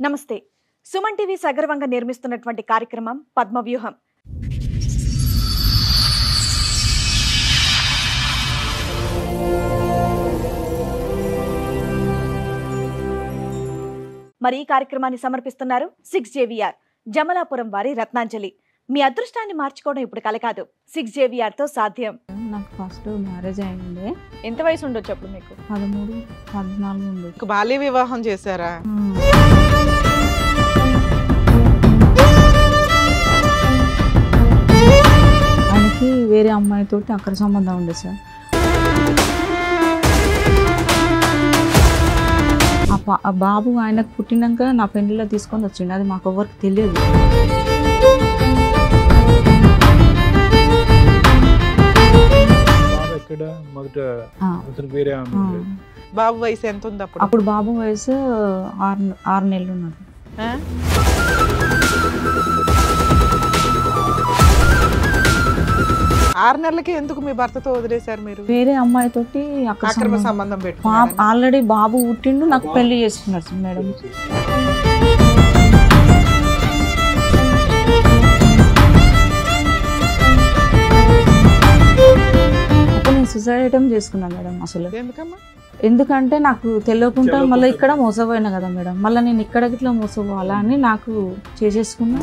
నమస్తే. సుమన్ టీవీ సగర్వంగా నిర్మిస్తున్నటువంటి కార్యక్రమం పద్మవ్యూహం. మరి ఈ కార్యక్రమాన్ని సమర్పిస్తున్నారు 6JVR జమలాపురం వారి రత్నాంజలి. మీ అదృష్టాన్ని మార్చుకోవడం ఇప్పుడు కల కాదు, 6JVR తో సాధ్యం. నాకు ఫస్ట్ మ్యారేజ్ అయింది. ఎంత వయసు ఉండొచ్చు అప్పుడు మీకు? 13, 14 ఉంది. బాల్య వివాహం చేశారా? ఆయనకి వేరే అమ్మాయితోటి అక్కడ సంబంధం ఉంది సార్. ఆ బాబు ఆయనకు పుట్టినాక నా పెళ్లిలో తీసుకొని వచ్చిండు. అది మాకు ఎవరికి తెలియదు. బాబు వయసు ఎంత ఉంది అప్పుడు? అప్పుడు బాబు వయసు 6 నెలలు ఉన్నాడు. 6 నెలలకి ఎందుకు మీ భర్తతో వదిలేశారు మీరు? వేరే అమ్మాయితోటి అక్రమ సంబంధం పెట్టుకున్నారు. ఆల్రెడీ బాబు పుట్టిండు, నాకు పెళ్లి చేసుకున్నారు మేడం. అప్పుడు నేను సూసైడ్ ఐటమ్ చేసుకున్నాను మేడం. అసలు ఎందుకంటే నాకు తెలియకుండా మళ్ళీ ఇక్కడ మోసపోయినా కదా మేడం, మళ్ళీ నేను ఇక్కడ ఇట్లా మోసపోవాలా అని నాకు చేసేసుకున్నా.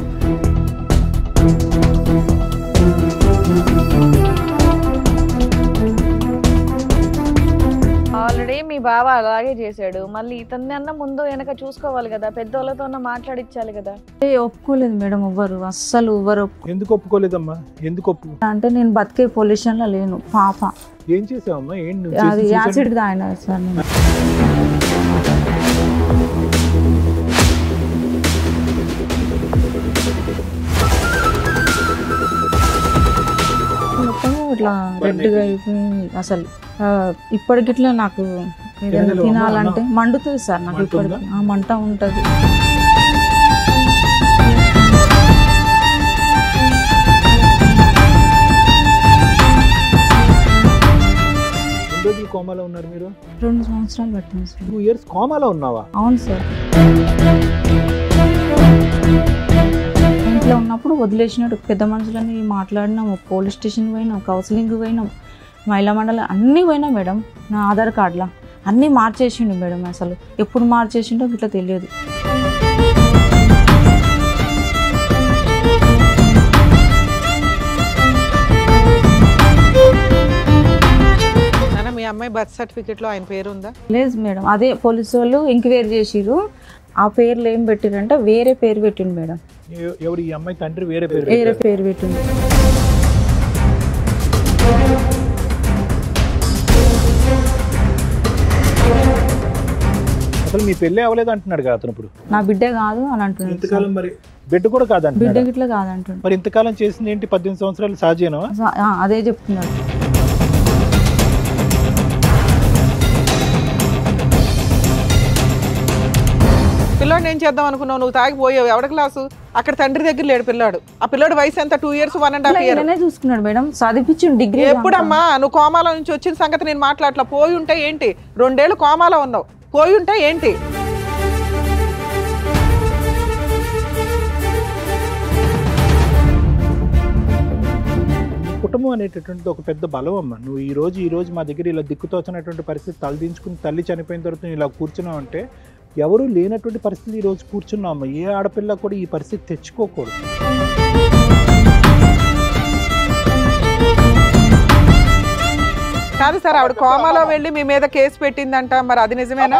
ఆల్రెడీ మీ బావ అలాగే చేశాడు, మళ్ళీ ఇతన్ని అన్న ముందు వెనక చూసుకోవాలి కదా, పెద్దోళ్ళతో మాట్లాడించాలి కదా. ఒప్పుకోలేదు మేడం ఎవ్వరు, అస్సలు ఎవ్వరు. ఎందుకు ఒప్పుకోలేదమ్మా? ఎందుకు అంటే నేను బతికే పొజిషన్ లో లేను. పాప ఏం చేసావమ్మా? అది యాసిడ్ తాగినా సార్ నేను. మొత్తం ఇట్లా రెడ్గా అయిపోయింది. అసలు ఇప్పటికిట్లా నాకు ఏదైనా తినాలంటే మండుతుంది సార్. నాకు ఇప్పటికి మంట ఉంటుంది. కోమాలో ఉన్నారు మీరు? 2 సంవత్సరాలు పట్టింది సార్. 2 years కోమాలో ఉన్నావా? అవును సార్. ఇంట్లో ఉన్నప్పుడు వదిలేసినట్టు పెద్ద మనుషులని మాట్లాడినాము, పోలీస్ స్టేషన్ పోయినాం, కౌన్సిలింగ్ పోయినాం, మహిళా మండలి అన్నీ పోయినా మేడం. నా ఆధార్ కార్డులా అన్నీ మార్చేసిండు మేడం. అసలు ఎప్పుడు మార్చేసిండో ఇట్లా తెలియదు. మీ అమ్మాయి బర్త్ సర్టిఫికెట్ లో ఆయన పేరు ఉందా? లేదు మేడం, అదే పోలీసు వాళ్ళు ఎంక్వైరీ చేసిరు. ఆ పేర్లు ఏం పెట్టిరంటే వేరే పేరు పెట్టిండు మేడం. ఎవరు? ఈ అమ్మాయి తండ్రి వేరే పేరు పెట్టిండు. అసలు మీ పెళ్ళి అవ్వలేదు అంటున్నాడు కదా అతను. ఇప్పుడు నా బిడ్డ కాదు అని అంటున్నాడు. ఇంతకాలం మరి బిడ్డ కూడా కాదంట. బిడ్డ గిట్లా కాదంటున్నాడు. మరి ఇంతకాలం చేసింది ఏంటి? 18 సంవత్సరాలు సహజేనా? అదే చెప్తున్నాడు. పిల్లాడు ఏం చేద్దాం అనుకున్నావు? నువ్వు తాగిపోయావు. ఎవడ క్లాసు? అక్కడ తండ్రి దగ్గర లేడు పిల్లాడు. ఆ పిల్లాడు వయసు ఎంత? 2 years 1.5 years చూసుకున్నాడు మేడం. చదివించిండు డిగ్రీ. ఎప్పుడమ్మా నువ్వు కోమాలో నుంచి వచ్చిన సంగతి నేను మాట్లాడలా. పోయి ఉంటే ఏంటి? 2 ఏళ్ళు కోమాలో ఉన్నావు. పోయి ఉంటే ఏంటి? కుటుంబం అనేటటువంటిది ఒక పెద్ద బలం అమ్మ. నువ్వు ఈ రోజు మా దగ్గర ఇలా దిక్కుతోచినటువంటి పరిస్థితి తలదించుకుని తల్లి చనిపోయిన తర్వాత ఇలా కూర్చున్నావు అంటే ఎవరు లేనటువంటి పరిస్థితి ఈ రోజు కూర్చున్నావు. ఏ ఆడపిల్ల కూడా ఈ పరిస్థితి తెచ్చుకోకూడదు. కాదు సార్, ఆవిడ కోమాలో వెళ్ళి మీ మీద కేసు పెట్టిందంట, మరి అది నిజమేనా?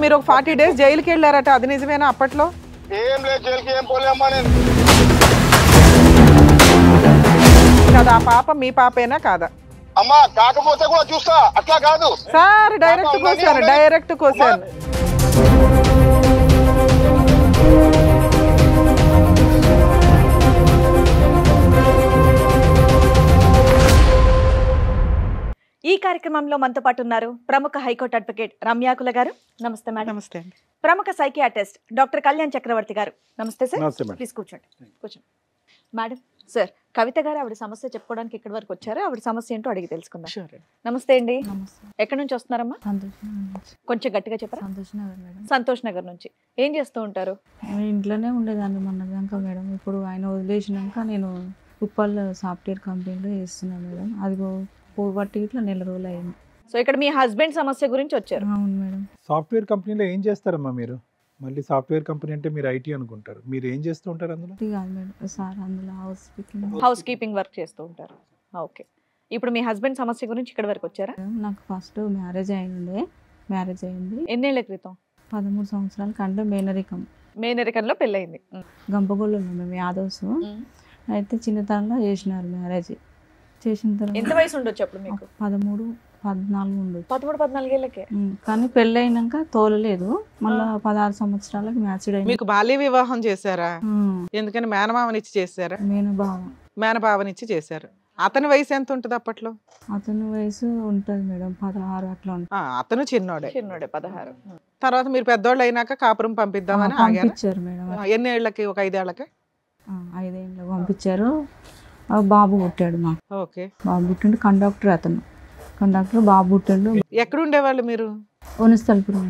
మీరు ఒక 40 days జైలుకి వెళ్ళారట, అది నిజమేనా? అప్పట్లో ఏం లేదు, జైలుకి ఏం పోలేమ్మా నేను. కదా ఆ పాప మీ పాపేనా కాదా? అమ్మా కాకపోతే కూడా చూస్తా, అట్లా కాదు సార్. డైరెక్ట్ కోసాను. ఈ కార్యక్రమంలో మనతో పాటు ఉన్నారు ప్రముఖ హైకోర్టు అడ్వకేట్ రమ్యాకుల గారు. నమస్తే మేడం. నమస్తే. ప్రముఖ సైకియాట్రిస్ట్ డాక్టర్ కళ్యాణ్ చక్రవర్తి గారు. నమస్తే సార్. నమస్తే మేడం. ప్లీజ్ కూర్చోండి. మేడం సార్, కవిత గారు ఆవిడ సమస్య చెప్పుకోవడానికి ఇక్కడి వరకు వచ్చారు. ఆవిడ సమస్య ఏంటో అడిగి తెలుసుకుందాం. Sure. నమస్తే అండి. నమస్తే. ఎక్కడి నుంచి వస్తున్నారమ్మా? సంతోష్ నగర్ నుంచి. కొంచెం గట్టిగా చెప్పరా. సంతోష్ నగర్ మేడం. సంతోష్ నగర్ నుంచి. ఏం చేస్తూ ఉంటారు? నేను ఇంట్లోనే ఉండేదాన్ని మొన్నదాకా మేడం. ఇప్పుడు ఆయన వదిలేసినాక నేను ఉప్పల్ సాఫ్ట్వేర్ కంపెనీలో చేస్తున్నాను మేడం. అది పోబట్టి ఇట్లా నెల రోజులు అయింది. సో ఇక్కడ మీ హస్బెండ్ సమస్య గురించి వచ్చారు. అవును మేడం. సాఫ్ట్వేర్ కంపెనీలో ఏం చేస్తారమ్మా మీరు? మళ్ళీ సాఫ్ట్వేర్ కంపెనీ అంటే మీరు ఐటీ అనుకుంటారు. మీరు ఏం చేస్తూ ఉంటారు అందులో? ఇది కాదు మేడం సార్, అందులో హౌస్ కీపింగ్ వర్క్ చేస్తూ ఉంటారు. ఓకే. ఇప్పుడు మీ హస్బెండ్ సమస్య గురించి ఇక్కడ వరకు వచ్చారా? నాకు ఫస్ట్ మ్యారేజ్ అయింది ఎన్నేళ్ల క్రితం? 13 సంవత్సరాల కంటే మేనరికం. మేనరికంలో పెళ్ళయింది. గంపగోళ్ళు మేము యాదవ్స్. అయితే చిన్నతనంలో చేసినారు మ్యారేజ్. చేసిన ఎంత తర్వాత వయసు ఉండొచ్చు అప్పుడు మీకు? 13, 14 ఉండదు. 13-14 ఏళ్ళకే. కానీ పెళ్ళైనాక తోలలేదు. మళ్ళీ 16 సంవత్సరాలకు మ్యాచ్డ్ అయింది. మీకు బాల్య వివాహం చేశారా? ఎందుకని మేనమావనిచ్చి చేశారా? మేనబావ. మేనబావనిచ్చి చేశారు. అతని వయసు ఎంత ఉంటుంది అప్పట్లో? అతని వయసు ఉంటుంది మేడం 16 అట్లా ఉంటుంది. అతను చిన్నోడే. 16. తర్వాత మీరు పెద్దోళ్ళు అయినాక కాపురం పంపిద్దామని ఆగారు. పంపించారు మేడం. ఎన్ని ఏళ్ళకి? ఒక 5 ఏళ్ళకి. 5 ఏళ్ళకి పంపించారు. బాబు పుట్టాడు మాకు. ఓకే. బాబు పుట్టిండు. కండక్టర్ బాబు పుట్టిండు. ఎక్కడ ఉండేవాళ్ళు మీరు? ఓనిస్తల్పురం.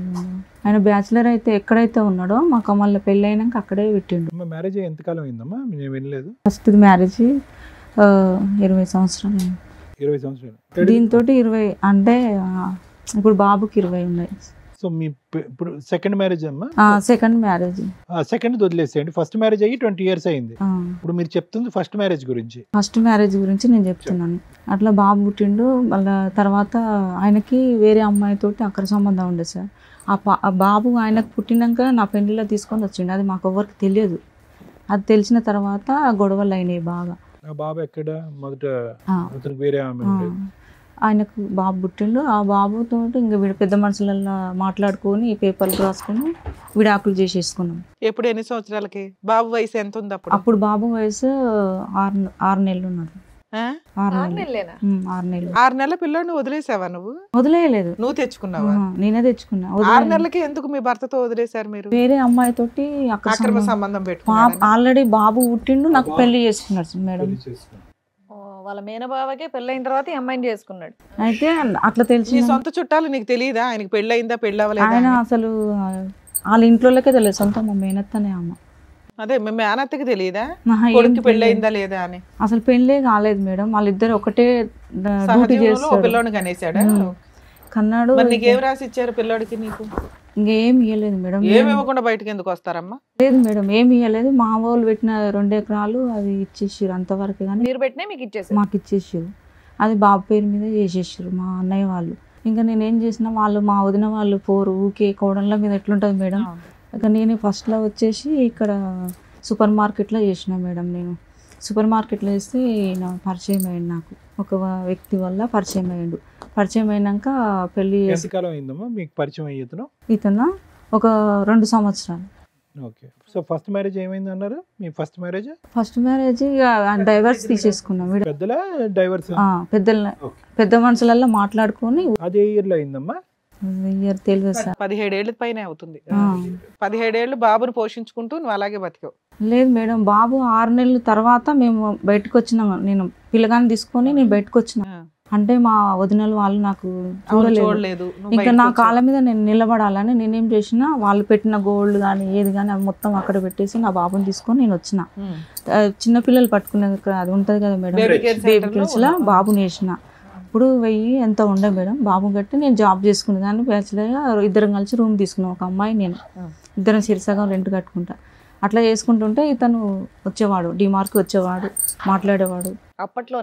ఆయన బ్యాచిలర్ అయితే ఎక్కడైతే ఉన్నాడో మాకు మళ్ళీ పెళ్ళి అయినాక అక్కడే పెట్టిండు. మ్యారేజ్ ఎంతకాలం అయిందమ్మా? నేను వినలేదు. ఫస్ట్ మ్యారేజ్ 20 సంవత్సరాలు అయింది. 20 సంవత్సరాలు. దీంతో 20 అంటే ఇప్పుడు బాబుకి 20 ఉన్నాయి. సో మీ ఇప్పుడు సెకండ్ మ్యారేజ్ అమ్మా? Second marriage. సెకండ్ వదిలేసేయండి. ఫస్ట్ మ్యారేజ్ అయ్యి 20 years అయింది. ఇప్పుడు మీరు చెప్తుంది ఫస్ట్ మ్యారేజ్ గురించి. ఫస్ట్ మ్యారేజ్ గురించి నేను చెప్తున్నాను. అట్లా బాబు పుట్టిండు. మళ్ళీ తర్వాత ఆయనకి వేరే అమ్మాయితోటి అక్కడ సంబంధం ఉండే సార్. ఆ బాబు ఆయనకు పుట్టినాక నా పెళ్లిలో తీసుకొని వచ్చిండు. అది మాకు ఎవరికి తెలియదు. అది తెలిసిన తర్వాత గొడవలు అయినాయి బాగా. ఆ బాబు ఎక్కడ? మొదట అతనికి వేరే ఆమె ఉండేది. ఆయనకు బాబు పుట్టిండు. ఆ బాబుతో ఇంకా వీడు పెద్ద మనుషులలో మాట్లాడుకొని పేపర్లు రాసుకొని విడాకులు చేసేసుకున్నాం. ఎప్పుడు? ఎన్ని సంవత్సరాలకి? బాబు వయసు ఎంత ఉంది అప్పుడు? అప్పుడు బాబు వయసు 6 నెలలు ఉన్నాడు. 6 నెలలు. 6 నెలలు. 6 నెలల పిల్లోడిని వదిలేసావా నువ్వు? వదిలేయలేదు. నువ్వు తెచ్చుకున్నావా? నేనే తెచ్చుకున్నా. 6 నెలలకి ఎందుకు మీ భర్తతో వదిలేశారు మీరు? వేరే అమ్మాయితోటి అక్కడ అక్రమ సంబంధం పెట్టుకున్నారా? ఆల్రెడీ బాబు పుట్టిండు. నాకు పెళ్లి చేసుకున్నాడు మేడం. వాళ్ళ మేనబావకే పెళ్ళైన తర్వాత ఈ అమ్మాయిని చేసుకున్నాడు. అయితే అట్లా తెలిసి నీ సొంత చుట్టాలు నీకు తెలియదా ఆయనకి పెళ్ళయిందా పెళ్ళవలేదా? ఆయన అసలు వాళ్ళ ఇంట్లోకే తెలియదు. సొంత మా మేనత్తనే అమ్మ. అదే మీ మేనత్తకి తెలియదా ఏం కొడుకు పెళ్ళయిందా లేదా అని? అసలు పెళ్ళే కాలేదు మేడం. వాళ్ళిద్దరు ఒకటే డ్యూటీ సహజీవనంలో ఓ చేస్తారు. పిల్లోని కనేసాడా? కన్నాడు. మరి నీకేం రాసి ఇచ్చారు పిల్లోడికి? నీకు ఇంకేం ఇవ్వలేదు మేడం. ఏమి ఇవ్వకుండా బయటకు ఎందుకు వస్తారమ్మా? లేదు మేడం, ఏమి ఇవ్వలేదు. మా వాళ్ళు పెట్టిన 2 ఎకరాలు అది ఇచ్చేసారు అంతవరకు. కానీ మీరు పెట్టినా మీకు ఇచ్చేసారు? మాకు ఇచ్చేసారు. అది బాబు పేరు మీద చేసేసారు మా అన్నయ్య వాళ్ళు. ఇంకా నేనేం చేసిన వాళ్ళు మా వదిన వాళ్ళు ఊకే కోడళ్ళ మీద ఎట్లుంటుంది మేడం. ఇక నేను ఫస్ట్లో వచ్చేసి ఇక్కడ సూపర్ మార్కెట్లో చేసిన మేడం. నేను సూపర్ మార్కెట్లో వేస్తే ఈయన పరిచయం అయ్యిండు. నాకు ఒక వ్యక్తి వల్ల పరిచయం అయ్యిండు. పరిచయం అయినాక పెళ్ళి ఎంతకాలం అయిందమ్మా మీకు పరిచయం అయ్యేతను? ఇతను ఒక 2 సంవత్సరాలు. ఓకే. సో ఫస్ట్ మ్యారేజ్ ఏమైంది అన్నారు? మీ first marriage? First marriage divorce తీసేసుకున్నాం. పెద్దల డైవర్స్? పెద్ద మనుషులలో మాట్లాడుకొని. అదే ఇయర్ లో అయిందమ్మా? ఇయర్ తెలియదు సార్. 17 ఏళ్ళ పైన అవుతుంది. 17 ఏళ్ళు బాబుని పోషించుకుంటూ నువ్వు అలాగే బతికావు? లేదు మేడం, బాబు 6 నెలల తర్వాత మేము బయటకు వచ్చినాం. నేను పిల్లగాని తీసుకొని నేను బయటకు వచ్చిన. అంటే మా వదినలు వాళ్ళు నాకు చూడలేదు. ఇంకా నా కాళ్ళ మీద నేను నిలబడాలని నేనేం చేసిన, వాళ్ళు పెట్టిన గోల్డ్ కానీ ఏది కానీ అవి మొత్తం అక్కడ పెట్టేసి నా బాబుని తీసుకొని నేను వచ్చిన. చిన్నపిల్లలు పట్టుకునే అది ఉంటుంది కదా మేడం, బేబీ కేర్స్లో బాబుని వేసిన. అప్పుడు 1000 ఎంత ఉండే మేడం. బాబు గట్టి నేను జాబ్ చేసుకునే దాన్ని బ్యాచులర్గా ఇద్దరం కలిసి రూమ్ తీసుకున్నాం. ఒక అమ్మాయి నేను ఇద్దరం సిరిసగం రెంట్ కట్టుకుంటా. అట్లా చేసుకుంటుంటే ఇతను వచ్చేవాడు, డిమార్ట్కి వచ్చేవాడు, మాట్లాడేవాడు. అప్పట్లో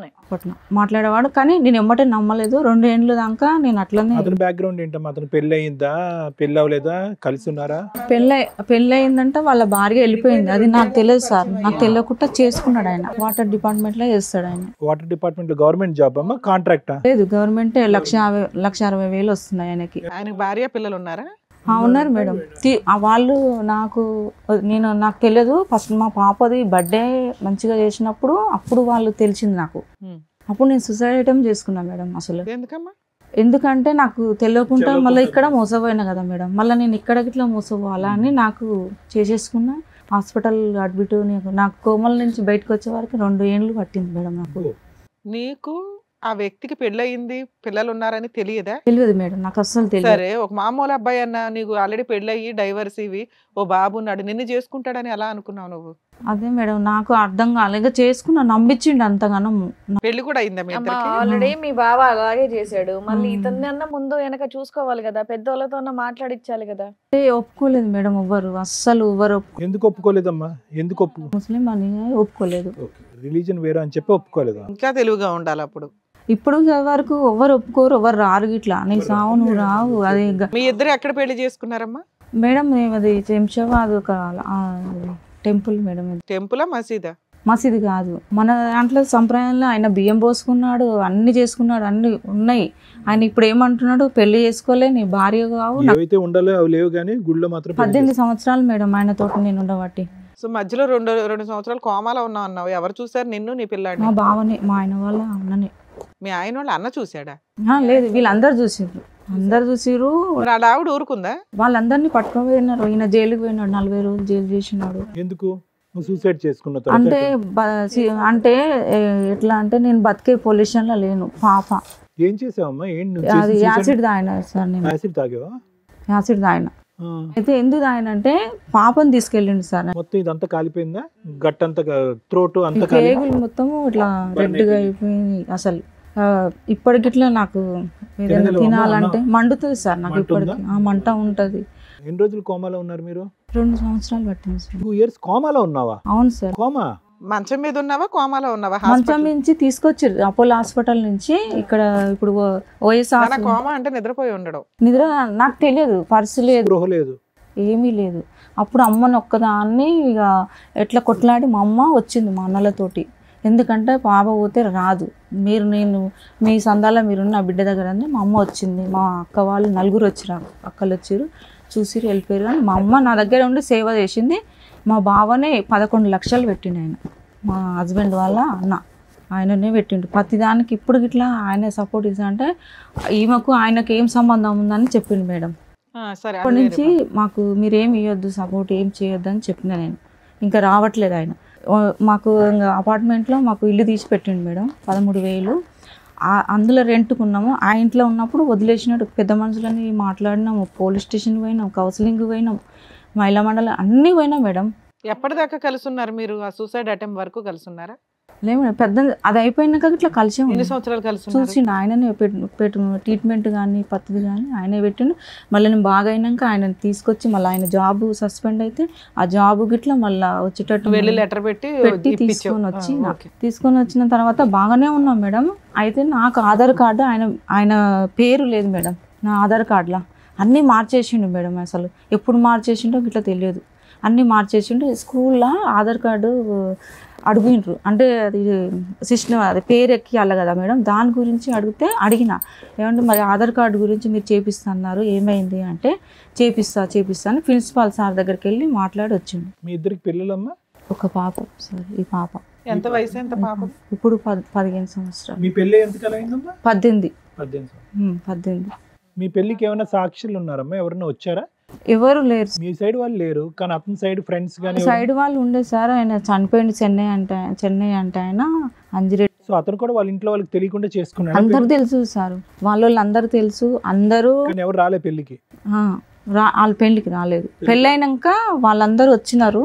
మాట్లాడేవాడు. కానీ నేను ఎమ్మటే నమ్మలేదు. 2 ఏళ్ళు దాకా నేను అట్లనే. అతని బ్యాక్గ్రౌండ్ ఏంటమ్మా? అతను పెళ్ళి అయిందా, పెళ్ళి అవ్వలేదా, కలిసి ఉన్నారా? పెళ్ళి అయిందంటే వాళ్ళ భార్య వెళ్ళిపోయింది. అది నాకు తెలియదు సార్. నాకు తెలియకుండా చేసుకున్నాడు ఆయన. వాటర్ డిపార్ట్మెంట్ లో చేస్తాడు ఆయన. వాటర్ డిపార్ట్మెంట్ లో గవర్నమెంట్ జాబ్ అమ్మా? కాంట్రాక్టా? లేదు, గవర్నమెంట్ 1,60,000 వస్తున్నాయి ఆయనకి. ఆయనకి భార్య పిల్లలు ఉన్నారా? ఉన్నారు మేడం. వాళ్ళు నాకు తెలియదు. ఫస్ట్ మా పాపది బర్త్డే మంచిగా చేసినప్పుడు అప్పుడు వాళ్ళు తెలిసింది నాకు. అప్పుడు నేను సూసైడ్ ఐటమ్ చేసుకున్నా మేడం. అసలు ఎందుకంటే నాకు తెలియకుండా మళ్ళీ ఇక్కడ మోసపోయినా కదా మేడం. మళ్ళీ నేను ఇక్కడ ఇట్లా మోసపోవాలా అని నాకు చేసేసుకున్నా. హాస్పిటల్ అడ్మిట్ నాకు కోమల నుంచి బయటకు వచ్చే వరకు 2 ఏళ్ళు పట్టింది మేడం నాకు. నీకు ఆ వ్యక్తికి పెళ్ళయింది, పిల్లలు ఉన్నారని తెలియదా? తెలియదు మేడం, నాకు అస్సలు తెలియదు. సరే, ఒక మామూలు అబ్బాయి అన్న నీకు ఆల్రెడీ పెళ్ళయి డైవర్స్ ఇవి ఓ బాబు ఉన్నాడు, నిన్ను చేసుకుంటాడని ఎలా అనుకున్నావు నువ్వు? అదే మేడం నాకు అర్థం కాలేక చేసుకున్నా, నమ్మించిండు అంతగానం. పెళ్లి కూడా అయిందా మీ ఇద్దరికి? ఆల్రెడీ మీ బావ అలాగే చేశాడు, మళ్ళీ ఇతన్ని అన్న ముందు వెనక చూసుకోవాలి కదా, పెద్దోళ్ళతో మాట్లాడిచ్చాలి కదా. ఒప్పుకోలేదు మేడం ఎవ్వరు, అస్సలు ఎవ్వరు ఎందుకు ఒప్పుకోలేదమ్మా? ఎందుకు ముస్లిం అని ఒప్పుకోలేదు. రిలీజన్ వేరే అని చెప్పి ఒప్పుకోలేదు. ఇంకా తెలివిగా ఉండాలి అప్పుడు. ఇప్పుడు వరకు ఎవరు ఒప్పుకోరు, ఎవరు రారు ఇట్లా, నీకు సావు నువ్వు రావు. అది మీ ఇద్దరు ఎక్కడ పెళ్లి చేసుకున్నారమ్మా? మేడం మేము అది శంషాబాద్ ఒక టెంపుల్ మేడం. టెంపులా మసీదా? మసీదు కాదు, మన దాంట్లో సంప్రదాయంలో ఆయన బియ్యం పోసుకున్నాడు, అన్ని చేసుకున్నాడు, అన్ని ఉన్నాయి. ఆయన ఇప్పుడు ఏమంటున్నాడు, పెళ్లి చేసుకోలే, నీ భార్య కావు. ఏవైతే ఉండాలో అవి లేవు కానీ గుళ్ళో మాత్రం 18 సంవత్సరాలు మేడం ఆయన తోటి నేను ఉండబట్టి. సో మధ్యలో రెండు సంవత్సరాలు కోమాలో ఉన్నావు అన్నావు. ఎవరు చూసారు నిన్ను, నీ పిల్లాడిని? మా బావనే, మా ఆయన వాళ్ళ అన్ననే. మీ ఆయన వాళ్ళ అన్న చూసాడా? లేదు, వీళ్ళందరూ చూసిర్రు, అందరు చూసిర్రు. వాళ్ళ ఆవిడ ఊరుకుందా? వాళ్ళందరినీ పట్టుకోపోయినారు. ఈయన జైలుకి పోయినాడు, 40 రోజులు జైలు చేసినాడు. ఎందుకు? సూసైడ్ చేసుకున్న అంటే అంటే ఎట్లా అంటే నేను బతికే పొల్యూషన్ లో లేను. పాప ఏం చేసావమ్మా? అది యాసిడ్ తాగిన సార్, నేను యాసిడ్ తాగావా? యాసిడ్ తాగిన. అయితే ఎందుకు తాగినంటే పాపని తీసుకెళ్ళిండు సార్. మొత్తం ఇదంతా కాలిపోయిందా? గట్టంతా త్రోట్ అంతా పేగులు మొత్తం ఇట్లా రెడ్గా అయిపోయింది. అసలు ఇప్పటికిట్లా నాకు ఏదైనా తినాలంటే మండుతుంది సార్, నాకు ఇప్పటికి మంట ఉంటది. ఎన్ని రోజులు కోమాలో ఉన్నారు మీరు? 2 సంవత్సరాలు పట్టింది సార్. 2 years కోమాలో ఉన్నావా? అవును సార్. కోమా? మంచం మీద ఉన్నావా, కోమాలో ఉన్నావా? మంచం నుంచి తీసుకొచ్చారు అపోలో హాస్పిటల్ నుంచి. ఇక్కడ ఇప్పుడు ఓఎస్ఆర్. కోమా అంటే నిద్రపోయి ఉండడం. నిద్ర నాకు తెలియదు, పర్సు లేదు, గృహ లేదు, ఏమీ లేదు. అప్పుడు అమ్మని ఒక్కదాన్ని ఇక ఎట్లా కొట్లాడి మా అమ్మ వచ్చింది మా అన్నలతోటి. ఎందుకంటే పాప పోతే రాదు, నేను మీ సందాలో మీరున్న బిడ్డ దగ్గర అని మా అమ్మ వచ్చింది. మా అక్క వాళ్ళు 4 వచ్చారు, అక్కలు వచ్చారు, చూసిరు, వెళ్ళిపోయారు. కానీ మా అమ్మ నా దగ్గర ఉండి సేవ చేసింది. మా బావనే 11 లక్షలు పెట్టిండు ఆయన, మా హస్బెండ్ వాళ్ళ అన్న, ఆయననే పెట్టిండు ప్రతిదానికి. ఇప్పుడు ఇట్లా ఆయన సపోర్ట్ ఇస్తా అంటే ఈమెకు ఆయనకు ఏం సంబంధం ఉందని చెప్పిండు మేడం. అప్పటి నుంచి మాకు మీరేం ఇవ్వద్దు, సపోర్ట్ ఏం చేయొద్దు అని చెప్పిన నేను. ఇంకా రావట్లేదు ఆయన. మాకు అపార్ట్మెంట్లో మాకు ఇల్లు తీసి పెట్టిండు మేడం, 13,000. అందులో రెంట్కున్నాము. ఆ ఇంట్లో ఉన్నప్పుడు వదిలేసినట్టు పెద్ద మనుషులని మాట్లాడినాము, పోలీస్ స్టేషన్ పోయినాం, కౌన్సిలింగ్ పోయినాం, మహిళా మండలి అన్నీ పోయినాం మేడం. ఎప్పటిదాకా కలిసి ఉన్నారు మీరు? ఆ సూసైడ్ అటెంప్ట్ వరకు కలిసి ఉన్నారా? లేదు మేడం, పెద్ద అది అయిపోయినాక ఇట్లా కలిసి ఎన్ని సంవత్సరాలు కలిసి చూసిండు. ఆయననే ట్రీట్మెంట్ కానీ పత్తి కానీ ఆయనే పెట్టిండు. మళ్ళీ నేను బాగా అయినాక ఆయన తీసుకొచ్చి మళ్ళీ ఆయన జాబ్ సస్పెండ్ అయితే ఆ జాబ్ గిట్లా మళ్ళీ వచ్చేటట్టు వెళ్ళి లెటర్ పెట్టి తీసుకొని వచ్చిన తర్వాత బాగానే ఉన్నాం మేడం. అయితే నాకు ఆధార్ కార్డు ఆయన పేరు లేదు మేడం నా ఆధార్ కార్డులో. అన్నీ మార్చేసిండు మేడం, అసలు ఎప్పుడు మార్చేసిండో ఇట్లా తెలియదు. అన్నీ మార్చేసిండు. స్కూల్లో ఆధార్ కార్డు అడిగినరు, అంటే అది సిస్టమ్, అది పేరు ఎక్కియాలి కదా మేడం, దాని గురించి అడిగిన ఏమంటే మరి ఆధార్ కార్డు గురించి మీరు చేపిస్తున్నారు, ఏమైంది అంటే చేపిస్తా అని ప్రిన్సిపాల్ సార్ దగ్గరికి వెళ్ళి మాట్లాడి వచ్చిండు. మీ ఇద్దరికి పిల్లలమ్మా? ఒక పాప సార్. ఈ పాప ఎంత వయసు? ఎంత పాప? ఇప్పుడు 15 సంవత్సరాలు. మీ పెళ్ళి ఎంత కాలం అయిందమ్మా? 18. మీ పెళ్ళికి ఏమైనా సాక్షులు ఉన్నారమ్మా? ఎవరైనా వచ్చారా? ఎవరు లేరు. మీ సైడ్ వాళ్ళు లేరు, కానీ అతని సైడ్ ఫ్రెండ్స్ కానీ సైడ్ వాళ్ళు ఉండే సార్. ఆయన చనిపోయింది చెన్నై అంటే ఆయన అంజిరెడ్డి. సో అతను కూడా వాళ్ళ ఇంట్లో వాళ్ళకి తెలియకుండా చేసుకున్నాడు. అందరు తెలుసు సార్, వాళ్ళు అందరూ తెలుసు, అందరూ. ఎవరు రాలే పెళ్లికి? వాళ్ళ పెళ్లికి రాలేదు. పెళ్ళైనాక వాళ్ళందరూ వచ్చినారు,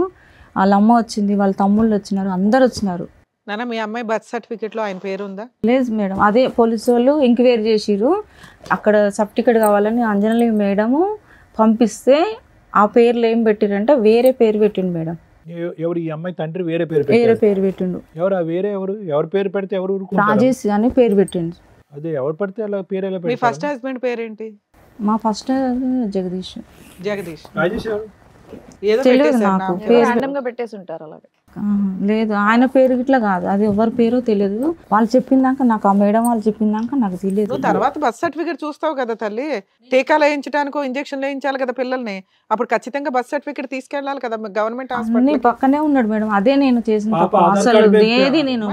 వాళ్ళ అమ్మ వచ్చింది, వాళ్ళ తమ్ముళ్ళు వచ్చినారు, అందరు వచ్చినారు. నాన్న మీ అమ్మాయి బర్త్ సర్టిఫికేట్ లో ఆయన పేరు ఉందా? లేదు మేడం, అదే పోలీసు వాళ్ళు ఎంక్వైరీ చేసిరు. అక్కడ సర్టిఫికేట్ కావాలని అంజనలి మేడము పంపిస్తే ఆ పేర్లు ఏం పెట్టిరంటే వేరే పేరు పెట్టిండు మేడం. ఎవరు? ఈ అమ్మాయి తండ్రి వేరే పేరు పెట్టిండు. ఎవరు? వేరే ఎవరు పేరు పెడితే ఎవరు ఊరుకుంటారు? రాజేష్ అని పేరు పెట్టిండు. అదే ఎవరు పడితే అలా పేరు ఎలా? మీ ఫస్ట్ హస్బెండ్ పేరేంటి? మా ఫస్ట్ జగదీష్. రాజేష్ ఎవరు? ఏదో తెలియదు నాకు, పెట్టేసి ఉంటారు అలాగే. లేదు ఆయన పేరు ఇట్లా కాదు, అది ఎవరి పేరో తెలియదు. వాళ్ళు చెప్పిందాక నాకు, ఆ మేడం వాళ్ళు చెప్పిందాక నాకు తెలియదు. తర్వాత బర్త్ సర్టిఫికేట్ చూస్తావు కదా తల్లి, టీకాలు వేయించడానికో ఇంజక్షన్ వేయించాలి కదా పిల్లల్ని, అప్పుడు ఖచ్చితంగా బర్త్ సర్టిఫికేట్ తీసుకెళ్ళాలి కదా గవర్నమెంట్ హాస్పిటల్. పక్కనే ఉన్నాడు మేడం, అదే నేను చేసిన అసలు ఏది నేను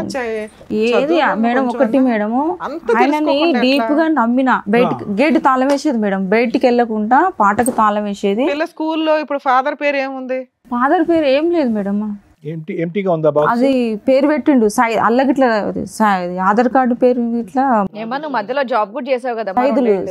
ఏది మేడం ఒకటి మేడము ఆయనని డీప్ గా నమ్మిన. బయటికి గేట్ తాళం వేసేది మేడం, బయటికి వెళ్ళకుండా పాటకు తాళం వేసేది. స్కూల్లో ఇప్పుడు ఫాదర్ పేరు ఏముంది? ఫాదర్ పేరు ఏం లేదు మేడం. ఎంటీగా ఉందా బాక్స్? అది పేరు పెట్టిండు అల్లగిట్లా ఆధార్ కార్డు పేరు ఇట్లా ఏమన్నా నువ్వు మధ్యలో జాబ్ కూడా చేసావు కదా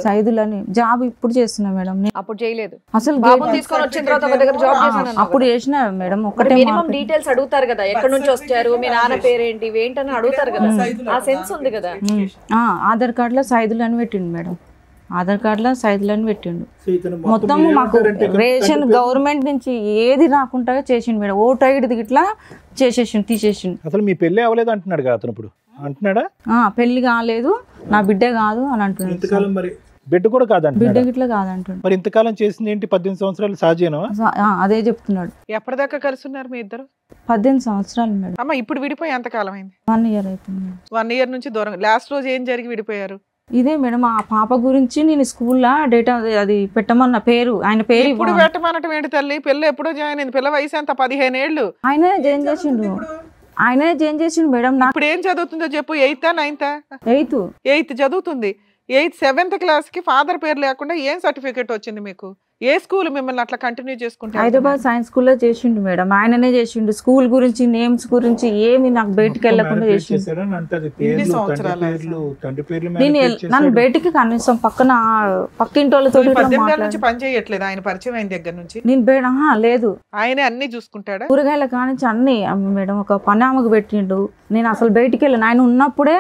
సైదులు అని జాబ్ ఇప్పుడు చేస్తున్నా మేడం. అప్పుడు చేయలేదు అసలు బాబుని తీసుకొని వచ్చిన తర్వాత ఒక దగ్గర జాబ్ చేశాను అప్పుడు చేసిన మేడం. ఒకటే మినిమం డీటెయిల్స్ అడుగుతారు కదా, ఎక్కడి నుంచి వచ్చారు, మీ నాన్న పేరేంటి, ఏంటని అడుగుతారు కదా, ఆ సెన్స్ ఉంది కదా. ఆధార్ కార్డులో సైదులు అని పెట్టిండు మేడం. ఆధార్ కార్డులో సైదులు అని పెట్టిండు. మొత్తం మాకు రేషన్ గవర్నమెంట్ నుంచి ఏది రాకుండా చేసిండు మేడం. ఓటు ఐడి ఇట్లా చేసేసిండు, తీసేసిండు. అసలు మీ పెళ్లి అవ్వలేదు అంటున్నాడు కదా అతను, ఇప్పుడు అంటున్నాడా? పెళ్లి కాలేదు, నా బిడ్డ కాదు అని అంటున్నాడు. మరి బిడ్డ కూడా కాదంట, బిడ్డ గిట్లా కాదంటున్నాడు. మరి ఇంతకాలం చేసింది ఏంటి? 18 సంవత్సరాలు సహజేనా? అదే చెప్తున్నాడు. ఎప్పటిదాకా కలిసి ఉన్నారు మీ ఇద్దరు? 18 సంవత్సరాలు మేడం. అమ్మ ఇప్పుడు విడిపోయి ఎంత కాలం అయింది? 1 ఇయర్ అవుతుంది. 1 ఇయర్ నుంచి దూరం. లాస్ట్ రోజు ఏం జరిగి విడిపోయారు? ఇదే మేడం, ఆ పాప గురించి నేను స్కూల్లో డేటా అది పెట్టమన్న పేరు, ఆయన పేరు ఇప్పుడు పెట్టమన్నట్టు ఏంటి తల్లి? పిల్ల ఎప్పుడో జాయిన్ అయింది. పిల్ల వయసు ఎంత? 15 ఏళ్ళు. ఆయనే జాయిన్ చేసిండు మేడం. ఇప్పుడు ఏం చదువుతుందో చెప్పు. 8th 9th? 8th చదువుతుంది. 8th 7th క్లాస్ కి ఫాదర్ పేరు లేకుండా ఏం సర్టిఫికేట్ వచ్చింది మీకు? ఏ స్కూల్ మిమ్మల్ని అట్లా కంటిన్యూ చేసుకుంటే? హైదరాబాద్ సైన్స్ స్కూల్లో చేసిండు మేడం. ఆయననే చేసిండు. స్కూల్ గురించి, నేమ్స్ గురించి ఏమి నాకు బయటికి వెళ్ళకుండా చేసిండు. నన్ను బయటికి కనీసం పక్కింటి వాళ్ళతో పని చేయట్లేదు ఆయన పరిచయం అయిన దగ్గర నుంచి. నేను లేదు, ఆయనే అన్ని చూసుకుంటాడా? కూరగాయల కానించి అన్ని మేడం. ఒక పనామకు పెట్టిండు. నేను అసలు బయటికి వెళ్ళాను. ఆయన ఉన్నప్పుడే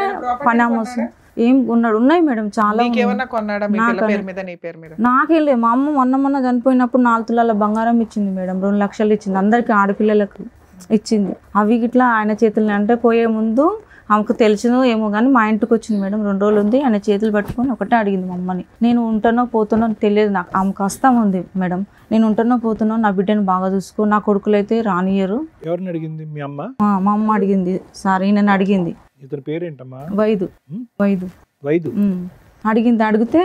పనామ వస్తుంది. ఏం ఉన్నాయి మేడం చాలా. నాకేం లేదు. మా అమ్మ మొన్న చనిపోయినప్పుడు 4 తులాల బంగారం ఇచ్చింది మేడం. 2 లక్షలు ఇచ్చింది. అందరికి ఆడపిల్లలకు ఇచ్చింది. అవి గిట్లా ఆయన చేతులు అంటే పోయే ముందు ఆమెకు తెలిసినో ఏమో కానీ మా ఇంటికి వచ్చింది మేడం. 2 రోజులు ఉంది. ఆయన చేతులు పట్టుకొని ఒకటే అడిగింది మా అమ్మని, నేను ఉంటానో పోతానో తెలియదు నాకు. ఆమెకు కష్టం ఉంది మేడం. నేను ఉంటానో పోతానో, నా బిడ్డను బాగా చూసుకో, నా కొడుకులు అయితే రానియరు. ఎవరిని అడిగింది? మీ అమ్మ? మా అమ్మ అడిగింది సార్. ఈయనని అడిగింది. ఇతని పేరేంటమ్మా? వైదు. అడిగితే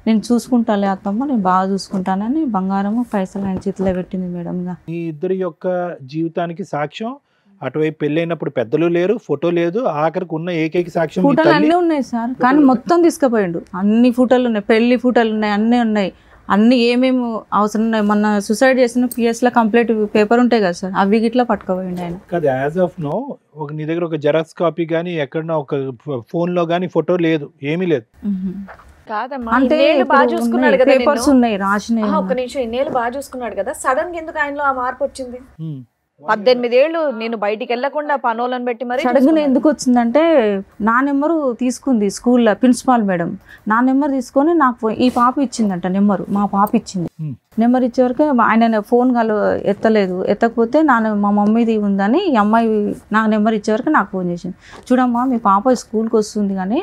నేను చూసుకుంటాలే అత్తమ్మ, నేను బాగా చూసుకుంటానని బంగారము పైసలు ఆయన చేతిలో పెట్టింది మేడం. ఈ ఇద్దరి యొక్క జీవితానికి సాక్ష్యం అటువైపు పెళ్ళైనప్పుడు పెద్దలు లేరు, ఫోటో లేదు, ఆఖరికి ఉన్న ఏకైక సాక్ష్యం ఫోటోలు అన్నీ ఉన్నాయి సార్. కానీ మొత్తం తీసుకుపోయిండు. అన్ని ఫోటోలు ఉన్నాయి, పెళ్లి ఫోటోలు ఉన్నాయి, అన్నీ ఉన్నాయి. అన్ని ఏమేమి అవసరం ఉన్నాయి. మొన్న సూసైడ్ చేసిన PS లో కంప్లీట్ పేపర్ ఉంటాయి కదా సార్, అవి గిట్లా పట్టుకోపోయింది ఆయన. కాదు, యాజ్ ఆఫ్ నో నీ దగ్గర ఒక జెరాక్స్ కాపీ కానీ ఎక్కడన్నా ఒక ఫోన్ లో కానీ ఫోటో లేదు, ఏమీ లేదు. అంటే బాగా చూసుకున్నాడు కదా, పేపర్స్ ఉన్నాయి రాసినాయి. ఒక్క నిమిషం, ఇన్నేళ్ళు బాగా చూసుకున్నాడు కదా, సడన్ గా ఎందుకు ఆయనలో ఆ మార్పు వచ్చింది? 18 ఏళ్ళు నేను బయటికి వెళ్లకుండా పనోళ్ళని పెట్టి మరి సడన్గా ఎందుకు వచ్చిందంటే, నా నెంబరు తీసుకుంది స్కూల్లో ప్రిన్సిపాల్ మేడం. నా నెంబర్ తీసుకొని నాకు ఈ పాప ఇచ్చిందంట నెంబరు. మా పాప ఇచ్చింది. నెంబర్ ఇచ్చే వరకు ఆయన ఫోన్ ఎత్తలేదు. ఎత్తకపోతే మా మమ్మీది ఉందని ఈ అమ్మాయి నా నెంబర్ ఇచ్చే వరకు నాకు ఫోన్ చేసింది. చూడమ్మా, మీ పాప స్కూల్కి వస్తుంది కానీ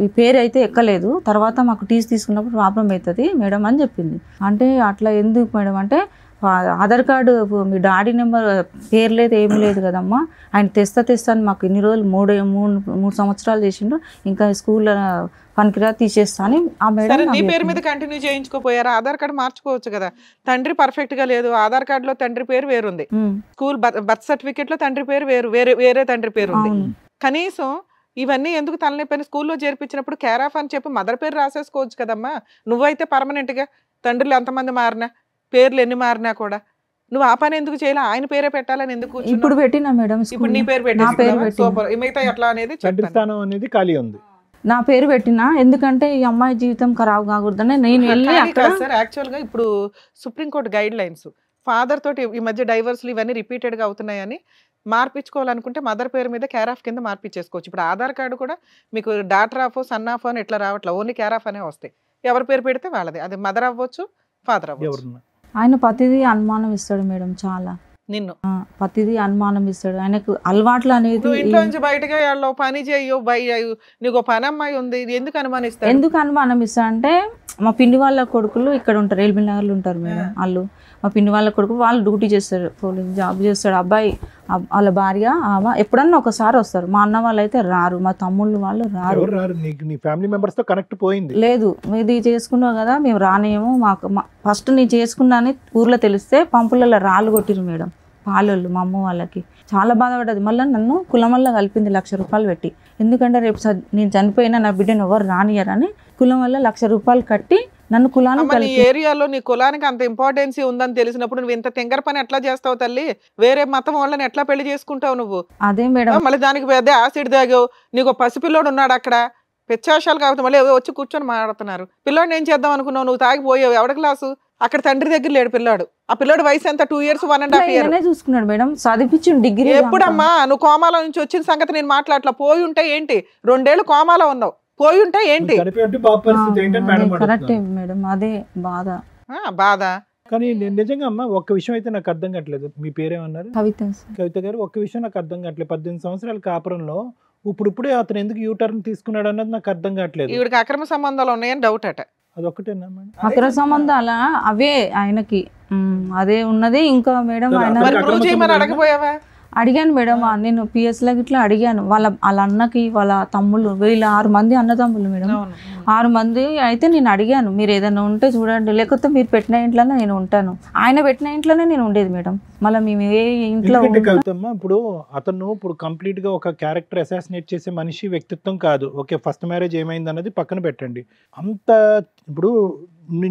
ఈ పేరు అయితే ఎక్కలేదు, తర్వాత మాకు టీసీ తీసుకున్నప్పుడు ప్రాబ్లం అవుతుంది మేడం అని చెప్పింది. అంటే అట్లా ఎందుకు మేడం అంటే, ఆధార్ కార్డు మీ డాడీ నెంబర్ పేరు లేదు, ఏమి లేదు కదమ్మా, ఆయన తెస్తాను మాకు ఇన్ని రోజులు 3 సంవత్సరాలు చేసిండు, ఇంకా స్కూల్లో పనికిరా తీసేస్తా అని ఆ మేడం. నీ పేరు మీద కంటిన్యూ చేయించుకోపోయారా? ఆధార్ కార్డు మార్చుకోవచ్చు కదా. తండ్రి పర్ఫెక్ట్ గా లేదు, ఆధార్ కార్డు లో తండ్రి పేరు వేరుంది, స్కూల్ బర్త్ సర్టిఫికేట్ లో తండ్రి పేరు వేరే తండ్రి పేరు ఉంది. కనీసం ఇవన్నీ ఎందుకు తలనొప్పని స్కూల్లో చేర్పించినప్పుడు కేర్ ఆఫ్ అని చెప్పి మదర్ పేరు రాసేసుకోవచ్చు కదమ్మా. నువ్వైతే పర్మనెంట్ గా తండ్రులు ఎంతమంది మారినా, పేర్లు ఎన్ని మారినా కూడా నువ్వు ఆ పని ఎందుకు చేయాలి? ఆయన పేరే పెట్టాలని ఎందుకు? ఇప్పుడు పెట్టినా మేడం, ఇప్పుడు నీ పేరు పెట్టి మిగతా ఎట్లా అనేది స్థానం అనేది ఖాళీ ఉంది. నా పేరు పెట్టినా ఎందుకంటే ఈ అమ్మాయి జీవితం ఖరాబ్ కాకూడదని నేను వెళ్ళి అక్కడ. సార్ యాక్చువల్ గా ఇప్పుడు సుప్రీంకోర్టు గైడ్ లైన్స్ ఫాదర్ తోటి ఈ మధ్య డైవర్స్లు ఇవన్నీ రిపీటెడ్ గా అవుతున్నాయని మార్పించుకోవాలనుకుంటే మదర్ పేరు మీద కేర్ ఆఫ్ కింద మార్పించేసుకోవచ్చు. ఇప్పుడు ఆధార్ కార్డు కూడా మీకు డాటర్ ఆఫ్, సన్ ఆఫ్ అని ఎట్లా రావట్లేదు, ఓన్లీ కేర్ ఆఫ్ అనే వస్తాయి. ఎవరి పేరు పెడితే వాళ్ళది, అది మదర్ అవ్వచ్చు, ఫాదర్ అవ్వచ్చు. ఆయన ప్రతిదీ అనుమానం ఇస్తాడు మేడం, చాలా. నిన్ను ప్రతిదీ అనుమానం ఇస్తాడు. ఆయనకు అలవాట్లు అనేది. ఇంట్లో నుంచి బయటగా పని చేయో నీకు పని అమ్మాయి ఉంది, ఎందుకు అనుమానిస్తాడు? ఎందుకు అనుమానం ఇస్తా అంటే, మా పిండి వాళ్ళ కొడుకులు ఇక్కడ ఉంటారు, ఎల్బీ నగర్లో ఉంటారు మేడం వాళ్ళు. మా పిండి వాళ్ళ కొడుకు వాళ్ళు డ్యూటీ చేస్తారు, పోలీస్ జాబ్ చేస్తాడు. అబ్బాయి వాళ్ళ భార్య ఎప్పుడన్నా ఒకసారి వస్తారు. మా అన్న వాళ్ళు అయితే రారు, మా తమ్ముళ్ళు వాళ్ళు రారు. లేదు, ఇది చేసుకున్నావు కదా మేము రానేమో, మాకు ఫస్ట్ నేను చేసుకున్నా అని ఊర్లో తెలిస్తే పంపులలో రాళ్ళు కొట్టిరు మేడం పాలోళ్ళు మా అమ్మ వాళ్ళకి. చాలా బాధపడ్డది. మళ్ళీ నన్ను కులం వల్ల కలిపింది 1,00,000 రూపాయలు పెట్టి. ఎందుకంటే రేపు నేను చనిపోయినా నా బిడ్డను ఎవరు రానియరని కులం వల్ల 1,00,000 రూపాయలు కట్టి నన్ను కులాన్ని నీ ఏరియాలో నీ కులానికి అంత ఇంపార్టెన్సీ ఉందని తెలిసినప్పుడు నువ్వు ఇంత తింగర పని ఎట్లా చేస్తావు తల్లి? వేరే మతం వాళ్ళని ఎట్లా పెళ్లి చేసుకుంటావు నువ్వు? అదే మేడం, మళ్ళీ దానికి పెద్ద యాసిడ్ తాగావు, నీకు పసిపిల్లోడు ఉన్నాడు అక్కడ, పెచ్చాశాలు కాబట్టి మళ్ళీ వచ్చి కూర్చొని మాట్లాడుతున్నారు. పిల్లోడిని ఏం చేద్దాం అనుకున్నావు? నువ్వు తాగిపోయావు. ఎవడ క్లాసు? అక్కడ తండ్రి దగ్గర లేడు పిల్లాడు. ఆ పిల్లోడు వయసు ఎంత? 2 years 1.5 years చూసుకున్నాడు మేడం, చదివించి డిగ్రీ. ఎప్పుడమ్మా నువ్వు కోమాలో నుంచి వచ్చిన సంగతి నేను మాట్లాడలా. పోయి ఉంటే ఏంటి, 2 ఏళ్ళు కోమాలో ఉన్నావు, పోయి ఉంటే ఏంటి? కరెక్టే మేడం, అదే బాధ. బాధ. కానీ నేను నిజంగా అమ్మ ఒక్క విషయం అయితే నాకు అర్థం కావట్లేదు. మీ పేరేమన్నారు? కవిత గారు. ఒక్క విషయం నాకు అర్థం కావట్లేదు. 18 సంవత్సరాల కాపురంలో ఇప్పుడే అతను ఎందుకు యూటర్న్ తీసుకున్నాడు అన్నది నాకు అర్థం కావట్లేదు. ఈవిడికి అక్రమ సంబంధాలు ఉన్నాయని డౌట్ అట. అదొక్కటేనా మేడం? అక్రమ సంబంధాల అవే ఆయనకి అదే ఉన్నది. ఇంకా మేడం ఆయన అడగపోయావా? అడిగాను మేడం, నేను పిఎస్లో ఇట్లా అడిగాను. వాళ్ళ అన్నకి వాళ్ళ తమ్ముళ్ళు వీళ్ళ 6 మంది అన్నదమ్ములు మేడం. 6 మంది అయితే నేను అడిగాను, మీరు ఏదైనా ఉంటే చూడండి, లేకపోతే మీరు పెట్టిన ఇంట్లోనే నేను ఉంటాను. ఆయన పెట్టిన ఇంట్లోనే నేను ఉండేది మేడం. మళ్ళీ మేము ఏ ఇంట్లో ఇప్పుడు అతను కంప్లీట్ గా ఒక క్యారెక్టర్ అసాసినేట్ చేసే మనిషి వ్యక్తిత్వం కాదు. ఓకే, ఫస్ట్ మ్యారేజ్ ఏమైంది అన్నది పక్కన పెట్టండి. అంత ఇప్పుడు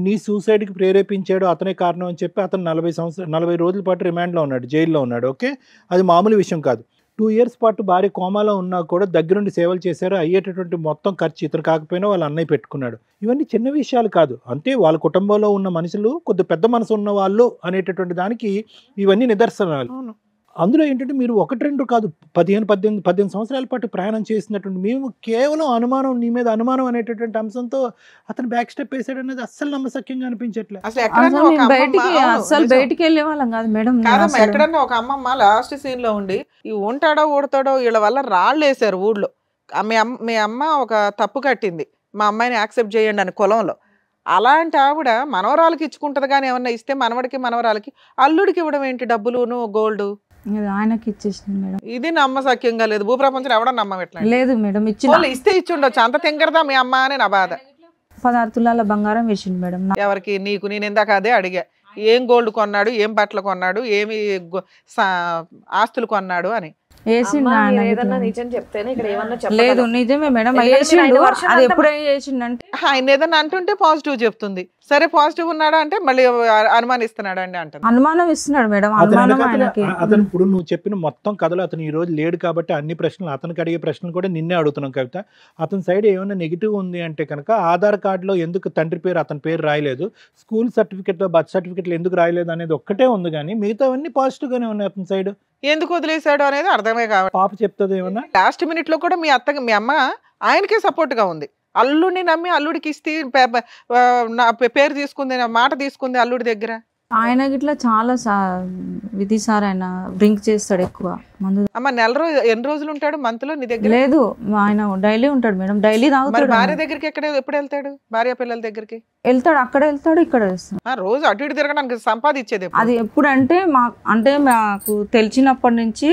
నీ సూసైడ్ కి ప్రేరేపించాడు అతనే కారణం అని చెప్పి అతను 40 రోజుల పాటు రిమాండ్ లో ఉన్నాడు, జైల్లో ఉన్నాడు. ఓకే, అది మామూలు విషయం కాదు. 2 years పాటు భార్య కోమాలో ఉన్నా కూడా దగ్గరుండి సేవలు చేశారు. అయ్యేటటువంటి మొత్తం ఖర్చు ఇతను కాకపోయినా వాళ్ళ అన్నయ్య పెట్టుకున్నాడు. ఇవన్నీ చిన్న విషయాలు కాదు. అంతే, వాళ్ళ కుటుంబంలో ఉన్న మనుషులు కొద్ది పెద్ద మనసు ఉన్న వాళ్ళు అనేటటువంటి దానికి ఇవన్నీ నిదర్శనాలు. అందులో ఏంటంటే మీరు 1-2 కాదు, 15 సంవత్సరాల పాటు ప్రయాణం చేసినటువంటి మేము కేవలం అనుమానం, నీ మీద అనుమానం అనేటటువంటి అంశంతో అతను బ్యాక్ స్టెప్ వేసాడు అనేది అస్సలు నమ్మశక్యంగా అనిపించట్లేదు. అసలు బయటికి వెళ్ళే వాళ్ళం కాదు మేడం. ఎక్కడన్నా ఒక అమ్మమ్మ లాస్ట్ సీన్ లో ఉండి ఈ ఉంటాడో ఊడతాడో వీళ్ళ వల్ల రాళ్ళు వేసారు ఊళ్ళో. మీ అమ్మ ఒక తప్పు కట్టింది, మా అమ్మాయిని యాక్సెప్ట్ చేయండి అని కులంలో. అలాంటి ఆవిడ మనవరాలకి ఇచ్చుకుంటది కానీ ఏమన్నా ఇస్తే మనవడికి మనవరాలకి అల్లుడికి ఇవ్వడం ఏంటి? డబ్బులును గోల్డ్ ఆయనకి ఇచ్చేసింది మేడం. ఇది నమ్మసక్యంగా లేదు. భూప్రపంచం ఎవడ నమ్మట్లేదు. లేదు మేడం, ఇస్తే ఇచ్చి ఉండొచ్చు. అంత తింగరదా మీ అమ్మ అని నా బాధ. 16 తులాల బంగారం వేసింది మేడం. ఎవరికి? నీకు. నేను ఇందాక అదే అడిగా, ఏం గోల్డ్ కొన్నాడు, ఏం బట్టలు కొన్నాడు, ఏమి ఆస్తులు కొన్నాడు అని. లేదు నిజమే మేడం, అది ఎప్పుడైనా చేసిండంటే ఆయన ఏదన్నా అంటుంటే పాజిటివ్ చెప్తుంది. సరే పాజిటివ్ ఉన్నాడా అంటే మళ్ళీ అనుమానిస్తున్నాడు అండి అంటారు. అనుమానం ఇస్తున్నాడు మేడం. అతను ఇప్పుడు నువ్వు చెప్పిన మొత్తం కథలో అతను ఈ రోజు లేడు కాబట్టి అన్ని ప్రశ్నలు అతనికి అడిగే ప్రశ్నలు కూడా నిన్నే అడుగుతున్నాం కవిత. అతని సైడ్ ఏమైనా నెగిటివ్ ఉంది అంటే కనుక ఆధార్ కార్డులో ఎందుకు తండ్రి పేరు అతని పేరు రాయలేదు, స్కూల్ సర్టిఫికెట్లో బర్త్ సర్టిఫికెట్లో ఎందుకు రాయలేదు అనేది ఒక్కటే ఉంది. కానీ మిగతావన్నీ పాజిటివ్ గానే ఉన్నాయి అతని సైడ్. ఎందుకు వదిలేశాడు అనేది అర్థమే కావాలి. పాప చెప్తుంది ఏమన్నా లాస్ట్ మినిట్ లో కూడా మీ అమ్మ ఆయనకే సపోర్ట్ గా ఉంది. అల్లుడిని నమ్మి అల్లుడికి ఇస్తే పేరు తీసుకుంది, మాట తీసుకుంది అల్లుడి దగ్గర. ఆయన గిట్లా చాలా విధి సార్, ఆయన డ్రింక్ చేస్తాడు ఎక్కువ మందు. అమ్మ ఎన్ని రోజులు ఉంటాడు మంత్ లో నీ దగ్గర? లేదు, ఆయన డైలీ ఉంటాడు మేడం, డైలీ తాగుతాడు. భార్య దగ్గరికి ఎప్పుడు వెళ్తాడు? భార్య పిల్లల దగ్గరికి వెళ్తాడు, అక్కడ వెళ్తాడు, ఇక్కడ వెళ్తాడు. రోజు అటు ఇటు తిరగడానికి సంపాదించేది అది ఎప్పుడంటే మాకు తెలిసినప్పటి నుంచి,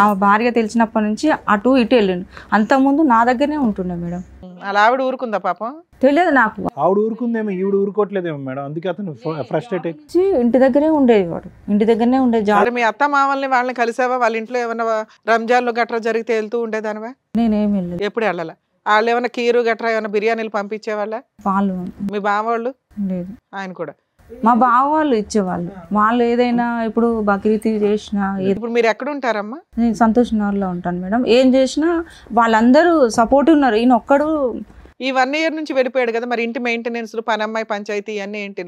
ఆ భార్య తెలిసినప్పటి నుంచి అటు ఇటు వెళ్ళిండు. అంతకుముందు నా దగ్గరనే ఉంటుండే మేడం. అలా ఆవిడ ఊరుకుందా పాపం? తెలియదు నాకు. ఆవిడ ఊరుకుందేమో, ఈవిడ ఊరుకోవట్లేదేమో మేడం, అందుకే అతను ఫ్రస్ట్రేట్ ఇంటి దగ్గరే ఉండేది, వాడు ఇంటి దగ్గరనే ఉండేది. మీ అత్త మామల్ని వాళ్ళని కలిసావా? వాళ్ళ ఇంట్లో ఏమన్నా రంజాన్లు గట్రా జరిగితే వెళ్తూ ఉండేదానివా? నేనేం వెళ్ళలేదు. ఎప్పుడు వెళ్ళాలా? వాళ్ళు ఏమైనా కీరు గట్రా ఏమైనా బిర్యానీలు పంపించేవాళ్ళ? వాళ్ళు మీ బావ వాళ్ళు? లేదు. ఆయన కూడా మా బావ వాళ్ళు ఇచ్చేవాళ్ళు. వాళ్ళు ఏదైనా ఇప్పుడు బక్రీద్ చేసినా. ఇప్పుడు మీరు ఎక్కడ ఉంటారమ్మా? నేను సంతోష్ నగర్లో ఉంటాను మేడం. ఏం చేసినా వాళ్ళందరూ సపోర్ట్ ఉన్నారు. ఈయన ఒక్కడు ఈ 1 year నుంచి వెళ్ళిపోయాడు కదా, మరి ఇంటి మెయింటెనెన్స్, పనమ్మాయి, పంచాయతీ ఇవన్నీ ఏంటి?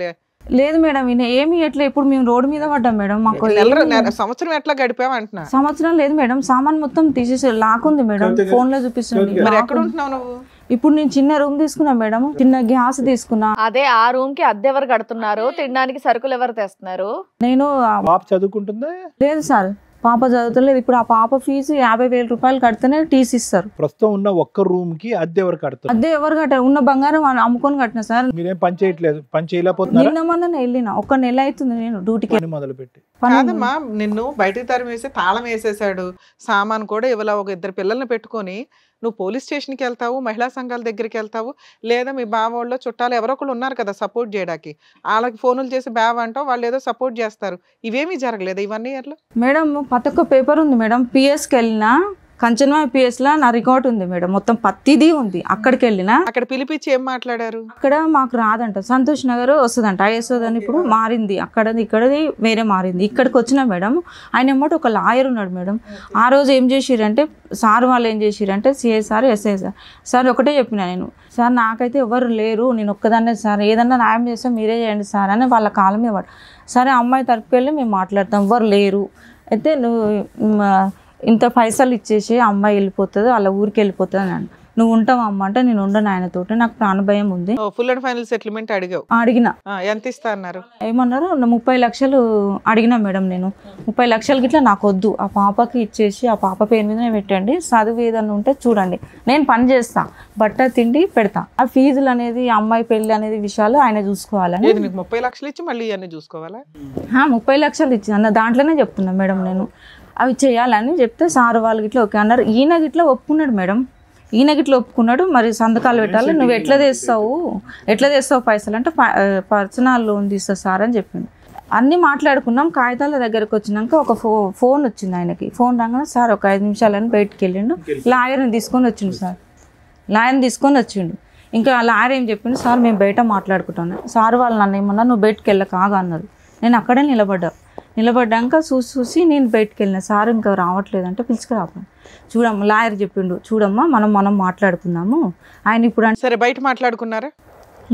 లేదు మేడం, ఈయన ఏమి ఎట్లా. ఇప్పుడు మేము రోడ్డు మీద పడ్డాం మేడం. మాకు సంవత్సరం ఎట్లా గడిపావు అంటున్నా? సంవత్సరం లేదు మేడం, సామాన్ మొత్తం తీసేసి లాక్కుంది మేడం, ఫోన్ లో చూపిస్తుంది. మరి ఎక్కడ ఉంటున్నావు నువ్వు? ఇప్పుడు నేను చిన్న రూమ్ తీసుకున్నా మేడం, చిన్న గ్యాస్ తీసుకున్నా. అదే ఆ రూమ్ కి అద్దె ఎవరు కడుతున్నారు? తినడానికి సరుకులు ఎవరు తెస్తున్నారు? నేను. పాప చదువుకుంటుందా? లేదు సార్, పాప చదువుతలేదు. ఇప్పుడు ఆ పాప ఫీజు 50,000 రూపాయలు కడితేనే టీసీ ఇస్తారు. ప్రస్తుతం ఉన్న ఒక్క రూమ్ కి అద్దె ఎవరు కడతారు? అద్దె ఎవరు కట్టారు? ఉన్న బంగారం అమ్ముకొని కట్టిన సార్. మీరేం పని చేయట్లేదు? పని చేయలేకపోతున్నారు? నిన్న మొన్న వెళ్ళిన 1 నెల అవుతుంది నేను డ్యూటీకి మొదలు పెట్టి. కాదమ్మా, నిన్ను బయటికి తరిమి వేసి తాళం వేసేసాడు, సామాన్ కూడా ఇవ్వలా, ఒక 2 పిల్లల్ని పెట్టుకొని నువ్వు పోలీస్ స్టేషన్కి వెళ్తావు, మహిళా సంఘాల దగ్గరికి వెళ్తావు, లేదా మీ బావ వాళ్ళు చుట్టాలు ఎవరో ఒకళ్ళు ఉన్నారు కదా సపోర్ట్ చేయడానికి, వాళ్ళకి ఫోనులు చేసి బావ అంటావు, వాళ్ళు ఏదో సపోర్ట్ చేస్తారు. ఇవేమీ జరగలేదు ఈ 1 yearలో? మేడం ప్రతి ఒక్క పేపర్ ఉంది మేడం. పిఎస్కి వెళ్ళినా కంచన్వాయి పిఎస్లో నా రికార్డ్ ఉంది మేడం, మొత్తం ప్రతిదీ ఉంది. అక్కడికి వెళ్ళినా అక్కడ పిలిపించి ఏం మాట్లాడారు? అక్కడ మాకు రాదంట, సంతోష్ నగర్ వస్తుందంట, ఐఎస్ అని ఇప్పుడు మారింది, అక్కడది ఇక్కడది వేరే మారింది. ఇక్కడికి వచ్చిన మేడం ఆయన ఏమంటే ఒక లాయర్ ఉన్నాడు మేడం. ఆ రోజు ఏం చేసిరంటే సార్ వాళ్ళు ఏం చేసిరంటే సిఐ సార్ ఎస్ఐ సార్ ఒకటే చెప్పిన నేను, సార్ నాకైతే ఎవరు లేరు, నేను ఒక్కదాన్నే సార్, ఏదన్నా న్యాయం చేస్తే మీరే చేయండి సార్ అని వాళ్ళ కాలం మీద పడు. సరే అమ్మాయి తరపుకి వెళ్ళి మేము మాట్లాడతాం, ఎవరు లేరు అయితే నువ్వు ఇంత పైసలు ఇచ్చేసి అమ్మాయి వెళ్ళిపోతుంది, వాళ్ళ ఊరికి వెళ్ళిపోతుంది అని. నువ్వు ఉంటావు అమ్మ అంటే నేను ఉండను ఆయనతోటి, నాకు ప్రాణభయం ఉంది. ఫుల్ అండ్ ఫైనల్ సెటిల్మెంట్ అడిగావు? అడిగిన. ఎంత ఇస్తా అన్నారు? ఏమన్నారు 30 లక్షలు అడిగినా మేడం. నేను 30 లక్షలకి ఇట్లా నాకు వద్దు, ఆ పాపకి ఇచ్చేసి ఆ పాప పేరు మీదనే పెట్టండి, చదువు ఏదన్నా ఉంటే చూడండి, నేను పని చేస్తా, బట్ట తిండి పెడతా, ఆ ఫీజులు అనేది అమ్మాయి పెళ్లి అనేది విషయాలు ఆయన చూసుకోవాలని. 30 లక్షలు ఇచ్చి మళ్ళీ ఇవన్నీ చూసుకోవాలా? 30 లక్షలు ఇచ్చి అన్న దాంట్లోనే చెప్తున్నా మేడం నేను, అవి చేయాలని చెప్తే సార్ వాళ్ళు గిట్లా ఓకే అన్నారు. ఈయన గిట్లా ఒప్పుకున్నాడు మేడం, ఈయన గిట్లా ఒప్పుకున్నాడు. మరి సంతకాలు పెట్టాలి, నువ్వు ఎట్లా తెస్తావు పైసలు అంటే పర్సనల్ లోన్ తీస్తా సార్ అని చెప్పిండు. అన్నీ మాట్లాడుకున్నాం. కాగితాల దగ్గరకు వచ్చినాక ఒక ఫోన్ వచ్చింది ఆయనకి. ఫోన్ రాగానే సార్ ఒక 5 నిమిషాలని బయటకు వెళ్ళిండు, లాయర్ని తీసుకొని వచ్చిండు సార్, లాయర్ని తీసుకొని వచ్చిండు. ఇంకా లాయర్ ఏం చెప్పిండు, సార్ మేము బయట మాట్లాడుకుంటాను, సార్ వాళ్ళు నన్ను ఏమన్నా నువ్వు బయటకు వెళ్ళక ఆగా అన్నారు. నేను అక్కడే నిలబడ్డాక చూసి నేను బయటకు వెళ్ళిన, సార్ ఇంకా రావట్లేదంటే పిలుచుకురాపండి, చూడమ్మా లాయర్ చెప్పిండు, చూడమ్మా మనం మాట్లాడుకుందాము ఆయన ఇప్పుడు. సరే బయట మాట్లాడుకున్నారా?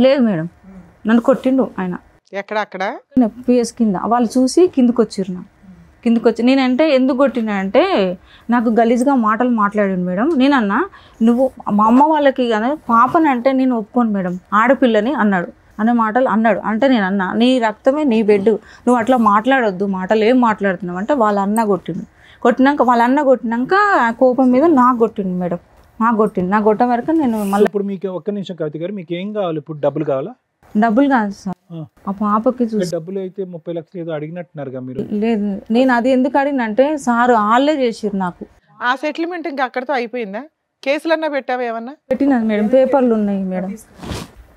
లేదు మేడం, నన్ను కొట్టిండు ఆయన. ఎక్కడ? అక్కడ పిఎస్ కింద. వాళ్ళు చూసి కిందకు వచ్చి నేనంటే ఎందుకు కొట్టినా అంటే నాకు గలీజ్గా మాటలు మాట్లాడాను మేడం. నేనన్నా నువ్వు మా అమ్మ వాళ్ళకి కానీ పాపనంటే నేను ఒప్పుకోను మేడం, ఆడపిల్లని అన్నాడు, అనే మాటలు అన్నాడు. అంటే నేను అన్నా నీ రక్తమే నీ బెడ్, నువ్వు అట్లా మాట్లాడొద్దు, మాటలు ఏం మాట్లాడుతున్నావు అంటే వాళ్ళ అన్న కొట్టినాక ఆ కోపం మీద నాకు కొట్టిండు మేడం, నాకు కొట్ట వరకు నేను మళ్ళీ. ఇప్పుడు మీకు ఒక్క నిమిషం కవిత గారు, మీకు ఏం కావాలి ఇప్పుడు? డబ్బులు కావాలా? డబ్బులు కాదు సార్, ఆ పాపకి చూసి. డబ్బులు అయితే 30 లక్షలు ఏదో అడిగినట్టున్నారుగా మీరు? లేదు, నేను అది ఎందుకు అడిగినంటే సార్ వాళ్ళే చేసిరు నాకు. ఆ సెటిల్మెంట్ ఇంకా అక్కడితో అయిపోయిందా? కేసులన్నా పెట్టావా ఏమన్నా? పెట్టినది మేడం, పేపర్లు ఉన్నాయి మేడం.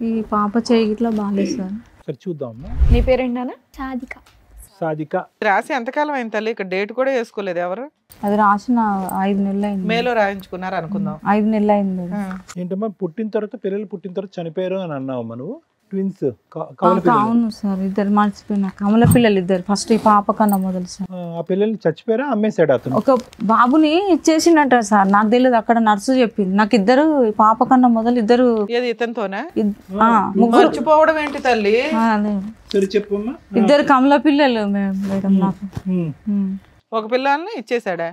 ఈ పాప చేయి ఇట్లా బాగాలేదు సార్. సరే చూద్దాం. నీ పేరేంటానా? సాధిక. రాసి ఎంతకాలం అయింది తల్లి? ఇక్కడ డేట్ కూడా వేసుకోలేదు ఎవరు? అది రాసిన 5 నెలలు అయింది. మేలో రాయించుకున్నారు అనుకుందాం. 5 నెలలు అయింది. ఏంటమ్మా పిల్లలు పుట్టిన తర్వాత చనిపోయారు అని అన్నావమ్మా నువ్వు? ట్విన్స్? అవును సార్, ఇద్దరు మర్చిపోయినా, కమల పిల్లలు ఇద్దరు. ఫస్ట్ ఈ పాప కన్నా మొదలు సార్. ఆ పిల్లల్ని చచ్చిపోయారా అమ్మేశాడు అతను? ఒక బాబుని ఇచ్చేసిండట సార్, నాకు తెలియదు, అక్కడ నర్సు చెప్పింది నాకు. ఇద్దరు పాప కన్నా మొదలు ఇద్దరు. ఇతనితోనే ముగ్గురు. మర్చిపోవడం ఏంటి తల్లి? చెప్పమ్మా. ఇద్దరు కమల పిల్లలు మేడం నాకు. ఒక పిల్లల్ని ఇచ్చేసాడా?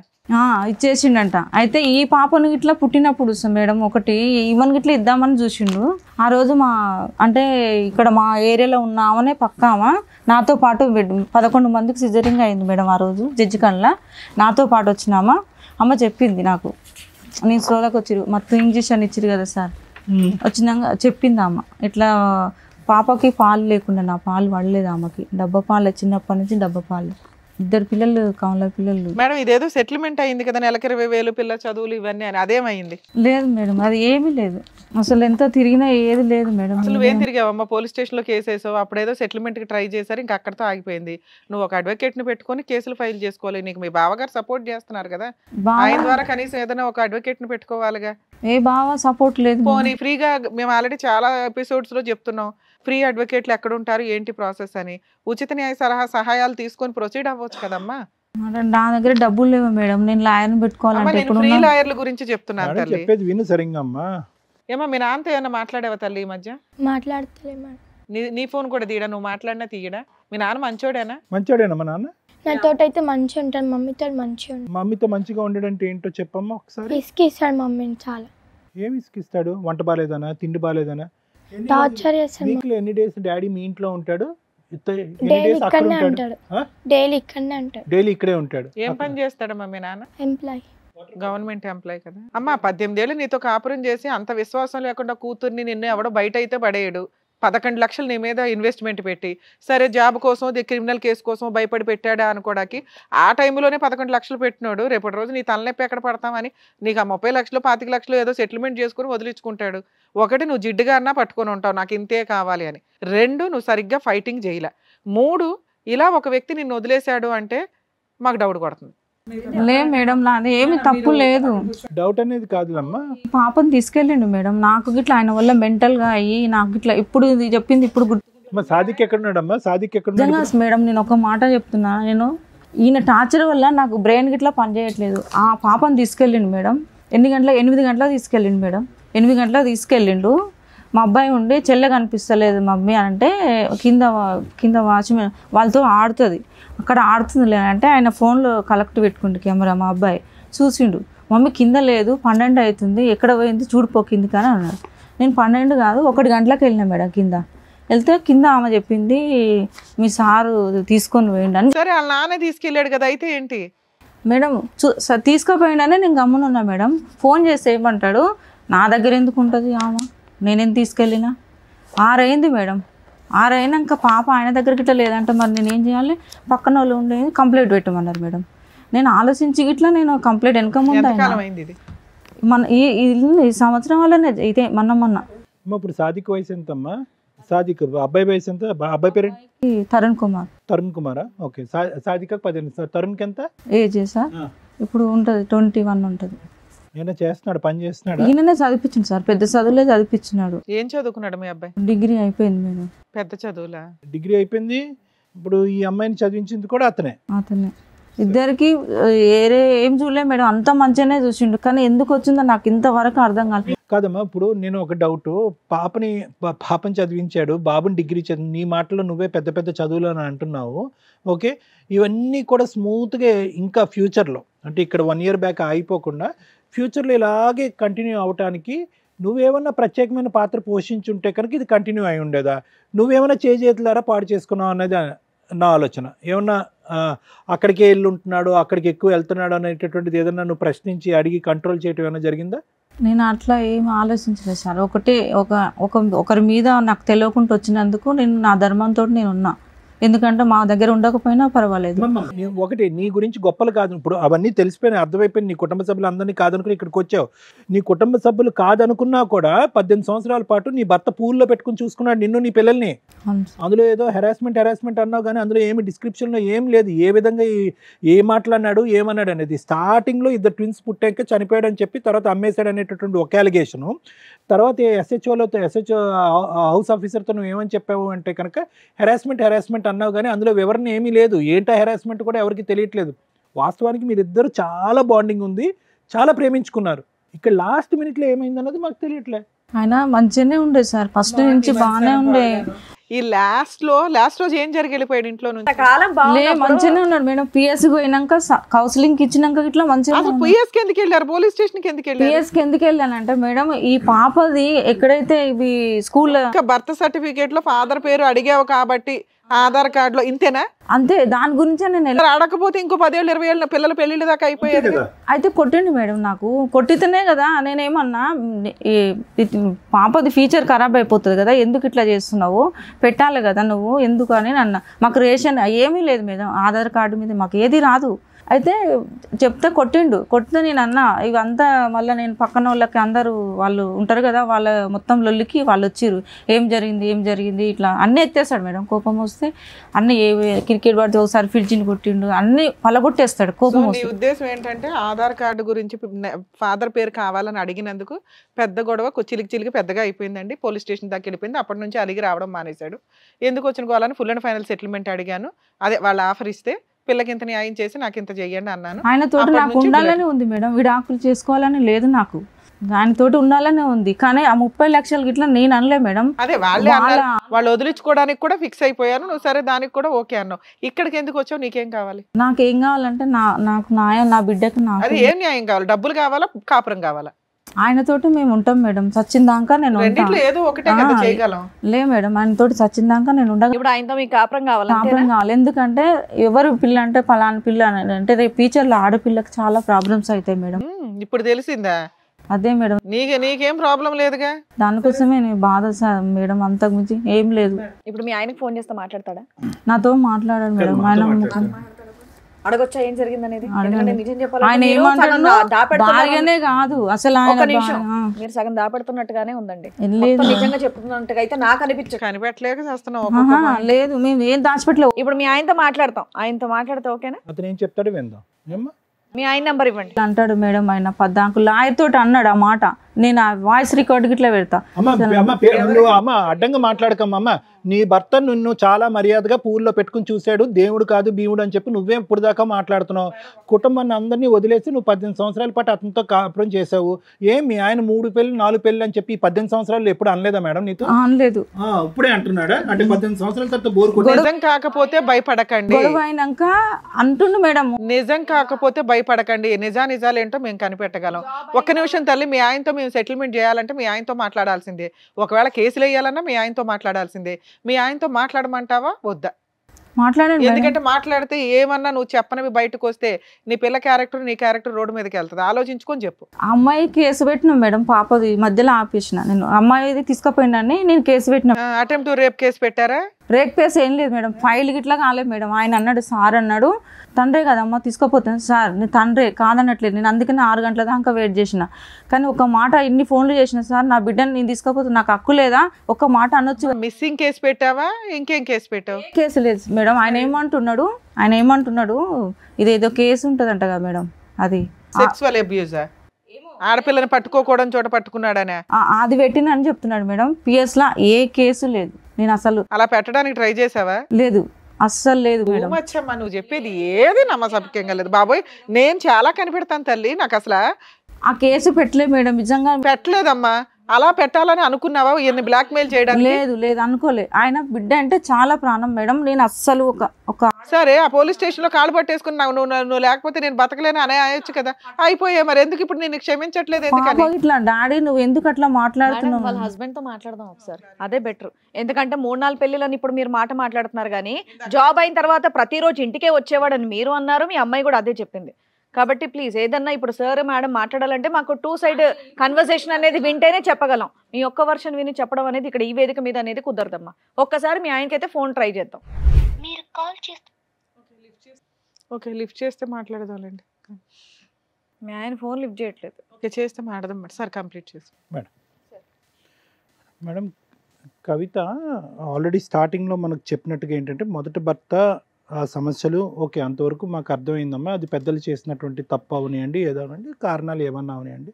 ఇచ్చేసిండంట. అయితే ఈ పాపను ఇట్లా పుట్టినప్పుడు మేడం ఒకటి ఈవెన్ గిట్లా ఇద్దామని చూసిండు. ఆ రోజు అంటే ఇక్కడ మా ఏరియాలో ఉన్న ఆమెనే పక్కామా నాతో పాటు 11 మందికి సిజరింగ్ అయింది మేడం. ఆ రోజు జడ్జి కళ్ళ నాతో పాటు వచ్చినామా అమ్మ చెప్పింది నాకు. నేను సోదకు వచ్చిరు మొత్తం ఇంజక్షన్ ఇచ్చిరు కదా సార్, వచ్చినాక చెప్పింది అమ్మ ఇట్లా పాపకి పాలు లేకుండా, నా పాలు పడలేదు ఆమెకి, డబ్బా పాలు చిన్నప్పటి నుంచి డబ్బా పాలు. ఇద్దరు పిల్లలు కమల పిల్లలు. మేడం ఇదేదో సెటిల్మెంట్ అయింది కదా, నెలకి 20,000 పిల్ల చదువులు ఇవన్నీ అని, అదేమైంది? లేదు మేడం, అది ఏమీ లేదు అసలు, ఎంత తిరిగినా ఏది లేదు మేడం. అసలు ఏం తిరిగావమ్మా? పోలీస్ స్టేషన్ లో కేసు వేసావు, అప్పుడేదో సెటిల్మెంట్ కి ట్రై చేశారు, ఇంకా అక్కడితో ఆగిపోయింది. నువ్వు ఒక అడ్వకేట్ ని పెట్టుకొని కేసులు ఫైల్ చేసుకోవాలి. నీకు మీ బావగారు సపోర్ట్ చేస్తున్నారు కదా, ఆయన ద్వారా కనీసం ఏదైనా ఒక అడ్వకేట్ ని పెట్టుకోవాలిగా. ఏ బావ సపోర్ట్ లేదు. పోనీ ఫ్రీగా, మేము ఆల్రెడీ చాలా ఎపిసోడ్స్ లో చెప్తున్నాం, ఫ్రీ అడ్వకేట్లు ఎక్కడ ఉంటారు ఏంటి ప్రాసెస్ అని, ఉచిత న్యాయ సహాయాలు తీసుకొని ప్రొసీడ్ అవ్వచ్చు కదమ్మా. నా దగ్గర డబ్బులు లేవు మేడం, నేను లాయర్ని పెట్టుకోవాలంటే. ఫ్రీ లాయర్ల గురించి చెప్తున్నాను తల్లి, చెప్పేది విను సరిగ్గా అమ్మా. ఏమో మీ నాన్నతో ఏమన్నా మాట్లాడేవా తల్లి ఈ మధ్య? మాట్లాడతలే. నీ ఫోన్ కూడా తీయడా? నువ్వు మాట్లాడినా తీయడా? మీ నాన్న మంచోడేనా? మంచోడేనా మా నాన్న? నాతో అయితే మంచిగా ఉంటాను, మమ్మీతో మంచిగా ఉంటాను. మమ్మీతో మంచిగా ఉండడంటే ఏంటో చెప్పమ్మా ఒకసారి. ఇసుకిస్తాడు మమ్మీని చాలా. ఏమి ఇసుకిస్తాడు? వంట బాలేదనా, తిండి బాలేదనా? టార్చర్ చేస్తాడు. వీక్లో ఎన్ని డేస్ డాడీ మీ ఇంట్లో ఉంటాడు? డైలీ ఇక్కడనే ఉంటాడు. డైలీ ఇక్కడే ఉంటాడు. ఏం పని చేస్తాడమ్మా మీ నాన్న? ఎంప్లాయ్, గవర్నమెంట్ ఎంప్లాయ్ కదా. అమ్మా 18 ఏళ్ళు నీతో కాపురం చేసి అంత విశ్వాసం లేకుండా కూతుర్ని నిన్ను ఎవడో బయట అయితే పడేయడు, 11 లక్షలు నీ మీద ఇన్వెస్ట్మెంట్ పెట్టి, సరే జాబ్ కోసం క్రిమినల్ కేసు కోసం భయపడి పెట్టాడా అనుకోవడానికి ఆ టైంలోనే 11 లక్షలు పెట్టినాడు. రేపటి రోజు నీ తలనొప్పి ఎక్కడ పడతామని నీకు ఆ 30 లక్షలు 25 లక్షలు ఏదో సెటిల్మెంట్ చేసుకుని వదిలించుకుంటాడు. ఒకటి, నువ్వు జిడ్డుగా అన్నా పట్టుకొని ఉంటావు నాకు ఇంతే కావాలి అని. 2, నువ్వు సరిగ్గా ఫైటింగ్ చేయలే. 3, ఇలా ఒక వ్యక్తి నిన్ను వదిలేశాడు అంటే మాకు డౌట్ కొడుతుంది. లే మేడం, నాది ఏమి తప్పు లేదు. డౌట్ అనేది కాదులమ్మా. పాపని తీసుకెళ్ళిండు మేడం. నాకు గిట్లా ఆయన వల్ల మెంటల్గా అయ్యి నాకు గిట్లా ఇప్పుడు ఇది చెప్పింది ఇప్పుడు సాదిక్ ఎక్కడున్నాడమ్మా? సాదిక్ ఎక్కడ నిజంగా మేడం నేను ఒక మాట చెప్తున్నా, నేను ఈయన టార్చర్ వల్ల నాకు బ్రెయిన్ గిట్లా పనిచేయట్లేదు. ఆ పాపని తీసుకెళ్ళిండు మేడం. 8 గంటలకు తీసుకెళ్ళిండు మేడం. 8 గంటలకు తీసుకెళ్ళిండు. మా అబ్బాయి ఉండి చెల్లె కనిపిస్తలేదు మమ్మీ అంటే కింద వాచ్మెన్ వాళ్ళతో ఆడుతుంది, అక్కడ ఆడుతుంది లేదంటే ఆయన ఫోన్లో కలెక్ట్ పెట్టుకుంటు కెమెరా. మా అబ్బాయి చూసిండు, మమ్మీ కింద లేదు 12 అవుతుంది ఎక్కడ పోయింది చూడిపోకింది కానీ అన్నాడు. నేను 12 కాదు 1 గంటలకు వెళ్ళినా మేడం. వెళ్తే కింద ఆమె చెప్పింది మీ సారు తీసుకొని పోయిండు అని. సరే వాళ్ళ నాన్న తీసుకెళ్ళాడు కదా, అయితే ఏంటి మేడం? తీసుకుపోయిండనే నేను గమ్మునున్నా మేడం. ఫోన్ చేసి ఏమంటాడు, నా దగ్గర ఎందుకు ఉంటుంది ఆమె, నేనేం తీసుకెళ్ళినా. 6 అయింది మేడం. 6 అయినాక పాప ఆయన దగ్గరికి ఇట్లా లేదంటే మరి నేనేం చేయాలి? పక్కన వాళ్ళు ఉండే కంప్లైంట్ పెట్టమన్నారు మేడం. నేను ఆలోచించి గిట్లా నేను కంప్లైంట్ వెనక ముందు మన ఈ సంవత్సరం వల్లనే ఇదే మొన్న. ఇప్పుడు సాదిక్ వయసు ఎంతమ్మా? సాదిక్ అబ్బాయి వయసు ఎంత? అబ్బాయి పేరు తరుణ్ కుమార్. తరుణ్ కుమారా? ఓకే. సాదిక్ 18. తరుణ్కి ఎంత ఏజ్ సార్? ఇప్పుడు ఉంటుంది 21 ఉంటుంది. ఏమైనా చేస్తున్నాడు, పని చేస్తున్నాడు? ఈయననే చదివించింది సార్, పెద్ద చదువులే చదివించినాడు. ఏం చదువుకున్నాడు మీ అబ్బాయి? డిగ్రీ అయిపోయింది మేడం. పెద్ద చదువులా? డిగ్రీ అయిపోయింది. ఇప్పుడు ఈ అమ్మాయిని చదివించింది కూడా అతనే. ఇద్దరికి ఏరే ఏం చూడలే మేడం, అంత మంచిగానే చూసిండు. కానీ ఎందుకు వచ్చిందో నాకు ఇంతవరకు అర్థం కాలేదు. కాదమ్మా, ఇప్పుడు నేను ఒక డౌట్, పాపని చదివించాడు, బాబుని డిగ్రీ చదివి, నీ మాటలో నువ్వే పెద్ద పెద్ద చదువులు అని అంటున్నావు. ఓకే, ఇవన్నీ కూడా స్మూత్గా ఇంకా ఫ్యూచర్లో అంటే ఇక్కడ 1 year బ్యాక్ అయిపోకుండా ఫ్యూచర్లో ఇలాగే కంటిన్యూ అవటానికి నువ్వేమన్నా ప్రత్యేకమైన పాత్ర పోషించుంటే కనుక ఇది కంటిన్యూ అయి ఉండేదా? నువ్వేమైనా చేతులారా పాడు చేసుకున్నావు అన్నది నా ఆలోచన. ఏమన్నా అక్కడికే వెళ్ళి ఉంటున్నాడు, అక్కడికి ఎక్కువ వెళ్తున్నాడు అనేటటువంటిది ఏదన్నా నువ్వు ప్రశ్నించి అడిగి కంట్రోల్ చేయటం ఏమైనా జరిగిందా? నేను అట్లా ఏం ఆలోచించలేదు సార్. ఒకరి మీద నాకు తెలియకుండా వచ్చినందుకు నేను నా ధర్మంతో నేను ఉన్నా. ఎందుకంటే మా దగ్గర ఉండకపోయినా పర్వాలేదు. ఒకటి నీ గురించి గొప్పలు కాదు, ఇప్పుడు అవన్నీ తెలిసిపోయినాయి, అర్థమైపోయింది. నీ కుటుంబ సభ్యులు అందరినీ కాదనుకుని ఇక్కడికి వచ్చావు. నీ కుటుంబ సభ్యులు కాదనుకున్నా కూడా 18 సంవత్సరాల పాటు నీ భర్త పూల్లో పెట్టుకుని చూసుకున్నాడు నిన్ను, నీ పిల్లల్ని. అందులో ఏదో హెరాస్మెంట్ అన్నావు కానీ అందులో ఏమి డిస్క్రిప్షన్లో ఏం లేదు. ఏ విధంగా ఏ మాట్లాడినాడు ఏమన్నాడు అనేది. స్టార్టింగ్లో 2 ట్విన్స్ పుట్టాక చనిపోయాడు అని చెప్పి తర్వాత అమ్మేశాడు అనేటటువంటి ఒక అలిగేషను. తర్వాత SHO హౌస్ ఆఫీసర్తో నువ్వు ఏమని చెప్పావు అంటే కనుక హెరాస్మెంట్ అన్నావు కానీ అందులో వివరణ ఏమీ లేదు. ఏంటో హెరాస్మెంట్ కూడా ఎవరికి తెలియట్లేదు. వాస్తవానికి మీరిద్దరు చాలా బాండింగ్ ఉంది, చాలా ప్రేమించుకున్నారు. ఇక్కడ లాస్ట్ మినిట్లో ఏమైంది అన్నది మాకు తెలియట్లే. ఆయన మంచిగానే ఉండే సార్, ఫస్ట్ నుంచి బాగానే ఉండే. ఈ లాస్ట్ రోజు ఏం జరిగి వెళ్ళిపోయాడు ఇంట్లో నుంచి? మంచిగానే ఉన్నాడు మేడం. PS పోయినాక కౌన్సిలింగ్ ఇచ్చినాక ఇట్లా మంచిగా. పిఎస్కి ఎందుకు వెళ్ళారు? పోలీస్ స్టేషన్కి ఎందుకు వెళ్ళారు? పిఎస్కి ఎందుకు వెళ్ళానంటే మేడం, ఈ పాపది ఎక్కడైతే ఇవి స్కూల్లో బర్త్ సర్టిఫికేట్ లో ఫాదర్ పేరు అడిగావు కాబట్టి ఆధార్ కార్డులో ఇంతేనా? అంతే, దాని గురించే నేను అడగకపోతే ఇంకో 10 ఏళ్ళు 20 ఏళ్ళు పిల్లల పెళ్లిళ్ళ దాకా అయిపోయేది. అయితే కొట్టిండు మేడం, నాకు కొట్టితేనే కదా నేనేమన్నా పాపది ఫ్యూచర్ ఖరాబ్ అయిపోతుంది కదా, ఎందుకు ఇట్లా చేస్తున్నావు, పెట్టాలి కదా నువ్వు ఎందుకు అని అన్న. మాకు రేషన్ ఏమీ లేదు మేడం, ఆధార్ కార్డు మీద మాకు ఏది రాదు. అయితే చెప్తే కొట్టితే నేను అన్నా ఇవంతా మళ్ళీ నేను పక్కన వాళ్ళకి అందరూ వాళ్ళు ఉంటారు కదా, వాళ్ళ మొత్తం లొల్లికి వాళ్ళు వచ్చిర్రు. ఏం జరిగింది ఇట్లా అన్నీ ఎత్తేస్తాడు మేడం. కోపం వస్తే అన్నీ క్రికెట్ పడితే ఒకసారి ఫ్రిడ్జ్ని కొట్టిండు, అన్నీ పలగొట్టేస్తాడు కోపం వస్తే. ఉద్దేశం ఏంటంటే ఆధార్ కార్డు గురించి ఫాదర్ పేరు కావాలని అడిగినందుకు పెద్ద గొడవ చిలికి పెద్దగా అయిపోయిందండి. పోలీస్ స్టేషన్ దాకా వెళ్ళిపోయింది. అప్పటి నుంచి అలిగి రావడం మానేశాడు. ఎందుకు వచ్చిన గోలని ఫుల్ అండ్ ఫైనల్ సెటిల్మెంట్ అడిగాను. అదే వాళ్ళ ఆఫర్ ఇస్తే పిల్లకి ఇంత న్యాయం చేసి నాకు ఇంత చెయ్యండి అన్నాను. ఆయనతోటి నాకు ఉండాలని ఉంది మేడం, విడాకులు చేసుకోవాలని లేదు నాకు, ఆయనతోటి ఉండాలనే ఉంది. కానీ ఆ 30 లక్షలు గిట్లా నేను అనలే మేడం. అదే వాళ్ళు వదిలించుకోవడానికి కూడా ఫిక్స్ అయిపోయాను. నువ్వు సరే దానికి కూడా ఓకే అన్నావు. ఇక్కడికి ఎందుకు వచ్చావు? నీకేం కావాలి? నాకేం కావాలంటే నాకు న్యాయం, నా బిడ్డకు. అది ఏం న్యాయం కావాలి? డబ్బులు కావాలా, కాపురం కావాలా? ఆయనతోటి మేము ఉంటాం మేడం, సచ్చిందాకా నేను ఏదో ఒకటే కదా చేయగలం. లే మేడం, ఆయనతోటి సచ్చిందాకా నేను ఉండగా. ఇప్పుడు ఆయనతో మీకు కాపురం కావాలి? కాపురం కావాలి. ఎందుకంటే ఎవరు పిల్ల అంటే పలానా పిల్ల అంటే రేపు ఫ్యూచర్లో ఆడపిల్లకి చాలా ప్రాబ్లమ్స్ అవుతాయి మేడం. ఇప్పుడు తెలిసిందా? అదే మేడం, నీకేం ప్రాబ్లం లేదుగా. దానికోసమే నేను బాధ సార్ మేడం, అంతకు మించి ఏం లేదు. ఇప్పుడు మీ ఆయనకి ఫోన్ చేస్తే మాట్లాడతాడా? నాతో మాట్లాడాడు మేడం. ఆయన అడగొచ్చా ఏం జరిగింది అనేది? అడగండి. ఎందుకంటే నిజం చెప్పాలంటే ఆయన మీరు ఏమంటాడు, సగం దాపెడుతున్నారు. భార్యనే కాదు అసలు ఒక్క ఆయన నిమిషం, మీరు సగం దాపెడుతున్నట్టుగానే ఉందండి. లేదు. మొత్తం నిజంగా చెప్తున్నట్టుగా అయితే నాకు అనిపించదు. కనిపెట్టలేక చేస్తున్నావు. ఆహా, లేదు, మేము ఏం దాచిపెట్టలేవు. ఇప్పుడు మీ ఆయనతో మాట్లాడతాం, ఆయనతో మాట్లాడితే ఓకేనా? అతను ఏం చెప్తాడో విందాం. ఏమ్మా మీ ఆయన నంబర్ ఇవ్వండి. అంటాడు మేడం, ఆయన పద్దాకు లాయర్ తోటి అన్నాడు ఆ మాట. నేను ఆ వాయిస్ రికార్డ్ ఇట్లా పెడతా. అమ్మ అడ్డంగా మాట్లాడకమ్మా. అమ్మ, నీ భర్త నిన్ను చాలా మర్యాదగా పూల్లో పెట్టుకుని చూశాడు, దేవుడు కాదు భీముడు అని చెప్పి నువ్వేం ఇప్పుడు దాకా మాట్లాడుతున్నావు? కుటుంబాన్ని అందరినీ వదిలేసి నువ్వు 18 సంవత్సరాల పాటు అతనితో కాపురం చేసావు. ఏం మీ ఆయన 3 పెళ్ళి 4 పెళ్ళి అని చెప్పి 18 సంవత్సరాలు ఎప్పుడు అనలేదా మేడం నీతో? అనలేదు. ఇప్పుడే అంటున్నాడా? అంటే 18 సంవత్సరాల తర్వాత బోర్ నిజం కాకపోతే భయపడకండి. గొడవ అయినాక అంటుండు మేడం. నిజం కాకపోతే భయపడకండి. నిజాలు ఏంటో మేము కనిపెట్టగలం. ఒక్క నిమిషం తల్లి, మీ ఆయనతో మేము సెటిల్మెంట్ చేయాలంటే మీ ఆయనతో మాట్లాడాల్సిందే. ఒకవేళ కేసులు వేయాలన్నా మీ ఆయనతో మాట్లాడాల్సిందే. మీ ఆయనతో మాట్లాడమంటావా వద్దా? మాట్లాడండి. ఎందుకంటే మాట్లాడితే ఏమన్నా నువ్వు చెప్పనవి బయటకు వస్తే నీ పిల్ల క్యారెక్టర్ నీ క్యారెక్టర్ రోడ్డు మీదకి వెళ్తుంది. ఆలోచించుకొని చెప్పు. అమ్మాయి కేసు పెట్టినా మేడం, పాపది మధ్యలో ఆపేసిన. నేను అమ్మాయిది తీసుకుపోయినాన్ని నేను కేసు పెట్టిన. అటెంప్ట్ రేప్ కేసు పెట్టారా? రేప్ కేసు ఏం లేదు మేడం, ఫైల్ గిట్లా కాలేదు మేడం. ఆయన అన్నాడు, సార్ అన్నాడు, తండ్రే కదమ్మా తీసుకుపోతాను సార్, నేను తండ్రే కాదనట్లేదు. నేను అందుకని 6 గంటల దాకా వెయిట్ చేసిన. కానీ ఒక మాట ఇన్ని ఫోన్లు చేసిన, సార్ నా బిడ్డని నేను తీసుకుపోతాను, నాకు హక్కు లేదా? ఒక మాట అనొచ్చు. మిస్సింగ్ కేసు పెట్టావా? ఇంకేం కేసు పెట్టావు? కేసు లేదు మేడం. ఆయన ఏమంటున్నాడు ఇదేదో కేసు ఉంటదంట కదా మేడం, అది సెక్సువల్ అబ్యూజా? ఆడపిల్లని పట్టుకోకూడదని చోట పట్టుకున్నాడనే అది పెట్టిన అని చెప్తున్నాడు మేడం. పిఎస్ లా ఏ కేసు లేదు. నేను అసలు అలా పెట్టడానికి ట్రై చేసావా? లేదు, అస్సలు లేదు మేడం. మచ్చమ్మా, నువ్వు చెప్పేది ఏది నమ్మసభ్యంగా లేదు బాబోయ్. నేను చాలా కనిపెడతాను తల్లి. నాకు అసలు ఆ కేసు పెట్టలేదు మేడం, నిజంగా పెట్టలేదమ్మా. అలా పెట్టాలని అనుకున్నావా? ఈయన్ని బ్లాక్ మెయిల్ చేయడానికి? లేదు అనుకోలే. ఆయన బిడ్డ అంటే చాలా ప్రాణం మేడం. నేను అస్సలు ఒక సరే, ఆ పోలీస్ స్టేషన్ లో కాలు పట్టేసుకున్నావు. నువ్వు లేకపోతే నేను బతకలేను అనే అయ్యొచ్చు కదా. అయిపోయా మరి ఎందుకు ఇప్పుడు నేను క్షమించట్లేదు? ఎందుకని ఇట్లా డాడీ నువ్వు ఎందుకు అట్లా మాట్లాడుతున్నావు? వాళ్ళ హస్బెండ్ తో మాట్లాడదాం ఒకసారి, అదే బెటర్. ఎందుకంటే 3-4 పెళ్లిలని ఇప్పుడు మీరు మాట్లాడుతున్నారు కానీ జాబ్ అయిన తర్వాత ప్రతిరోజు ఇంటికే వచ్చేవాడని మీరు అన్నారు, మీ అమ్మాయి కూడా అదే చెప్పింది. కాబట్టి ప్లీజ్ ఏదన్నా ఇప్పుడు సార్ మేడం మాట్లాడాలంటే మాకు 2 సైడ్ కన్వర్సేషన్ అనేది వింటేనే చెప్పగలం. మీ ఒక్క వర్షన్ విని చెప్పడం అనేది ఇక్కడ ఈ వేదిక మీద అనేది కుదరదమ్మా. ఒక్కసారి మీ ఆయనకైతే ఫోన్ ట్రై చేద్దాం. ఓకే, లిఫ్ట్ చేస్తే మాట్లాడదాంలేండి. మీ ఆయన ఫోన్ లిఫ్ట్ చేయట్లేదు. ఓకే, చేస్తే మాట్లాడదాం మేడం. సార్ కంప్లీట్ చేసి మేడం. కవిత ఆల్రెడీ స్టార్టింగ్లో మనకు చెప్పినట్టుగా ఏంటంటే, మొదటి భర్త ఆ సమస్యలు ఓకే అంతవరకు మాకు అర్థమైందమ్మా, అది పెద్దలు చేసినటువంటి తప్పు అవనియండి, ఏదో అనండి, కారణాలు ఏమన్నా అవనియండి.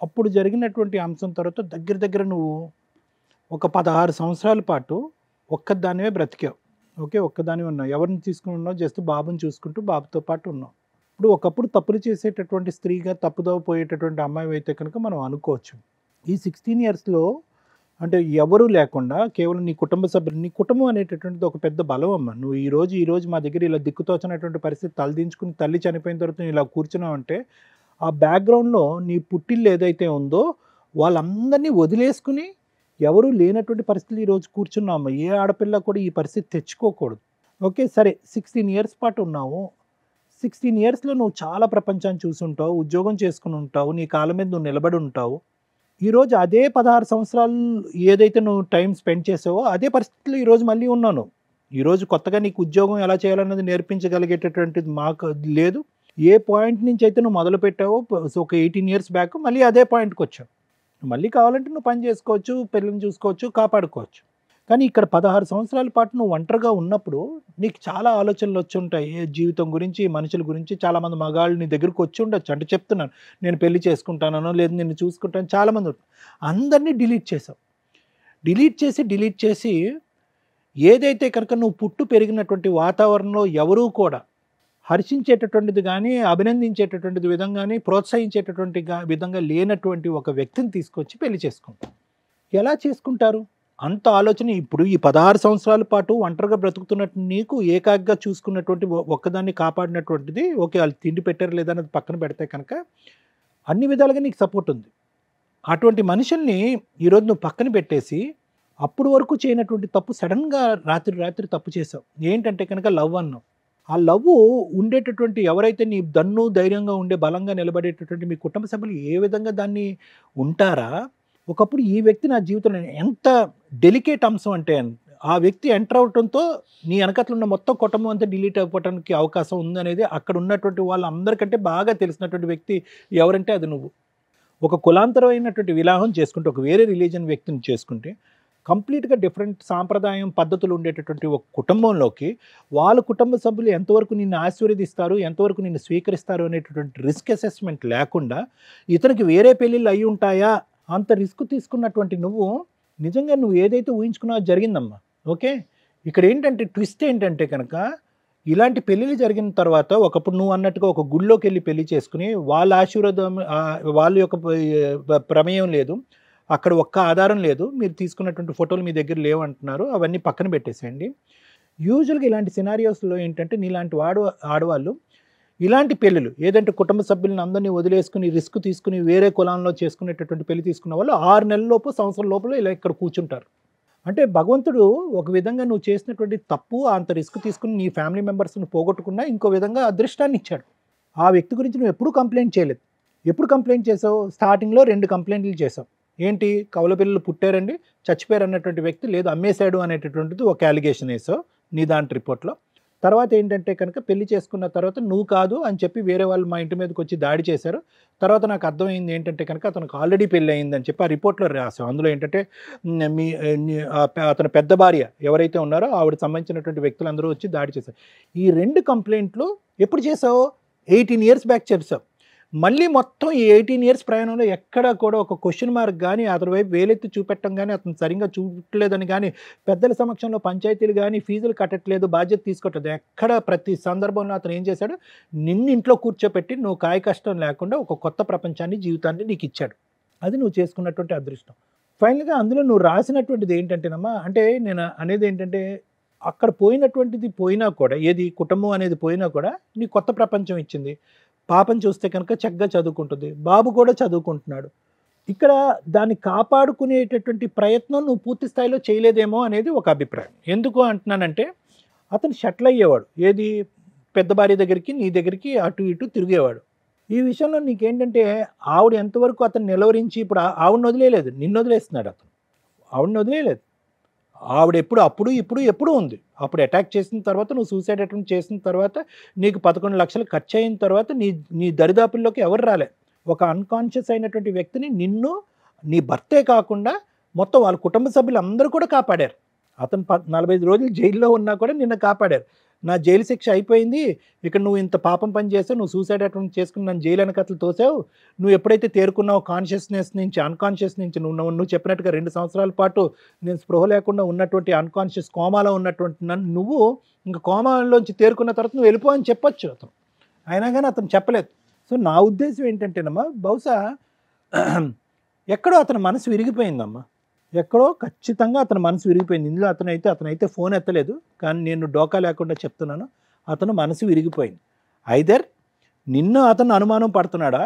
అప్పుడు జరిగినటువంటి అంశం తర్వాత దగ్గర నువ్వు ఒక 16 సంవత్సరాల పాటు ఒక్కదానివే బ్రతికావు. ఓకే, ఒక్కదానివే ఉన్నావు. ఎవరిని తీసుకుని ఉన్నావు? జస్ట్ బాబుని చూసుకుంటూ బాబుతో పాటు ఉన్నావు. ఇప్పుడు ఒకప్పుడు తప్పులు చేసేటటువంటి స్త్రీగా తప్పుదోవ పోయేటటువంటి అమ్మాయి అయితే కనుక మనం అనుకోవచ్చు. ఈ 16 ఇయర్స్లో అంటే ఎవరూ లేకుండా కేవలం నీ కుటుంబ సభ్యులు, నీ కుటుంబం అనేటటువంటిది ఒక పెద్ద బలం అమ్మ. నువ్వు ఈ రోజు మా దగ్గర ఇలా దిక్కుతోచినటువంటి పరిస్థితి తలదించుకుని తల్లి చనిపోయిన తర్వాత నువ్వు ఇలా కూర్చున్నావు అంటే, ఆ బ్యాక్గ్రౌండ్లో నీ పుట్టిల్లు ఏదైతే ఉందో వాళ్ళందరినీ వదిలేసుకుని ఎవరు లేనటువంటి పరిస్థితులు ఈరోజు కూర్చున్నావు అమ్మ. ఏ ఆడపిల్ల కూడా ఈ పరిస్థితి తెచ్చుకోకూడదు. ఓకే, సరే 16 ఇయర్స్ పాటు ఉన్నావు. 16 ఇయర్స్లో నువ్వు చాలా ప్రపంచాన్ని చూసి ఉంటావు, ఉద్యోగం చేసుకుని ఉంటావు, నీ కాళ్ళ మీద నువ్వు నిలబడి ఉంటావు. ఈరోజు అదే 16 సంవత్సరాలు ఏదైతే నువ్వు టైం స్పెండ్ చేసావో అదే పరిస్థితిలో ఈరోజు మళ్ళీ ఉన్నాను. ఈరోజు కొత్తగా నీకు ఉద్యోగం ఎలా చేయాలన్నది నేర్పించగలిగేటటువంటిది మాకు లేదు. ఏ పాయింట్ నుంచి అయితే నువ్వు మొదలు పెట్టావో ఒక 18 ఇయర్స్ బ్యాక్ మళ్ళీ అదే పాయింట్కి వచ్చావు. మళ్ళీ కావాలంటే నువ్వు పని చేసుకోవచ్చు, పిల్లల్ని చూసుకోవచ్చు, కాపాడుకోవచ్చు. కానీ ఇక్కడ 16 సంవత్సరాల పాటు నువ్వు ఒంటరిగా ఉన్నప్పుడు నీకు చాలా ఆలోచనలు వచ్చి ఉంటాయి. జీవితం గురించి, మనుషుల గురించి. చాలామంది మగాళ్ళు నీ దగ్గరకు వచ్చి ఉండొచ్చు. అంటే చెప్తున్నాను, నేను పెళ్లి చేసుకుంటానో లేదు నిన్ను చూసుకుంటాను చాలామంది. అందరినీ డిలీట్ చేసావు. డిలీట్ చేసి ఏదైతే కనుక నువ్వు పుట్టు పెరిగినటువంటి వాతావరణంలో ఎవరూ కూడా హర్షించేటటువంటిది కానీ, అభినందించేటటువంటిది విధంగా కానీ, ప్రోత్సహించేటటువంటి విధంగా లేనటువంటి ఒక వ్యక్తిని తీసుకొచ్చి పెళ్లి చేసుకుంటారు. ఎలా చేసుకుంటారు? అంత ఆలోచన. ఇప్పుడు ఈ 16 సంవత్సరాల పాటు ఒంటరిగా బ్రతుకుతున్నట్టు నీకు ఏకాగ్గా చూసుకున్నటువంటి ఒక్కదాన్ని కాపాడినటువంటిది ఓకే, వాళ్ళు తిండి పెట్టారు లేదన్నది పక్కన పెడితే కనుక అన్ని విధాలుగా నీకు సపోర్ట్ ఉంది. అటువంటి మనుషుల్ని ఈరోజు నువ్వు పక్కన పెట్టేసి అప్పుడు వరకు చేయనటువంటి తప్పు సడన్గా రాత్రి తప్పు చేసావు. ఏంటంటే కనుక లవ్ అన్నావు. ఆ లవ్ ఉండేటటువంటి ఎవరైతే నీ దన్ను ధైర్యంగా ఉండే బలంగా నిలబడేటటువంటి మీ కుటుంబ సభ్యులు ఏ విధంగా దాన్ని ఉంటారా, ఒకప్పుడు ఈ వ్యక్తి నా జీవితంలో ఎంత డెలికేట్ అంశం అంటే ఆ వ్యక్తి ఎంటర్ అవడంతో నీ వెనకట్లు ఉన్న మొత్తం కుటుంబం అంతా డిలీట్ అయిపోవడానికి అవకాశం ఉందనేది అక్కడ ఉన్నటువంటి వాళ్ళందరికంటే బాగా తెలిసినటువంటి వ్యక్తి ఎవరంటే అది నువ్వు. ఒక కులాంతరమైనటువంటి వివాహం చేసుకుంటే, ఒక వేరే రిలీజన్ వ్యక్తిని చేసుకుంటే, కంప్లీట్గా డిఫరెంట్ సాంప్రదాయం పద్ధతులు ఉండేటటువంటి ఒక కుటుంబంలోకి వాళ్ళ కుటుంబ సభ్యులు ఎంతవరకు నిన్ను ఆశీర్వదిస్తారు, ఎంతవరకు నిన్ను స్వీకరిస్తారు అనేటటువంటి రిస్క్ అసెస్మెంట్ లేకుండా ఇతనికి వేరే పెళ్ళిళ్ళు అయి ఉంటాయా అంత రిస్క్ తీసుకున్నటువంటి నువ్వు నిజంగా నువ్వు ఏదైతే ఊహించుకున్నావో జరిగిందమ్మా. ఓకే, ఇక్కడ ఏంటంటే ట్విస్ట్ ఏంటంటే కనుక ఇలాంటి పెళ్ళిళ్ళు జరిగిన తర్వాత ఒకప్పుడు నువ్వు అన్నట్టుగా ఒక గుళ్ళోకి వెళ్ళి పెళ్లి చేసుకుని వాళ్ళ ఆశీర్వాదం వాళ్ళ యొక్క ప్రమేయం లేదు, అక్కడ ఒక్క ఆధారం లేదు, మీరు తీసుకున్నటువంటి ఫోటోలు మీ దగ్గర లేవంటున్నారు, అవన్నీ పక్కన పెట్టేసేయండి. యూజువల్గా ఇలాంటి సినారియోస్లో ఏంటంటే నీలాంటి ఆడవాళ్ళు ఇలాంటి పెళ్ళిళ్ళు ఏదంటే కుటుంబ సభ్యులను అందరినీ వదిలేసుకుని రిస్క్ తీసుకుని వేరే కులంలో చేసుకునేటటువంటి పెళ్లి తీసుకున్న వాళ్ళు 6 నెలల లోపు సంవత్సరం లోపల ఇలా ఇక్కడ కూర్చుంటారు. అంటే భగవంతుడు ఒక విధంగా నువ్వు చేసినటువంటి తప్పు అంత రిస్క్ తీసుకుని నీ ఫ్యామిలీ మెంబర్స్ని పోగొట్టుకున్నా ఇంకో విధంగా అదృష్టాన్ని ఇచ్చాడు. ఆ వ్యక్తి గురించి నువ్వు ఎప్పుడు కంప్లైంట్ చేయలేదు. ఎప్పుడు కంప్లైంట్ చేసావు? స్టార్టింగ్లో 2 కంప్లైంట్లు చేసావు. ఏంటి? కవల పిల్లలు పుట్టారండి, చచ్చిపోయారు అన్నటువంటి వ్యక్తి, లేదు అమ్మేశాడు అనేటటువంటిది ఒక అలిగేషన్ వేసావు నీ దాంట్ రిపోర్ట్లో. తర్వాత ఏంటంటే కనుక పెళ్లి చేసుకున్న తర్వాత నువ్వు కాదు అని చెప్పి వేరే వాళ్ళు మా ఇంటి మీదకి వచ్చి దాడి చేశారు. తర్వాత నాకు అర్థమైంది ఏంటంటే కనుక అతనికి ఆల్రెడీ పెళ్ళి అయిందని చెప్పి ఆ రిపోర్ట్లో రాసావు. అందులో ఏంటంటే అతని పెద్ద భార్య ఎవరైతే ఉన్నారో ఆవిడ సంబంధించినటువంటి వ్యక్తులు అందరూ వచ్చి దాడి చేశారు. ఈ 2 కంప్లైంట్లు ఎప్పుడు చేసావు? 18 ఇయర్స్ బ్యాక్ చేసావు. మళ్ళీ మొత్తం ఈ 18 ఇయర్స్ ప్రయాణంలో ఎక్కడా కూడా ఒక క్వశ్చన్ మార్క్ కానీ అతని వైపు వేలెత్తి చూపెట్టడం కానీ అతను సరిగ్గా చూడలేదని కానీ పెద్దల సమక్షంలో పంచాయతీలు కానీ ఫీజులు కట్టట్లేదు, బాధ్యత తీసుకోవట్లేదు, ఎక్కడ ప్రతి సందర్భంలో అతను ఏం చేశాడు? నిన్ను ఇంట్లో కూర్చోపెట్టి నువ్వు కాయ కష్టం లేకుండా ఒక కొత్త ప్రపంచాన్ని జీవితాన్ని నీకు ఇచ్చాడు. అది నువ్వు చేసుకున్నటువంటి అదృష్టం. ఫైనల్గా అందులో నువ్వు రాసినటువంటిది ఏంటంటేనమ్మా, అంటే నేను అనేది ఏంటంటే అక్కడ పోయినటువంటిది పోయినా కూడా, ఏది కుటుంబం అనేది పోయినా కూడా నీ కొత్త ప్రపంచం ఇచ్చింది. పాపం చూస్తే కనుక చక్కగా చదువుకుంటుంది, బాబు కూడా చదువుకుంటున్నాడు. ఇక్కడ దాన్ని కాపాడుకునేటటువంటి ప్రయత్నం నువ్వు పూర్తి స్థాయిలో చేయలేదేమో అనేది ఒక అభిప్రాయం. ఎందుకు అంటున్నానంటే అతను షట్ల్ అయ్యేవాడు, ఏది పెద్ద భార్య దగ్గరికి నీ దగ్గరికి అటు ఇటు తిరిగేవాడు. ఈ విషయంలో నీకేంటంటే ఆవిడ ఎంతవరకు అతను నిలవరించి, ఇప్పుడు ఆవిడని వదిలేయలేదు, నిన్ను వదిలేస్తున్నాడు అతను. ఆవిడని వదిలేయలేదు, ఆవిడ ఇప్పుడు ఉంది. అప్పుడు అటాక్ చేసిన తర్వాత నువ్వు సూసైడ్ అటెంప్ట్ చేసిన తర్వాత నీకు 11 లక్షలు ఖర్చు అయిన తర్వాత నీ దరిదాపుల్లోకి ఎవరు రాలే. ఒక అన్కాన్షియస్ అయినటువంటి వ్యక్తిని నిన్ను, నీ భర్తే కాకుండా మొత్తం వాళ్ళ కుటుంబ సభ్యులు అందరూ కూడా కాపాడారు. అతను 45 రోజులు జైల్లో ఉన్నా కూడా నిన్ను కాపాడారు. నా జైలు శిక్ష అయిపోయింది, ఇక్కడ నువ్వు ఇంత పాపం పని చేసావు, నువ్వు సూసైడ్ అటెంప్ట్ చేసుకుని నన్ను జైలు వెనకట్లు తోసావు, నువ్వు ఎప్పుడైతే తేరుకున్నావు కాన్షియస్నెస్ నుంచి అన్కాన్షియస్ నుంచి, నువ్వు చెప్పినట్టుగా 2 సంవత్సరాల పాటు నేను స్పృహ లేకుండా ఉన్నటువంటి అన్కాన్షియస్ కోమాలో ఉన్నటువంటి నన్ను నువ్వు ఇంకా కోమాలోంచి తేరుకున్న తర్వాత నువ్వు వెళ్ళిపో అని చెప్పొచ్చు అతను. అయినా కానీ అతను చెప్పలేదు. సో నా ఉద్దేశం ఏంటంటేనమ్మా, బహుశా ఎక్కడో అతని మనసు విరిగిపోయిందమ్మా, ఎక్కడో ఖచ్చితంగా అతని మనసు విరిగిపోయింది. ఇందులో అతనైతే ఫోన్ ఎత్తలేదు, కానీ నేను డోకా లేకుండా చెప్తున్నాను, అతను మనసు విరిగిపోయింది. ఐదర్ నిన్ను అతను అనుమానం పడుతున్నాడా,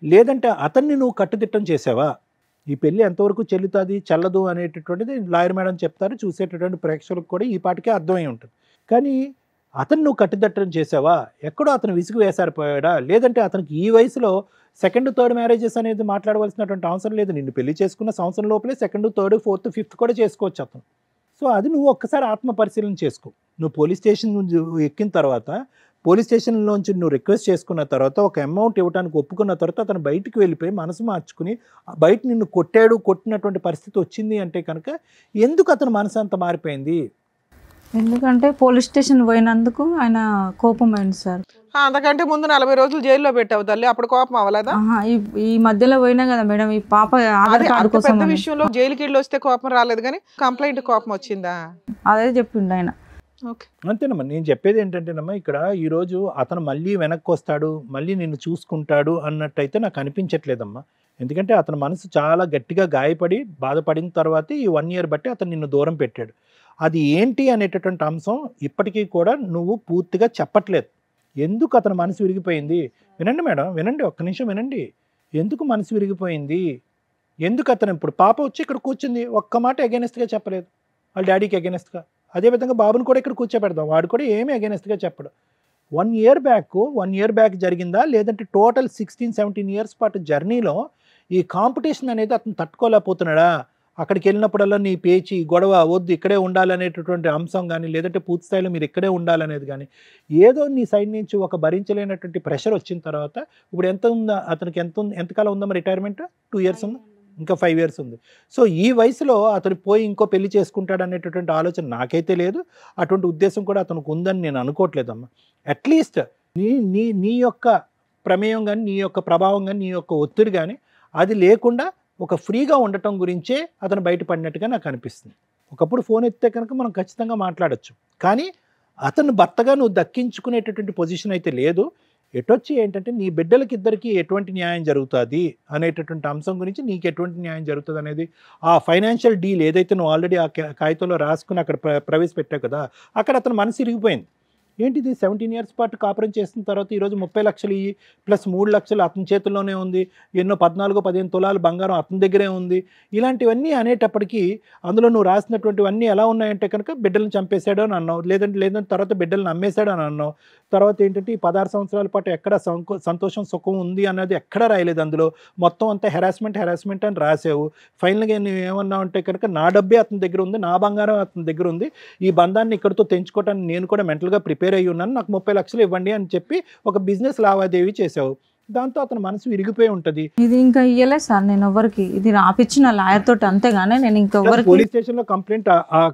లేదంటే అతన్ని నువ్వు కట్టుదిట్టం చేసావా? ఈ పెళ్ళి ఎంతవరకు చెల్లుతుంది చెల్లదు అనేటటువంటిది లాయర్ మేడం చెప్తారు, చూసేటటువంటి ప్రేక్షకులకు కూడా ఈ పాటికే అర్థమై ఉంటుంది. కానీ అతను నువ్వు కట్టుదిట్టం చేసావా? ఎక్కడో అతను విసుగు వేసారిపోయాడా, లేదంటే అతనికి ఈ వయసులో 2nd, 3rd మ్యారేజెస్ అనేది మాట్లాడవలసినటువంటి అవసరం లేదు. నిన్ను పెళ్లి చేసుకున్న సంవత్సరం లోపలే 2nd, 3rd, 4th, 5th కూడా చేసుకోవచ్చు అతను. సో అది నువ్వు ఒక్కసారి ఆత్మ పరిశీలన చేసుకో. నువ్వు పోలీస్ స్టేషన్ ఎక్కిన తర్వాత, పోలీస్ స్టేషన్లోంచి నువ్వు రిక్వెస్ట్ చేసుకున్న తర్వాత, ఒక అమౌంట్ ఇవ్వడానికి ఒప్పుకున్న తర్వాత అతను బయటికి వెళ్ళిపోయి మనసు మార్చుకుని బయట నిన్ను కొట్టినటువంటి పరిస్థితి వచ్చింది అంటే కనుక ఎందుకు అతని మనసు అంత మారిపోయింది? ఎందుకంటే పోలీస్ స్టేషన్ పోయినందుకు ఆయన కోపమైంది సార్. అంతకంటే ముందు 40 రోజులు జైల్లో పెట్టావు తల్లి, అప్పుడు కోపం అవ్వలేదా? ఈ మధ్యలో పోయినా కదా మేడం, ఈ పాప ఆధార్ కార్డు కోసం పెద్ద విషయంలో జైలుకి వెళ్ళి వస్తే కోపం రాలేదు, కానీ కంప్లైంట్ కోపం వచ్చిందా? అదే చెప్పిండు ఆయన. అంతేనమ్మా, నేను చెప్పేది ఏంటంటేనమ్మా, ఇక్కడ ఈరోజు అతను మళ్ళీ వెనక్కి వస్తాడు, మళ్ళీ నిన్ను చూసుకుంటాడు అన్నట్టయితే నాకు అనిపించట్లేదమ్మా. ఎందుకంటే అతని మనసు చాలా గట్టిగా గాయపడి బాధపడిన తర్వాత ఈ 1 year బట్టి అతను నిన్ను దూరం పెట్టాడు. అది ఏంటి అనేటటువంటి అంశం ఇప్పటికీ కూడా నువ్వు పూర్తిగా చెప్పట్లేదు. ఎందుకు అతని మనసు విరిగిపోయింది? వినండి మేడం, వినండి, ఒక్క నిమిషం వినండి. ఎందుకు మనసు విరిగిపోయింది? ఎందుకు అతను ఇప్పుడు పాప వచ్చి ఇక్కడ కూర్చుంది, ఒక్క మాట అగెనెస్ట్గా చెప్పలేదు వాళ్ళ డాడీకి అగెనెస్ట్గా. అదేవిధంగా బాబుని కూడా ఇక్కడ కూర్చోబెడదాం, వాడు కూడా ఏమీ అగెనెస్ట్గా చెప్పడు. 1 ఇయర్ బ్యాక్ జరిగిందా, లేదంటే టోటల్ 16-17 ఇయర్స్ పాటు జర్నీలో ఈ కాంపిటీషన్ అనేది అతను తట్టుకోలేకపోతున్నాడా? అక్కడికి వెళ్ళినప్పుడల్లా నీ పేచి గొడవ వద్దు, ఇక్కడే ఉండాలనేటటువంటి అంశం కానీ, లేదంటే పూర్తి స్థాయిలో మీరు ఇక్కడే ఉండాలనేది కానీ, ఏదో నీ సైడ్ నుంచి ఒక భరించలేనటువంటి ప్రెషర్ వచ్చిన తర్వాత, ఇప్పుడు ఎంత ఉందా అతనికి, ఎంతకాలం ఉందమ్మా రిటైర్మెంట్? 2 ఇయర్స్ ఉందా? ఇంకా 5 ఇయర్స్ ఉంది. సో ఈ వయసులో అతను పోయి ఇంకో పెళ్లి చేసుకుంటాడు అనేటటువంటి ఆలోచన నాకైతే లేదు. అటువంటి ఉద్దేశం కూడా అతనికి ఉందని నేను అనుకోవట్లేదమ్మా. అట్లీస్ట్ నీ యొక్క ప్రమేయం కానీ, నీ యొక్క ప్రభావం కానీ, నీ యొక్క ఒత్తిడి కానీ అది లేకుండా ఒక ఫ్రీగా ఉండటం గురించే అతను బయటపడినట్టుగా నాకు అనిపిస్తుంది. ఒకప్పుడు ఫోన్ ఎత్తితే కనుక మనం ఖచ్చితంగా మాట్లాడచ్చు, కానీ అతను భర్తగా నువ్వు దక్కించుకునేటటువంటి పొజిషన్ అయితే లేదు. ఎటొచ్చి ఏంటంటే నీ బిడ్డలకి ఇద్దరికి ఎటువంటి న్యాయం జరుగుతుంది అనేటటువంటి అంశం గురించి, నీకు ఎటువంటి న్యాయం జరుగుతుంది అనేది, ఆ ఫైనాన్షియల్ డీల్ ఏదైతే నువ్వు ఆల్రెడీ ఆ కాగితంలో రాసుకుని అక్కడ ప్రవేశపెట్టావు కదా, అక్కడ అతను మనసు ఇరిగిపోయింది. ఏంటిది 17 ఇయర్స్ పాటు కాపురం చేసిన తర్వాత ఈరోజు 30 లక్షలు ఇవి ప్లస్ 3 లక్షలు అతని చేతుల్లోనే ఉంది, ఎన్నో 14-15 తులాలు బంగారం అతని దగ్గరే ఉంది. ఇలాంటివన్నీ అనేటప్పటికీ అందులో నువ్వు రాసినటువంటివన్నీ ఎలా ఉన్నాయంటే కనుక బిడ్డలను చంపేశాడు అని అన్నావు, లేదంటే తర్వాత బిడ్డలను అమ్మేశాడు అని అన్నావు. తర్వాత ఏంటంటే ఈ 16 సంవత్సరాల పాటు ఎక్కడ సంతోషం సుఖం ఉంది అన్నది ఎక్కడా రాయలేదు. అందులో మొత్తం అంతా హెరాస్మెంట్ అని రాసావు. ఫైనల్గా నువ్వు ఏమన్నావు అంటే కనుక నా డబ్బే అతని దగ్గర ఉంది, నా బంగారం అతని దగ్గర ఉంది, ఈ బంధాన్ని ఇక్కడితో తెంచుకోవటానికి నేను కూడా మెంటల్గా ప్రిపేర్ అయ్యి ఉన్నాను, నాకు 30 లక్షలు ఇవ్వండి అని చెప్పి ఒక బిజినెస్ లావాదేవీ చేసావు. దాంతో అతని మనసు విరిగిపోయి ఉంటుంది. ఇది ఇంకా ఇయ్యలేదు సార్ నేను ఎవరికి, ఇది రాపిచ్చిన లాయర్ తోటి అంతేగానే నేను ఇంకెవరికి. పోలీస్ స్టేషన్ లో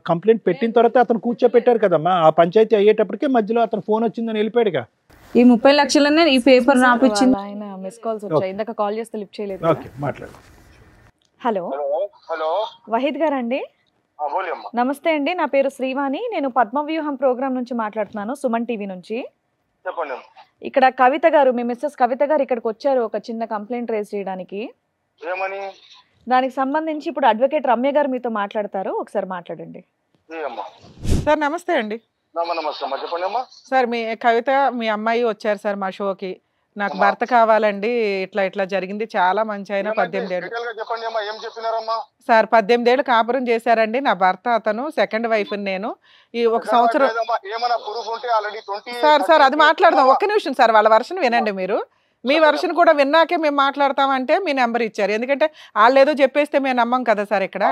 కంప్లైంట్ పెట్టిన తర్వాత అతను కూర్చోపెట్టారు కదమ్మా. ఆ పంచాయతీ అయ్యేటప్పటికే మధ్యలో అతను ఫోన్ వచ్చిందని వెళ్ళిపోయాడుగా. ఈ 30 లక్షలనే ఈ పేపర్ రాపిచ్చింది. ఆయన మిస్ కాల్స్ వచ్చాయి, ఇందాక కాల్ చేస్తే లిఫ్ట్ చేయలేదు. ఓకే, మాట్లాడు. హలో హలో వహీద్ గారు అండి? నమస్తే అండి, నా పేరు శ్రీవాణి, నేను పద్మవ్యూహం ప్రోగ్రామ్ నుంచి మాట్లాడుతున్నాను, సుమన్ టీవీ నుంచి. చెప్పండి. ఇక్కడ కవిత గారు, మీ మిస్సెస్ కవిత గారు ఇక్కడికి వచ్చారు ఒక చిన్న కంప్లైంట్ రేజ్ చేయడానికి. ఏమని? దానికి సంబంధించి ఇప్పుడు అడ్వకేట్ రమ్య గారు మీతో మాట్లాడతారు, ఒకసారి మాట్లాడండి. సార్ నమస్తే అండి. నమస్తే అమ్మా, చెప్పండి అమ్మా. సార్ మీ కవిత మీ అమ్మాయి వచ్చారు సార్ మా షోకి, నాకు భర్త కావాలండి, ఇట్లా జరిగింది, చాలా మంచి ఆయన, 18 ఏళ్ళు. చెప్పండి అమ్మా, ఏం చెప్పినారమ్మా? సార్ 18 ఏళ్ళు కాపురం చేశారండి నా భర్త, అతను సెకండ్ వైఫ్, నేను ఈ ఒక సంవత్సరం. ఏమైనా ప్రూఫ్ ఉంటే ఆల్రెడీ 20. సార్ అది మాట్లాడదాం, ఒక్క నిమిషం సార్, వాళ్ళ వర్షన్ వినండి మీరు. మీ వర్షన్ కూడా విన్నాకే మేము మాట్లాడతామంటే మీ నెంబర్ ఇచ్చారు, ఎందుకంటే వాళ్ళు ఏదో చెప్పేస్తే మేము నమ్మం కదా సార్ ఇక్కడ.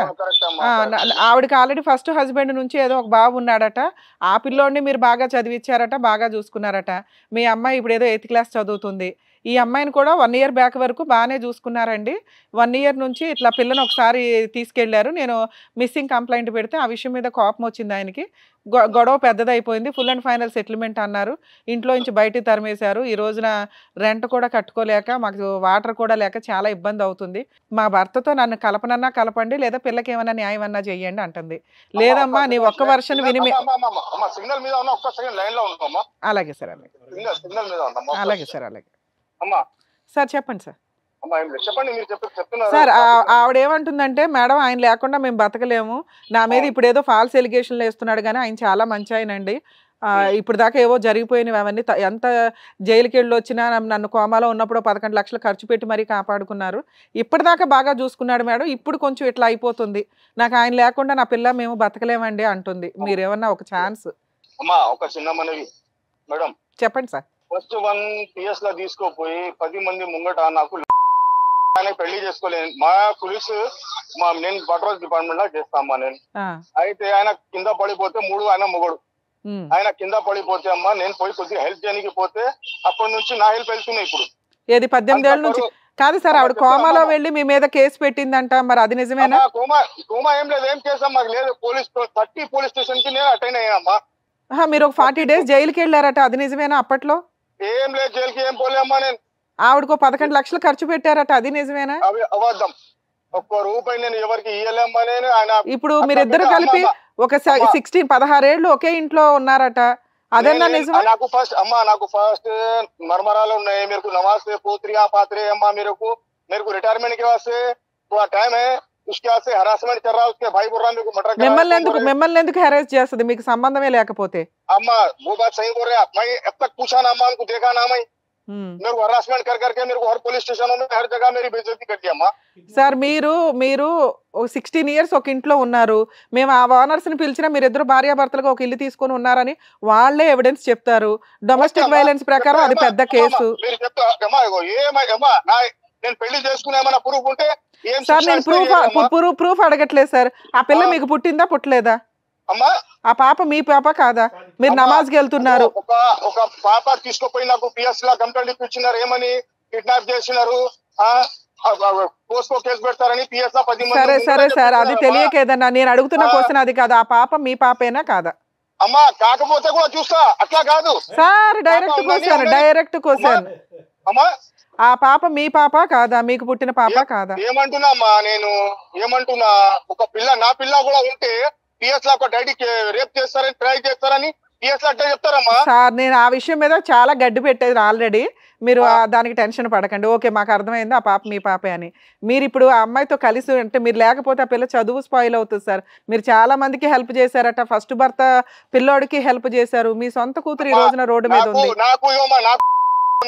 ఆవిడకి ఆల్రెడీ ఫస్ట్ హస్బెండ్ నుంచి ఏదో ఒక బాబు ఉన్నాడట, ఆ పిల్లోడిని మీరు బాగా చదివించారట, బాగా చూసుకున్నారట. మీ అమ్మాయి ఇప్పుడు ఏదో 8th క్లాస్ చదువుతుంది. ఈ అమ్మాయిని కూడా 1 ఇయర్ బ్యాక్ వరకు బాగానే చూసుకున్నారండి. 1 ఇయర్ నుంచి ఇట్లా పిల్లని ఒకసారి తీసుకెళ్లారు, నేను మిస్సింగ్ కంప్లైంట్ పెడితే ఆ విషయం మీద కోపం వచ్చింది ఆయనకి, గొడవ పెద్దదైపోయింది, ఫుల్ అండ్ ఫైనల్ సెటిల్మెంట్ అన్నారు, ఇంట్లో నుంచి బయటికి తరిమేశారు. ఈ రోజున రెంట్ కూడా కట్టుకోలేక, మాకు వాటర్ కూడా లేక చాలా ఇబ్బంది అవుతుంది. మా భర్తతో నన్ను కలపనన్నా కలపండి, లేదా పిల్లకి ఏమన్నా న్యాయం అన్నా చెయ్యండి అంటుంది. లేదమ్మా నీ ఒక్క వర్షన్ విని. సిగ్నల్ మీద ఉన్నా, ఒక్క సెకండ్ లైన్ లో ఉన్నామా? అలాగే సార్, సిగ్నల్ మీద ఉన్నామా? అలాగే సార్, అలాగే అమ్మా. సార్ చెప్పండి సార్. చెప్పండి, మీరు చెప్తున్నారు సార్. ఆవిడ ఏమంటుందంటే, మేడం ఆయన లేకుండా మేము బతకలేము, నా మీద ఇప్పుడు ఏదో ఫాల్స్ ఎలిగేషన్లు వేస్తున్నాడు, కానీ ఆయన చాలా మంచి ఆయనండి, ఇప్పుడు దాకా ఏవో జరిగిపోయినవి అవన్నీ, ఎంత జైలుకి వెళ్ళి వచ్చినా నన్ను కోమాలో ఉన్నప్పుడు 11 లక్షలు ఖర్చు పెట్టి మరీ కాపాడుకున్నారు, ఇప్పటిదాకా బాగా చూసుకున్నాడు మేడం, ఇప్పుడు కొంచెం ఇట్లా అయిపోతుంది, నాకు ఆయన లేకుండా నా పిల్ల మేము బతకలేమండి అంటుంది. మీరేమన్నా ఒక ఛాన్స్. అమ్మా, ఒక చిన్న మనవి మేడం. చెప్పండి సార్. ఫస్ట్ 1 PS లా తీసుకోపోయి 10 మంది ముంగట నాకు పెళ్లి చేసుకోలేదు. మా పోలీసు నేను బట్రోస్ డిపార్ట్మెంట్ లా చేస్తామా నేను. అయితే ఆయన కింద పడిపోతే 3 ఆయన మొగడు, ఆయన కింద పడిపోతే అమ్మా నేను పోయి కొద్దిగా హెల్ప్ చేయడానికి పోతే అప్పటి నుంచి నా హెల్ప్ వెళ్తున్నాయి. ఇప్పుడు ఏది 18 ఏళ్ళ నుంచి కాదు సార్, ఆవిడ కోమాలో వెళ్ళి మీ మీద కేసు పెట్టిందంట, మరి అది నిజమేనా? కోమా ఏం లేదు, ఏం కేసు మాకు లేదు. 30 పోలీస్ స్టేషన్ కి నేను అటెండ్ అయ్యామ్మా. మీరు ఒక 40 డేస్ జైలుకి వెళ్ళారట, అది నిజమేనా? అప్పట్లో ఏం లేదు, జైలుకి ఏం పోలేమ్మా నేను. ఆవిడకు 11 లక్షలు ఖర్చు పెట్టారట, అది నిజమేనా? అవి అబద్ధం, ఒక్క రూపాయి నేను ఎవరికి ఇయ్యలేమ్మా నేను. ఆయన ఇప్పుడు మీరిద్దరు కలిపి ఒక 16-16 ఏళ్ళు ఒకే ఇంట్లో ఉన్నారట, అదన్నా నిజమా? నాకు ఫస్ట్ మరమరాలు ఉన్నాయి, మీరు నమాజ్ పోత్రియా పాత్రే అమ్మా, మీరు రిటైర్మెంట్ కి వాస్తే టైం హై, उसके से हरासमेंट कर रहा है, उसके भाई बोल रहा है मेरे को मर्डर మిమ్మల్ని ఎందుకు హెరాస్ చేస్తుంది, మీకు సంబంధమే లేకపోతే? अम्मा वो बात सही बोल रहे हैं, मैं अब तक पूछा ना अम्मा, उनको देखा ना मैं, मेरे को हरासमेंट कर करके मेरे को हर पुलिस स्टेशनों में हर जगह मेरी बेइज्जती कर दी अम्मा. సార్ మీరు ఓ 16 ఇయర్స్ ఒక ఇంట్లో ఉన్నారు, మేము ఆ ఓనర్స్ ని పిలిచినా మీరు ఇద్దరు భార్యాభర్తలుగా ఒక ఇల్లు తీసుకొని ఉన్నారని వాళ్ళే ఎవిడెన్స్ చెప్తారు. డొమెస్టిక్ వైలెన్స్ ప్రకారం అది పెద్ద కేసు. మీరు చెప్తా నేను పెళ్లి చేసుకునే ఏమైనా ప్రూఫ్ ఉంటే సార్ నేను ప్రూఫ్ అడగట్లేదు సార్. ఆ పిల్ల మీకు పుట్టిందా పుట్టలేదా? అమ్మా ఆ పాప మీ పాప కాదా? మీరు నమాజ్కి వెళ్తున్నారు. ఒక పాప తీసుకుపోయి నాకు పిఎస్ లా కంప్లైంట్ ఇప్పించినారు, ఏమని కిడ్నాప్ చేసినారు, పోస్కో కేసు పెడతారని పిఎస్ లా 10 మంది. సరే సరే సార్, అది తెలియక ఏదన్నా నేను అడుగుతున్న క్వశ్చన్ అది కాదు. ఆ పాప మీ పాపేనా కాదా? అమ్మా కాకపోతే కూడా చూస్తా, అట్లా కాదు సార్. డైరెక్ట్ క్వశ్చన్ అమ్మా, ఆ పాప మీ పాప కాదా? మీకు పుట్టిన పాప కాదా? ఏమంటున్నా అమ్మా, నేను ఏమంటున్నా, ఒక పిల్ల నా పిల్ల కూడా ఉంటే పిఎస్ లా ఒక డాడీకి రేప్ చేస్తారని ట్రై చేస్తారని పిఎస్ లా అట్లా చెప్తారమ్మా. సార్ నేను ఆ విషయం మీద చాలా గడ్డి పెట్టేది ఆల్రెడీ. మీరు దానికి టెన్షన్ పడకండి. ఓకే, మాకు అర్థమైంది ఆ పాప మీ పాపే అని. మీరు ఇప్పుడు ఆ అమ్మాయితో కలిసి అంటే మీరు లేకపోతే ఆ పిల్ల చదువు స్పాయిల్ అవుతుంది సార్. మీరు చాలా మందికి హెల్ప్ చేశారట. ఫస్ట్ భర్త పిల్లోడికి హెల్ప్ చేశారు. మీ సొంత కూతురు ఈ రోజున రోడ్డు మీద ఉంది.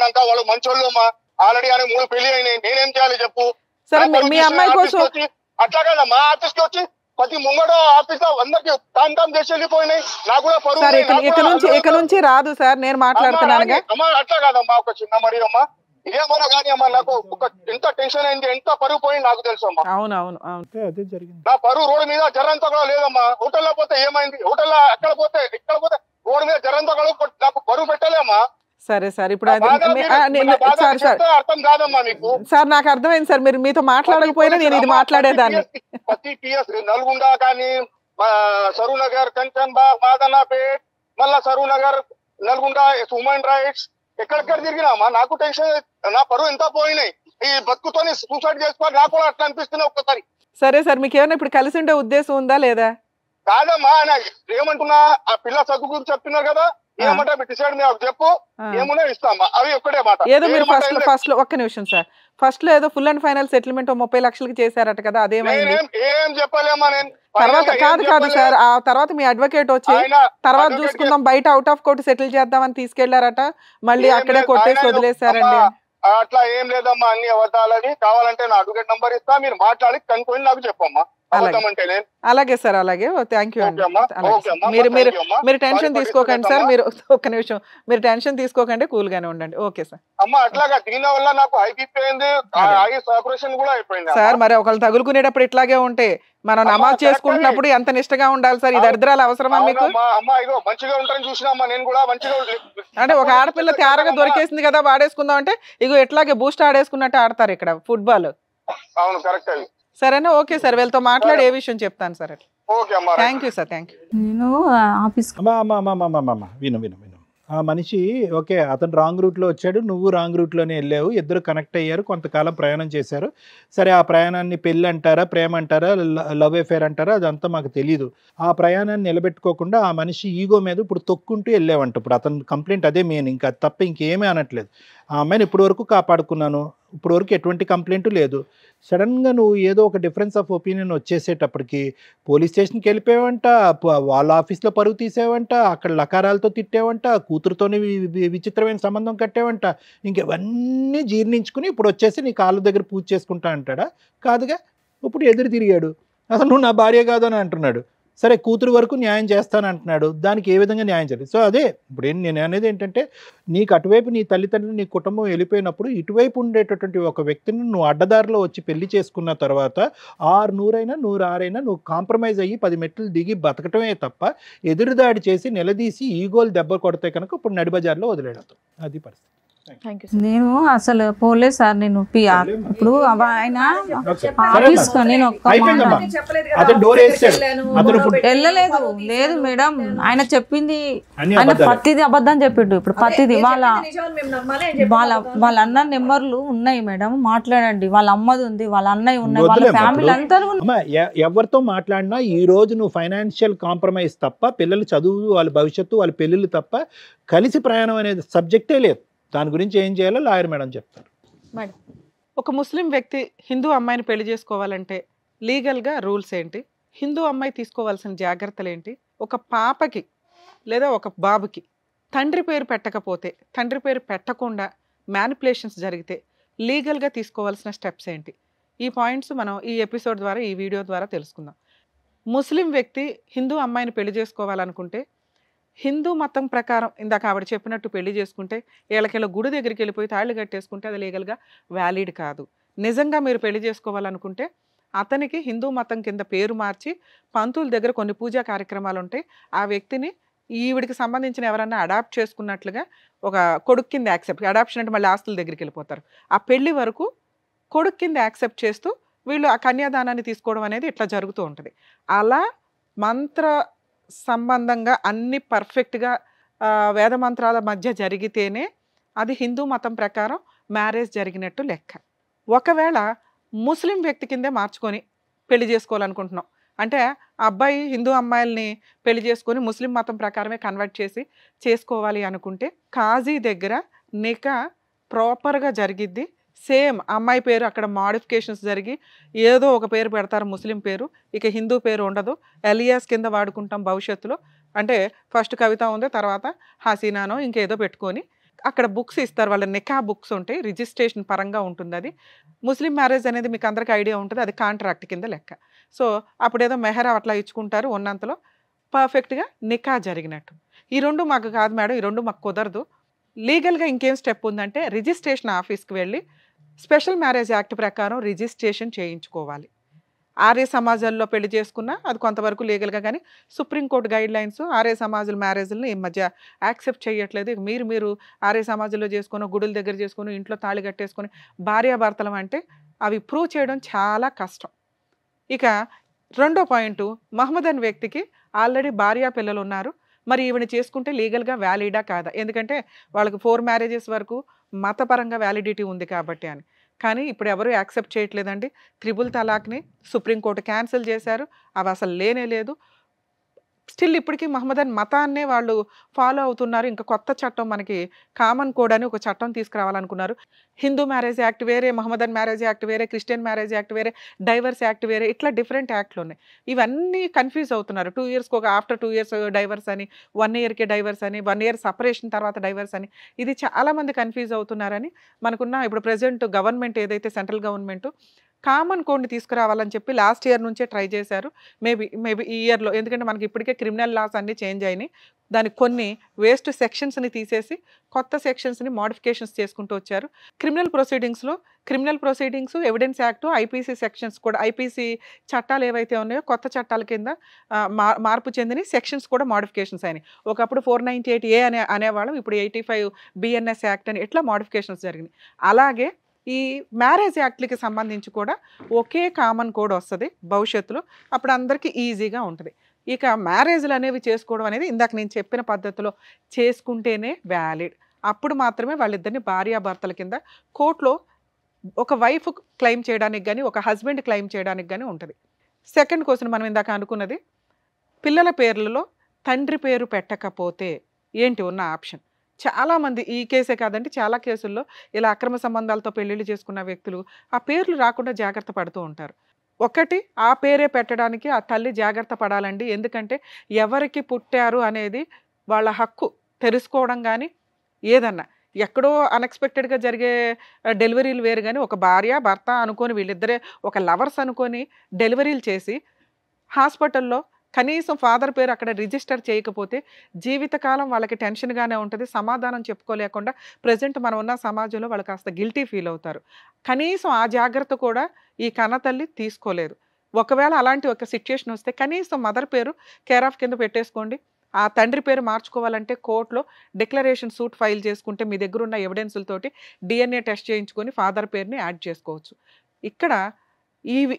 నాకు వాళ్ళు మంచోళ్ళు ఆల్రెడీ అని 3 పెళ్లి అయినాయి, నేనేం చేయాలి చెప్పు? సరే మీ అమ్మాయి కోసం అట్లా కదా మా ఆఫీస్ కి వచ్చి ప్రతి ముంగడ ఆఫీస్ లో అందరికి టామ్ చేసి వెళ్ళిపోయినాయి. నాకు కూడా పరువు ఇక నుంచి రాదు సార్, నేను మాట్లాడుతున్నాను. అమ్మా అట్లా కాదమ్మా, ఒక చిన్న మరి అమ్మా ఇదేమన్నా కానీ అమ్మా నాకు ఒక ఎంత టెన్షన్ అయింది, ఎంత పరువు పోయింది నాకు తెలుసు అమ్మా. అవునవును నా పరువు రోడ్డు మీద జరంతా కూడా లేదమ్మా. హోటల్లో పోతే ఏమైంది, హోటల్లో అక్కడ పోతే ఇక్కడ పోతే రోడ్డు మీద జరంతా కూడా నాకు పరువు పెట్టలేమ్మా. సరే సార్, ఇప్పుడు అర్థం కాదమ్మా మీకు. సార్ నాకు అర్థమైంది సార్, మీరు మీతో మాట్లాడకపోయినా నేను ఇది మాట్లాడేదాన్ని. ప్రతి పిఎస్ నల్గొండ కానీ సరూర్ నగర్, కంచన్ బాగ్, మాదనాపేట్, మళ్ళా సరూర్ నగర్, నల్గొండ, హ్యూమన్ రైట్స్ ఎక్కడెక్కడ తిరిగినామా నాకు టెన్షన్. నా పరువు ఎంత పోయినాయి. ఈ బతుకుతోని సూసైడ్ చేసుకోవాలి నాకు కూడా అట్లా అనిపిస్తుంది ఒక్కసారి. సరే సార్, మీకు ఏమైనా ఇప్పుడు కలిసి ఉండే ఉద్దేశం ఉందా లేదా? కాదమ్మా, ఏమంటున్నా ఆ పిల్ల చదువు గురించి చెప్తున్నారు కదా, ఏమంటే డిసైడ్ నాకు చెప్పు, ఏమున్నా ఇస్తామా, అవి ఒక్కటే మాట. ఏదో మీరు ఫస్ట్ లో ఒక్క నిమిషం సార్, ఫస్ట్ లో ఏదో ఫుల్ అండ్ ఫైనల్ సెటిల్మెంట్ 30 లక్షలకి చేశారట కదా, అదేమైంది? ఏం చెప్పలేమా నేను. తర్వాత కాదు సార్, ఆ తర్వాత మీ అడ్వకేట్ వచ్చి తర్వాత చూసుకుందాం బయట అవుట్ ఆఫ్ కోర్టు సెటిల్ చేద్దామని తీసుకెళ్లారట, మళ్ళీ అక్కడే కొట్టేసి వదిలేశారండి. అట్లా ఏం లేదమ్మా, అన్ని అబద్ధాలని. కావాలంటే నా అడ్వకేట్ నంబర్ ఇస్తా, మీరు మాట్లాడి కనుక్కొని నాకు చెప్పమ్మా. అలాగే సార్, అలాగే. థ్యాంక్ యూ అండి. మీరు టెన్షన్ తీసుకోకండి సార్, మీరు ఒక్క నిమిషం, మీరు టెన్షన్ తీసుకోకండి, కూల్ గానే ఉండండి. Okay sir. అమ్మా అట్లాగా దీని వల్ల నాకు హై బీపీ అయింది, ఐస్ ఆపరేషన్ కూడా అయిపోయింది సార్. మరి ఒకళ్ళు తగులుకునేటప్పుడు ఇట్లాగే ఉంటే మనం నమాజ్ చేసుకుంటున్నప్పుడు ఎంత నిష్టగా ఉండాలి సార్? ఈ దరిద్రాలు అవసరమా మీకు? అమ్మా ఇగో మంచిగా ఉంటారని చూసినా నేను కూడా మంచిగా. అంటే ఒక ఆడపిల్ల తేరగా దొరికేసింది కదా వాడేసుకుందాం అంటే ఇగో ఎట్లాగే బూస్ట్ ఆడేసుకున్నట్టు ఆడతారు ఇక్కడ ఫుట్బాల్. అవును కరెక్ట్ అది. సరేనా? ఓకే సార్, వీళ్ళతో మాట్లాడి ఏ విషయం చెప్తాను sir. Thank you sir, thank you. నేను ఆఫీస్ విను ఆ మనిషి ఓకే, అతను రాంగ్ రూట్లో వచ్చాడు, నువ్వు రాంగ్ రూట్లోనే వెళ్ళావు, ఇద్దరు కనెక్ట్ అయ్యారు, కొంతకాలం ప్రయాణం చేశారు. సరే, ఆ ప్రయాణాన్ని పెళ్ళి అంటారా, ప్రేమ అంటారా, లవ్ అఫేర్ అంటారా, అదంతా మాకు తెలీదు. ఆ ప్రయాణాన్ని నిలబెట్టుకోకుండా ఆ మనిషి ఈగో మీద ఇప్పుడు తొక్కుంటూ వెళ్ళావంట. ఇప్పుడు అతను కంప్లైంట్ అదే మెయిన్, ఇంకా తప్ప ఇంకేమీ అనట్లేదు. ఆ అమ్మాయిని ఇప్పటి వరకు కాపాడుకున్నాను, ఇప్పటి వరకు ఎటువంటి కంప్లైంట్ లేదు. సడన్గా నువ్వు ఏదో ఒక డిఫరెన్స్ ఆఫ్ ఒపీనియన్ వచ్చేసేటప్పటికి పోలీస్ స్టేషన్కి వెళ్ళిపోయావంట, వాళ్ళ ఆఫీస్లో పరుగు తీసేవంట, అక్కడ లకారాలతో తిట్టేవంట, కూతురుతోని విచిత్రమైన సంబంధం కట్టేవంట. ఇంకెవన్నీ జీర్ణించుకుని ఇప్పుడు వచ్చేసి నీ కాళ్ళ దగ్గర పూజ చేసుకుంటా అంటాడా? కాదుగా, ఇప్పుడు ఎదురు తిరిగాడు, అసలు నువ్వు నా భార్య కాదని అంటున్నాడు. సరే, కూతురు వరకు న్యాయం చేస్తానంటున్నాడు, దానికి ఏ విధంగా న్యాయం చేయాలి? సో అదే ఇప్పుడు నేను అనేది ఏంటంటే, నీకు అటువైపు నీ తల్లిదండ్రులు నీ కుటుంబం వెళ్ళిపోయినప్పుడు ఇటువైపు ఉండేటటువంటి ఒక వ్యక్తిని నువ్వు అడ్డదారిలో వచ్చి పెళ్లి చేసుకున్న తర్వాత 600 106 నువ్వు కాంప్రమైజ్ అయ్యి 10 మెట్లు దిగి బతకటమే తప్ప ఎదురుదాడి చేసి నిలదీసి ఈగోలు దెబ్బ కొడితే కనుక ఇప్పుడు నడిబజార్లో వదిలేయడం అది పరిస్థితి. నేను అసలు పోలేదు సార్. నేను ఇప్పుడు ఆయన నేను వెళ్ళలేదు. లేదు మేడం, ఆయన చెప్పింది ఆయన ప్రతిదీ అబద్ధం చెప్పిండు. ఇప్పుడు ప్రతిదీ వాళ్ళ అన్న నెంబర్లు ఉన్నాయి మేడం, మాట్లాడండి. వాళ్ళ అమ్మది ఉంది, వాళ్ళ అన్నయ్య ఉన్నాయి, వాళ్ళ ఫ్యామిలీ అంతా. ఎవరితో మాట్లాడినా ఈ రోజు నువ్వు ఫైనాన్షియల్ కాంప్రమైజ్ తప్ప, పిల్లల చదువు, వాళ్ళ భవిష్యత్తు, వాళ్ళ పెళ్ళిళ్ళు తప్ప కలిసి ప్రయాణం అనేది సబ్జెక్టే లేదు. దాని గురించి ఏం చేయాలో లాయర్ మేడం చెప్తారు. మేడం, ఒక ముస్లిం వ్యక్తి హిందూ అమ్మాయిని పెళ్లి చేసుకోవాలంటే లీగల్గా రూల్స్ ఏంటి? హిందూ అమ్మాయి తీసుకోవాల్సిన జాగ్రత్తలు ఏంటి? ఒక పాపకి లేదా ఒక బాబుకి తండ్రి పేరు పెట్టకపోతే, తండ్రి పేరు పెట్టకుండా మ్యానిపులేషన్స్ జరిగితే లీగల్గా తీసుకోవాల్సిన స్టెప్స్ ఏంటి? ఈ పాయింట్స్ మనం ఈ ఎపిసోడ్ ద్వారా ఈ వీడియో ద్వారా తెలుసుకుందాం. ముస్లిం వ్యక్తి హిందూ అమ్మాయిని పెళ్లి చేసుకోవాలనుకుంటే హిందూ మతం ప్రకారం ఇందాక ఆవిడ చెప్పినట్టు పెళ్లి చేసుకుంటే వీళ్ళకెళ్ళ గుడి దగ్గరికి వెళ్ళిపోయి తాళి కట్టేసుకుంటే అది లీగల్గా వ్యాలిడ్ కాదు. నిజంగా మీరు పెళ్లి చేసుకోవాలనుకుంటే అతనికి హిందూ మతం కింద పేరు మార్చి పంతుల దగ్గర కొన్ని పూజా కార్యక్రమాలు ఉంటాయి. ఆ వ్యక్తిని ఈవిడికి సంబంధించిన ఎవరన్నా అడాప్ట్ చేసుకున్నట్లుగా ఒక కొడుకు కింద యాక్సెప్ట్, అడాప్షన్ అంటే మళ్ళీ ఆస్తుల దగ్గరికి వెళ్ళిపోతారు. ఆ పెళ్లి వరకు కొడుకు కింద యాక్సెప్ట్ చేస్తూ వీళ్ళు ఆ కన్యాదానాన్ని తీసుకోవడం అనేది ఇట్లా జరుగుతూ ఉంటుంది. అలా మంత్ర సంబంధంగా అన్ని పర్ఫెక్ట్గా వేద మంత్రాల మధ్య జరిగితేనే అది హిందూ మతం ప్రకారం మ్యారేజ్ జరిగినట్టు లెక్క. ఒకవేళ ముస్లిం వ్యక్తి కిందే మార్చుకొని పెళ్లి చేసుకోవాలనుకుంటున్నాం అంటే ఆ అబ్బాయి హిందూ అమ్మాయిల్ని పెళ్లి చేసుకొని ముస్లిం మతం ప్రకారమే కన్వర్ట్ చేసి చేసుకోవాలి అనుకుంటే కాజీ దగ్గర నికా ప్రాపర్గా జరిగిద్ది. సేమ్ అమ్మాయి పేరు అక్కడ మాడిఫికేషన్స్ జరిగి ఏదో ఒక పేరు పెడతారు ముస్లిం పేరు, ఇక హిందూ పేరు ఉండదు, ఎలియాస్ కింద వాడుకుంటాం భవిష్యత్తులో. అంటే ఫస్ట్ కవిత ఉంది, తర్వాత హసీనానో ఇంకేదో పెట్టుకొని అక్కడ బుక్స్ ఇస్తారు, వాళ్ళ నికా బుక్స్ ఉంటాయి, రిజిస్ట్రేషన్ పరంగా ఉంటుంది. అది ముస్లిం మ్యారేజ్ అనేది మీకు అందరికీ ఐడియా ఉంటుంది, అది కాంట్రాక్ట్ కింద లెక్క. సో అప్పుడేదో మెహరా అట్లా ఇచ్చుకుంటారు, ఉన్నంతలో పర్ఫెక్ట్గా నికా జరిగినట్టు. ఈ రెండు మాకు కాదు మేడం, ఈ రెండు మాకు కుదరదు, లీగల్గా ఇంకేం స్టెప్ ఉందంటే రిజిస్ట్రేషన్ ఆఫీస్కి వెళ్ళి స్పెషల్ మ్యారేజ్ యాక్ట్ ప్రకారం రిజిస్ట్రేషన్ చేయించుకోవాలి. ఆర్య సమాజాల్లో పెళ్లి చేసుకున్నా అది కొంతవరకు లీగల్గా, కానీ సుప్రీంకోర్టు గైడ్ లైన్స్ ఆర్య సమాజాల మ్యారేజ్లను ఈ మధ్య యాక్సెప్ట్ చేయట్లేదు. మీరు ఆర్య సమాజంలో చేసుకుని గుడుల దగ్గర చేసుకుని ఇంట్లో తాళి కట్టేసుకొని భార్యాభర్తలం అంటే అవి ప్రూవ్ చేయడం చాలా కష్టం. ఇక రెండో పాయింట్, మహమ్మద్ అనే వ్యక్తికి ఆల్రెడీ భార్యా పిల్లలు ఉన్నారు, మరి ఈవిని చేసుకుంటే లీగల్గా వ్యాలిడా కాదా, ఎందుకంటే వాళ్ళకి 4 మ్యారేజెస్ వరకు మతపరంగా వ్యాలిడిటీ ఉంది కాబట్టి అని. కానీ ఇప్పుడు ఎవరు యాక్సెప్ట్ చేయట్లేదండి. 3 తలాక్ని సుప్రీంకోర్టు క్యాన్సిల్ చేశారు, అవి అసలు లేనే లేదు. స్టిల్ ఇప్పటికీ మహమ్మదన్ మతాన్నే వాళ్ళు ఫాలో అవుతున్నారు. ఇంకా కొత్త చట్టం మనకి కామన్ కోడ్ అని ఒక చట్టం తీసుకురావాలనుకున్నారు. హిందూ మ్యారేజ్ యాక్ట్ వేరే, మహమ్మదన్ మ్యారేజ్ యాక్ట్ వేరే, క్రిస్టియన్ మ్యారేజ్ యాక్ట్ వేరే, డైవర్స్ యాక్ట్ వేరే, ఇట్లా డిఫరెంట్ యాక్ట్లు ఉన్నాయి. ఇవన్నీ కన్ఫ్యూజ్ అవుతున్నారు. 2 ఇయర్స్కి ఒక ఆఫ్టర్ 2 ఇయర్స్ డైవర్స్ అని, 1 ఇయర్కే డైవర్స్ అని, 1 ఇయర్ సపరేషన్ తర్వాత డైవర్స్ అని, ఇది చాలామంది కన్ఫ్యూజ్ అవుతున్నారని మనకున్న ఇప్పుడు ప్రజెంట్ గవర్నమెంట్ ఏదైతే సెంట్రల్ గవర్నమెంట్ కామన్ కోడ్ని తీసుకురావాలని చెప్పి లాస్ట్ ఇయర్ నుంచే ట్రై చేశారు. మేబీ ఈ ఇయర్లో, ఎందుకంటే మనకి ఇప్పటికే క్రిమినల్ లాస్ అన్నీ చేంజ్ అయినాయి, దానికి కొన్ని వేస్ట్ సెక్షన్స్ని తీసేసి కొత్త సెక్షన్స్ని మోడిఫికేషన్స్ చేసుకుంటూ వచ్చారు. Criminal proceedings, evidence act, IPC sections కూడా, ఐపీసీ చట్టాలు ఏవైతే ఉన్నాయో కొత్త చట్టాల కింద మార్పు చెందిన సెక్షన్స్ కూడా మోడిఫికేషన్స్ అయినాయి. ఒకప్పుడు 498A అనేవాళ్ళం, ఇప్పుడు 85 BNS యాక్ట్ అని, ఇట్లా మోడిఫికేషన్స్ జరిగినాయి. అలాగే ఈ మ్యారేజ్ యాక్ట్లకి సంబంధించి కూడా ఒకే కామన్ కోడ్ వస్తుంది భవిష్యత్తులో, అప్పుడు అందరికీ ఈజీగా ఉంటుంది. ఇక మ్యారేజ్లు అనేవి చేసుకోవడం అనేది ఇందాక నేను చెప్పిన పద్ధతిలో చేసుకుంటేనే వ్యాలిడ్. అప్పుడు మాత్రమే వాళ్ళిద్దరిని భార్యాభర్తల కింద కోర్టులో ఒక వైఫ్ క్లెయిమ్ చేయడానికి కానీ ఒక హస్బెండ్ క్లెయిమ్ చేయడానికి కానీ ఉంటుంది. సెకండ్ క్వశ్చన్ మనం ఇందాక అనుకున్నది, పిల్లల పేర్లలో తండ్రి పేరు పెట్టకపోతే ఏంటి ఉన్న ఆప్షన్. చాలామంది, ఈ కేసే కాదండి చాలా కేసుల్లో ఇలా అక్రమ సంబంధాలతో పెళ్ళిళ్ళు చేసుకున్న వ్యక్తులు ఆ పేర్లు రాకుండా జాగ్రత్త పడుతూ ఉంటారు. ఒకటి, ఆ పేరే పెట్టడానికి ఆ తల్లి జాగ్రత్త పడాలండి. ఎందుకంటే ఎవరికి పుట్టారు అనేది వాళ్ళ హక్కు తెలుసుకోవడం, కానీ ఏదన్నా ఎక్కడో అన్ఎక్స్పెక్టెడ్గా జరిగే డెలివరీలు వేరు, కానీ ఒక భార్య భర్త అనుకొని వీళ్ళిద్దరే ఒక లవర్స్ అనుకొని డెలివరీలు చేసి హాస్పిటల్లో కనీసం ఫాదర్ పేరు అక్కడ రిజిస్టర్ చేయకపోతే జీవితకాలం వాళ్ళకి టెన్షన్గానే ఉంటుంది, సమాధానం చెప్పుకోలేకుండా ప్రజెంట్ మనం ఉన్న సమాజంలో వాళ్ళు కాస్త గిల్టీ ఫీల్ అవుతారు. కనీసం ఆ జాగ్రత్త కూడా ఈ కన్నతల్లి తీసుకోలేదు. ఒకవేళ అలాంటి ఒక సిచ్యుయేషన్ వస్తే కనీసం మదర్ పేరు కేర్ ఆఫ్ కింద పెట్టేసుకోండి. ఆ తండ్రి పేరు మార్చుకోవాలంటే కోర్టులో డిక్లరేషన్ సూట్ ఫైల్ చేసుకుంటే మీ దగ్గర ఉన్న ఎవిడెన్సులతోటి DNA టెస్ట్ చేయించుకొని ఫాదర్ పేరుని యాడ్ చేసుకోవచ్చు. ఇక్కడ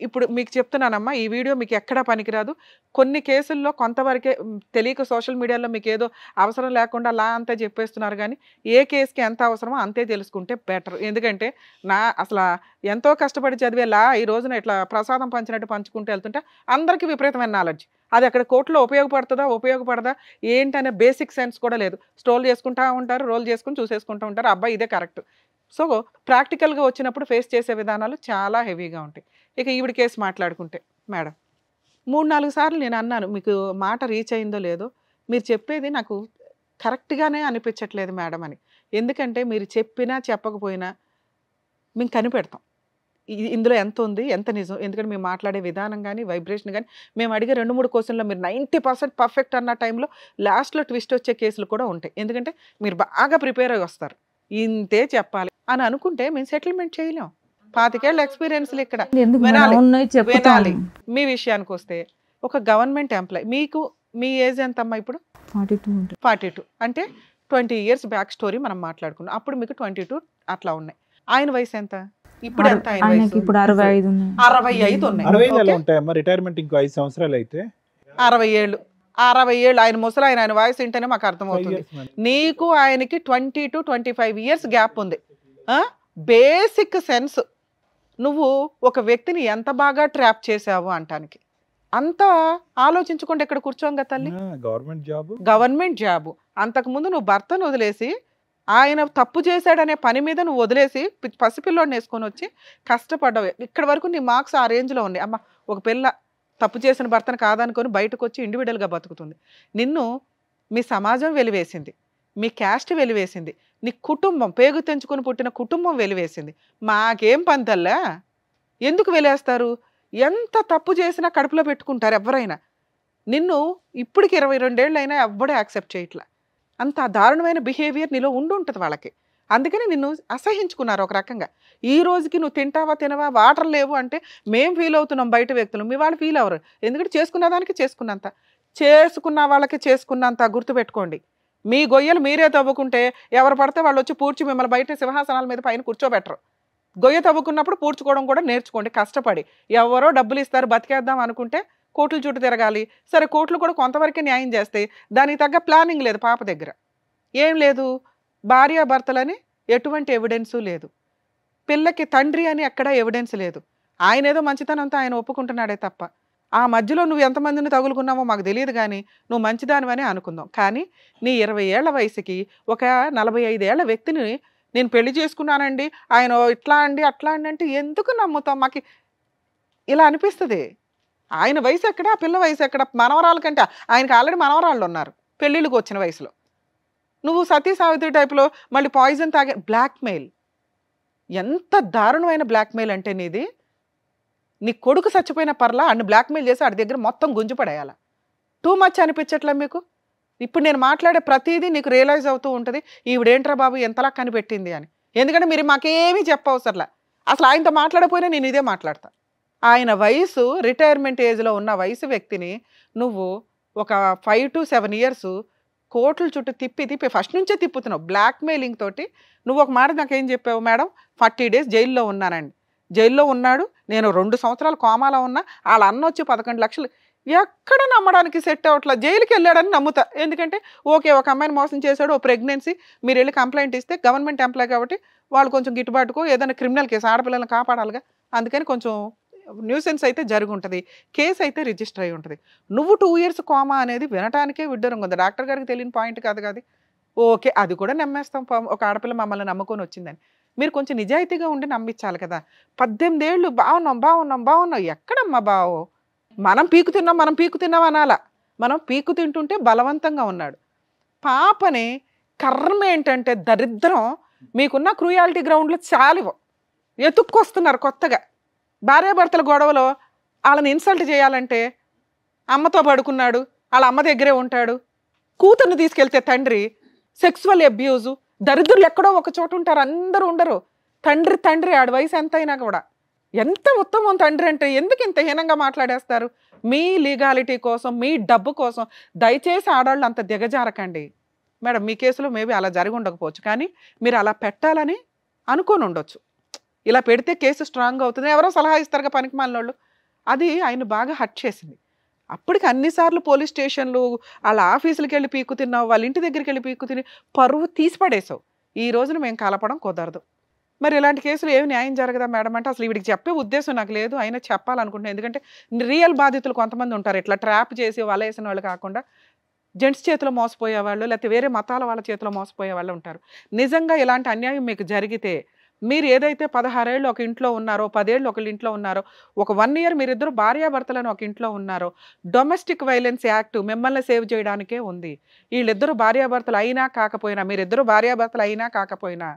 ఇప్పుడు మీకు చెప్తున్నానమ్మా, ఈ వీడియో మీకు ఎక్కడా పనికిరాదు. కొన్ని కేసుల్లో కొంతవరకే తెలియక సోషల్ మీడియాలో మీకు ఏదో అవసరం లేకుండా లా అంతా చెప్పేస్తున్నారు, కానీ ఏ కేసుకి ఎంత అవసరమో అంతే తెలుసుకుంటే బెటర్. ఎందుకంటే అసలు ఎంతో కష్టపడి చదివే లా ఈ రోజున ఇట్లా ప్రసాదం పంచినట్టు పంచుకుంటూ వెళ్తుంటే అందరికీ విపరీతమైన నాలెడ్జ్, అది అక్కడ కోర్టులో ఉపయోగపడదా ఏంటనే బేసిక్ సెన్స్ కూడా లేదు. స్ట్రోల్ చేసుకుంటూ ఉంటారు, రోల్ చేసుకుని చూసేసుకుంటూ ఉంటారు, అబ్బాయి ఇదే కరెక్ట్. సో ప్రాక్టికల్గా వచ్చినప్పుడు ఫేస్ చేసే విధానాలు చాలా హెవీగా ఉంటాయి. ఇక ఈవిడ కేసు మాట్లాడుకుంటే, మేడం 3-4 సార్లు నేను అన్నాను, మీకు మాట రీచ్ అయిందో లేదో, మీరు చెప్పేది నాకు కరెక్ట్గానే అనిపించట్లేదు మేడం అని. ఎందుకంటే మీరు చెప్పినా చెప్పకపోయినా మేము కనిపెడతాం. ఇందులో ఎంత ఉంది, ఎంత నిజం? ఎందుకంటే మేము మాట్లాడే విధానం కానీ, వైబ్రేషన్ కానీ, మేము అడిగే 2-3 క్వశ్చన్లో మీరు 90% పర్ఫెక్ట్ అన్న టైంలో లాస్ట్లో ట్విస్ట్ వచ్చే కేసులు కూడా ఉంటాయి. ఎందుకంటే మీరు బాగా ప్రిపేర్ అయ్యి వస్తారు, ఇంతే చెప్పాలి అని అనుకుంటే మేము సెటిల్మెంట్ చేయలేం. 25 ఏళ్ళ ఎక్స్పీరియన్స్లు ఇక్కడ. ఎందుకు వినాలి, ఉన్నాయి వినాలి. చెప్తాను. మీ విషయానికి వస్తే ఒక గవర్నమెంట్ ఎంప్లాయ్, మీకు మీ ఏజ్ ఎంతమ్మా ఇప్పుడు? 42 ఉంటుంది. 42 అంటే 20 years బ్యాక్ స్టోరీ మనం మాట్లాడుకున్నాం. అప్పుడు మీకు 22 అట్లా ఉన్నాయి. ఆయన వయసు ఎంత ఇప్పుడు? ఎంత ఆయన ఆయనకి వయసు? ఇప్పుడు 65 ఉన్నాయి. 65 ఉన్నాయి. 65 ఓకే? ఉంటాయమ్మా, రిటైర్మెంట్ ఇంకో 5 సంవత్సరాలు అయితే 60 ఏళ్ళు. 60 ఏళ్ళు ఆయన ముసలి ఆయన వాయిస్ వింటేనే మాకు అర్థమవుతుంది. నీకు ఆయనకి 20 to 25 years గ్యాప్ ఉంది. బేసిక్ సెన్స్ నువ్వు ఒక వ్యక్తిని ఎంత బాగా ట్రాప్ చేసావు అంటానికి అంత ఆలోచించుకుంటే ఇక్కడ కూర్చోంగా తల్లి. Government job. అంతకుముందు నువ్వు భర్తను వదిలేసి ఆయన తప్పు చేశాడనే పని మీద నువ్వు వదిలేసి పసిపిల్లోడిని వేసుకొని వచ్చి కష్టపడ్డావు. ఇక్కడ వరకు నీ మార్క్స్ ఆ రేంజ్లో ఉన్నాయి. అమ్మ, ఒక పిల్ల తప్పు చేసిన భర్తను కాదనుకొని బయటకు వచ్చి ఇండివిడువల్గా బతుకుతుంది. నిన్ను మీ సమాజం వెలివేసింది, మీ క్యాస్ట్ వెలివేసింది, నీ కుటుంబం పేగు తెంచుకొని పుట్టిన కుటుంబం వెలివేసింది. మాకేం పంతల్లా, ఎందుకు వెలేస్తారు? ఎంత తప్పు చేసినా కడుపులో పెట్టుకుంటారు ఎవరైనా. నిన్ను ఇప్పటికి 22 ఏళ్ళు అయినా ఎవ్వడూ యాక్సెప్ట్ చేయట్లా. అంత దారుణమైన బిహేవియర్ నీలో ఉండుంటుంది వాళ్ళకి. అందుకని నిన్ను అసహించుకున్నారు ఒక రకంగా. ఈ రోజుకి నువ్వు తింటావా తినవా, వాటర్ లేవు అంటే మేము ఫీల్ అవుతున్నాం బయట వ్యక్తులు, మీ వాళ్ళు ఫీల్ అవ్వరు. ఎందుకంటే చేసుకున్న దానికి చేసుకున్న వాళ్ళకి చేసుకున్నంత గుర్తుపెట్టుకోండి. మీ గొయ్యలు మీరే తవ్వుకుంటే ఎవరు పడితే వాళ్ళు వచ్చి పూడ్చి మిమ్మల్ని బయట సింహాసనాల మీద పైన కూర్చోబెట్టరు. గొయ్య తవ్వుకున్నప్పుడు పూడ్చుకోవడం కూడా నేర్చుకోండి కష్టపడి. ఎవరో డబ్బులు ఇస్తారు బతికేద్దాం అనుకుంటే కోర్టుల చుట్టూ తిరగాలి. సరే, కోర్టులు కూడా కొంతవరకే న్యాయం చేస్తాయి, దానికి తగ్గ ప్లానింగ్ లేదు పాప దగ్గర. ఏం లేదు, భార్యాభర్తలని ఎటువంటి ఎవిడెన్సు లేదు, పిల్లకి తండ్రి అని ఎక్కడ ఎవిడెన్స్ లేదు. ఆయన ఏదో మంచితనంతో ఆయన ఒప్పుకుంటున్నాడే తప్ప ఆ మధ్యలో నువ్వు ఎంతమందిని తగులుకున్నావో మాకు తెలియదు. కానీ నువ్వు మంచిదానివనే అనుకుందాం. కానీ నీ 20 ఏళ్ల వయసుకి ఒక 45 ఏళ్ల వ్యక్తిని నేను పెళ్లి చేసుకున్నానండి, ఆయన ఇట్లా అండి అట్లా అండి అంటే ఎందుకు నమ్ముతాం? మాకు ఇలా అనిపిస్తుంది. ఆయన వయసు ఎక్కడ, ఆ పిల్ల వయసు ఎక్కడ? మనవరాల కంటే ఆయనకి ఆల్రెడీ మనవరాళ్ళు ఉన్నారు పెళ్ళిళ్ళకి వచ్చిన వయసులో. నువ్వు సతీ సావిత్రి టైప్లో మళ్ళీ పాయిజన్ తాగే బ్లాక్మెయిల్. ఎంత దారుణమైన బ్లాక్మెయిల్ అంటే నీది. నీ కొడుకు చచ్చిపోయిన పర్లా అన్ని బ్లాక్మెయిల్ చేసి వాడి దగ్గర మొత్తం గుంజుపడేయాల. టూ మచ్ అనిపించట్లే మీకు? ఇప్పుడు నేను మాట్లాడే ప్రతిదీ నీకు రియలైజ్ అవుతూ ఉంటుంది, ఈవిడేంట్రా బాబు ఎంతలా కనిపెట్టింది అని. ఎందుకంటే మీరు మాకేమీ చెప్పవసరలా. అసలు ఆయనతో మాట్లాడపోయినా నేను ఇదే మాట్లాడతా. ఆయన వయసు రిటైర్మెంట్ ఏజ్లో ఉన్న వయసు వ్యక్తిని నువ్వు ఒక 5 to 7 years కోర్టుల చుట్టూ తిప్పి ఫస్ట్ నుంచే తిప్పుతున్నావు బ్లాక్మెయిలింగ్ తోటి. నువ్వు ఒక మాట నాకేం చెప్పావు? మేడం 40 days జైల్లో ఉన్నానండి. జైల్లో ఉన్నాడు, నేను 2 సంవత్సరాలు కోమాలో ఉన్నా, వాళ్ళ అన్న వచ్చి 11 లక్షలు. ఎక్కడ నమ్మడానికి సెట్ అవట్లా. జైలుకి వెళ్ళాడని నమ్ముతా. ఎందుకంటే ఓకే, ఒక అమ్మాయిని మోసం చేశాడు, ఓ ప్రెగ్నెన్సీ, మీరు వెళ్ళి కంప్లైంట్ ఇస్తే గవర్నమెంట్ ఎంప్లాయ్ కాబట్టి వాళ్ళు కొంచెం గిట్టుబాటుకో ఏదైనా క్రిమినల్ కేసు, ఆడపిల్లలను కాపాడాలిగా, అందుకని కొంచెం న్యూసెన్స్ అయితే జరిగి ఉంటుంది, కేసు అయితే రిజిస్టర్ అయి ఉంటుంది. నువ్వు 2 years కోమా అనేది వినటానికే విడ్డూరంగా ఉంది. డాక్టర్ గారికి తెలియని పాయింట్ కాదు కాదు. ఓకే, అది కూడా నమ్మేస్తాం, ఒక ఆడపిల్ల మమ్మల్ని నమ్ముకొని వచ్చిందని. మీరు కొంచెం నిజాయితీగా ఉండి నమ్మించాలి కదా. 18 ఏళ్ళు బాగున్నాం. ఎక్కడమ్మా బావో? మనం పీకు తిన్నాం అనాలా. మనం పీకు తింటుంటే బలవంతంగా ఉన్నాడు. పాపని కర్మ ఏంటంటే దరిద్రం, మీకున్న క్రూయాలిటీ గ్రౌండ్లో చాలివో ఎతుక్కొస్తున్నారు కొత్తగా. భార్యాభర్తల గొడవలో వాళ్ళని ఇన్సల్ట్ చేయాలంటే అమ్మతో పడుకున్నాడు, వాళ్ళ అమ్మ దగ్గరే ఉంటాడు, కూతుర్ని తీసుకెళ్తే తండ్రి, సెక్సువల్ అబ్యూజు, దరిద్రులు ఎక్కడో ఒక చోట ఉంటారు, అందరూ ఉండరు. తండ్రి ఆడి వయసు ఎంత అయినా కూడా ఎంత ఉత్తమం తండ్రి అంటే ఎందుకు ఇంత హీనంగా మాట్లాడేస్తారు? మీ లీగాలిటీ కోసం, మీ డబ్బు కోసం దయచేసి ఆడవాళ్ళు అంత దిగజారకండి. మేడం మీ కేసులో మేబీ అలా జరిగి ఉండకపోవచ్చు, కానీ మీరు అలా పెట్టాలని అనుకొని ఉండొచ్చు. ఇలా పెడితే కేసు స్ట్రాంగ్ అవుతుంది, ఎవరో సలహా ఇస్తారుగా పనికి మాలినోళ్ళు. అది ఆయన బాగా హర్ట్ చేసింది. అప్పటికి అన్నిసార్లు పోలీస్ స్టేషన్లు, వాళ్ళ ఆఫీసులకి వెళ్ళి పీకు తిన్నావు, వాళ్ళ ఇంటి దగ్గరికి వెళ్ళి పీకు తిని పరువు తీసి పడేసావు. ఈ రోజున మేము కలపడం కుదరదు. మరి ఇలాంటి కేసులు ఏమి న్యాయం జరగదా మేడం అంటే అసలు వీడికి చెప్పే ఉద్దేశం నాకు లేదు, అయినా చెప్పాలనుకుంటున్నాను. ఎందుకంటే రియల్ బాధితులు కొంతమంది ఉంటారు, ఇట్లా ట్రాప్ చేసి వలేసిన వాళ్ళు కాకుండా జెంట్స్ చేతిలో మోసపోయే వాళ్ళు, లేకపోతే వేరే మతాల వాళ్ళ చేతిలో మోసపోయే వాళ్ళు ఉంటారు. నిజంగా ఇలాంటి అన్యాయం మీకు జరిగితే, మీరు ఏదైతే 16 ఏళ్ళు ఒక ఇంట్లో ఉన్నారో, 10 ఏళ్ళు ఒకళ్ళ ఇంట్లో ఉన్నారో, ఒక 1 year మీరిద్దరు భార్యాభర్తలను ఒక ఇంట్లో ఉన్నారో, డొమెస్టిక్ వైలెన్స్ యాక్ట్ మిమ్మల్ని సేవ్ చేయడానికే ఉంది. వీళ్ళిద్దరు భార్యాభర్తలు అయినా కాకపోయినా, మీరిద్దరు భార్యాభర్తలు అయినా కాకపోయినా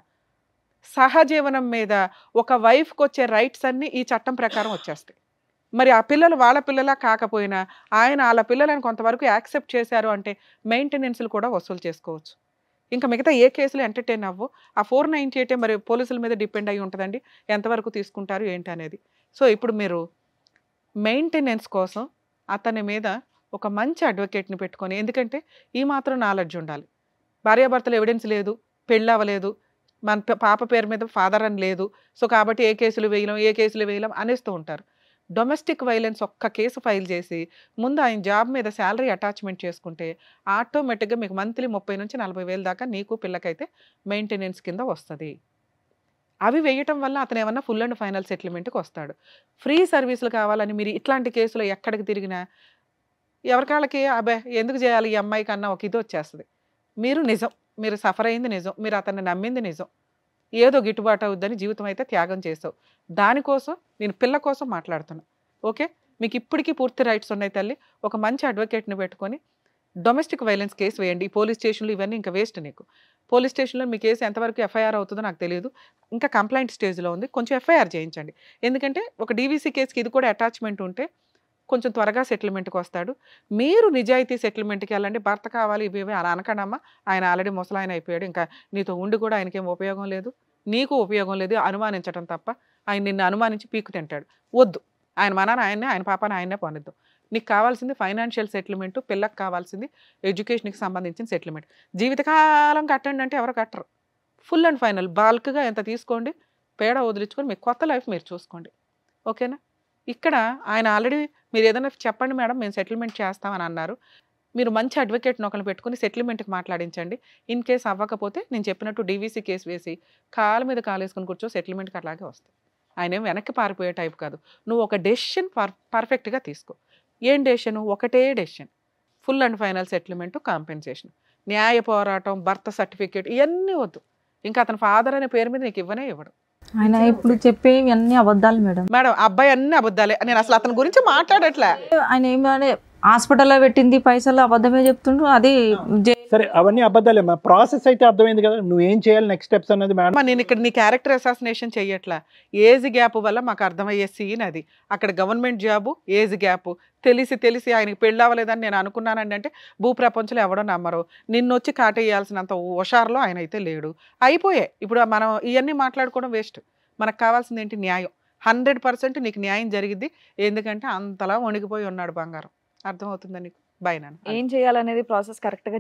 సహజీవనం మీద ఒక వైఫ్కి వచ్చే రైట్స్ అన్నీ ఈ చట్టం ప్రకారం వచ్చేస్తాయి. మరి ఆ పిల్లలు వాళ్ళ పిల్లలా కాకపోయినా ఆయన వాళ్ళ పిల్లలను కొంతవరకు యాక్సెప్ట్ చేశారు అంటే మెయింటెనెన్స్లు కూడా వసూలు చేసుకోవచ్చు. ఇంకా మిగతా ఏ కేసులు ఎంటర్టైన్ అవ్వు. ఆ 498 మరి పోలీసుల మీద డిపెండ్ అయ్యి ఉంటుందండి, ఎంతవరకు తీసుకుంటారు ఏంటి అనేది. సో ఇప్పుడు మీరు మెయింటెనెన్స్ కోసం అతని మీద ఒక మంచి అడ్వకేట్ని పెట్టుకొని, ఎందుకంటే ఈ మాత్రం నాలెడ్జ్ ఉండాలి. భార్యాభర్తలు ఎవిడెన్స్ లేదు, పెళ్ళి అవ్వలేదు, మన పాప పేరు మీద ఫాదర్ అని లేదు, సో కాబట్టి ఏ కేసులు వేయలేం అనేస్తూ ఉంటారు. డొమెస్టిక్ వైలెన్స్ ఒక్క కేసు ఫైల్ చేసి ముందు ఆయన జాబ్ మీద శాలరీ అటాచ్మెంట్ చేసుకుంటే ఆటోమేటిక్గా మీకు మంత్లీ 30 నుంచి 40 వేలు దాకా నీకు పిల్లకైతే మెయింటెనెన్స్ కింద వస్తుంది. అవి వేయటం వల్ల అతను ఏమన్నా ఫుల్ అండ్ ఫైనల్ సెటిల్మెంట్కి వస్తాడు. ఫ్రీ సర్వీసులు కావాలని మీరు ఇట్లాంటి కేసులో ఎక్కడికి తిరిగినా ఎవరికాళ్ళకి అబ్బాయి ఎందుకు చేయాలి ఈ అమ్మాయి కన్నా ఒక ఇది వచ్చేస్తుంది. మీరు నిజం, మీరు సఫర్ అయింది నిజం, మీరు అతన్ని నమ్మింది నిజం, ఏదో గిట్టుబాటు అవుద్దని జీవితం అయితే త్యాగం చేసావు. దానికోసం నేను పిల్ల కోసం మాట్లాడుతున్నా. ఓకే, మీకు ఇప్పటికీ పూర్తి రైట్స్ ఉన్నాయి తల్లి. ఒక మంచి అడ్వకేట్ని పెట్టుకొని డొమెస్టిక్ వైలెన్స్ కేసు వేయండి. ఈ పోలీస్ స్టేషన్లు ఇవన్నీ ఇంకా వేస్ట్. నీకు పోలీస్ స్టేషన్లో మీ కేసు ఎంతవరకు ఎఫ్ఐఆర్ అవుతుందో నాకు తెలియదు, ఇంకా కంప్లైంట్ స్టేజ్లో ఉంది. కొంచెం ఎఫ్ఐఆర్ చేయించండి. ఎందుకంటే ఒక డీవీసీ కేసుకి ఇది కూడా అటాచ్మెంట్ ఉంటే కొంచెం త్వరగా సెటిల్మెంట్కి వస్తాడు. మీరు నిజాయితీ సెటిల్మెంట్కి వెళ్ళండి. భర్త కావాలి ఇవి అలా అనకనమ్మా, ఆయన ఆల్రెడీ ముసలాయన అయిపోయాడు, ఇంకా నీతో ఉండి కూడా ఆయనకేం ఉపయోగం లేదు, నీకు ఉపయోగం లేదు, అనుమానించడం తప్ప. ఆయన నిన్ను అనుమానించి పీకు తింటాడు. వద్దు, ఆయన మనని ఆయన్నే, ఆయన పాపని ఆయన్నే పోనిద్దాం. నీకు కావాల్సింది ఫైనాన్షియల్ సెటిల్మెంట్, పిల్లకి కావాల్సింది ఎడ్యుకేషన్కి సంబంధించిన సెటిల్మెంట్. జీవితకాలం కట్టండి అంటే ఎవరు కట్టరు. ఫుల్ అండ్ ఫైనల్ బాల్క్గా ఎంత తీసుకోండి, పేడ వదిలించుకొని మీ కొత్త లైఫ్ మీరు చూసుకోండి. ఓకేనా? ఇక్కడ ఆయన ఆల్రెడీ మీరు ఏదైనా చెప్పండి మేడం మేము సెటిల్మెంట్ చేస్తామని అన్నారు. మీరు మంచి అడ్వకేట్ని ఒకరిని పెట్టుకుని సెటిల్మెంట్కి మాట్లాడించండి. ఇన్ కేసు అవ్వకపోతే నేను చెప్పినట్టు డీవీసీ కేసు వేసి కాళ్ళ మీద కాలేసుకుని కూర్చో, సెటిల్మెంట్కి అట్లాగే వస్తాయి. ఆయన ఏం వెనక్కి పారిపోయే టైప్ కాదు. నువ్వు ఒక డెసిషన్ పర్ఫెక్ట్గా తీసుకో. ఏం డెసిషన్? ఒకటే decision, full and final settlement, compensation, న్యాయ పోరాటం, బర్త్ సర్టిఫికేట్ ఇవన్నీ వద్దు. ఇంకా అతని ఫాదర్ అనే పేరు మీద నీకు ఇవ్వనే ఇవ్వడు. ఆయన ఇప్పుడు చెప్పేవి అన్ని అబద్ధాలు మేడం. మేడం అబ్బాయి అన్ని అబద్ధాలే. నేను అసలు అతని గురించి మాట్లాడట్లే. ఆయన ఏమని హాస్పిటల్లో పెట్టింది పైసలు అబద్ధమే చెప్తుండ్రు. అది సరే అవన్నీ అబద్ధాలే. ప్రాసెస్ అయితే అర్థమైంది కదా, నువ్వు ఏం చేయాలి నెక్స్ట్ స్టెప్స్ అనేది. మేడం నేను ఇక్కడ నీ క్యారెక్టర్ అసాసినేషన్ చెయ్యట్లా. ఏజ్ గ్యాప్ వల్ల మాకు అర్థమయ్యే సీన్ అది. అక్కడ గవర్నమెంట్ జాబు, ఏజ్ గ్యాప్, తెలిసి ఆయనకి పెళ్ళి అవ్వలేదని నేను అనుకున్నానండి అంటే భూప్రపంచంలో ఎవడో నమ్మరు. నిన్ను వచ్చి కాటేయాల్సినంత హుషారులో ఆయన అయితే లేడు. అయిపోయాయి. ఇప్పుడు మనం ఇవన్నీ మాట్లాడుకోవడం వేస్ట్. మనకు కావాల్సింది ఏంటి? న్యాయం. 100% నీకు న్యాయం జరిగిద్ది. ఎందుకంటే అంతలా వణిగిపోయి ఉన్నాడు బంగారం. అర్థమవుతుందా నీకు? బై నాన్న. ఏం చేయాలనేది ప్రాసెస్ కరెక్ట్గా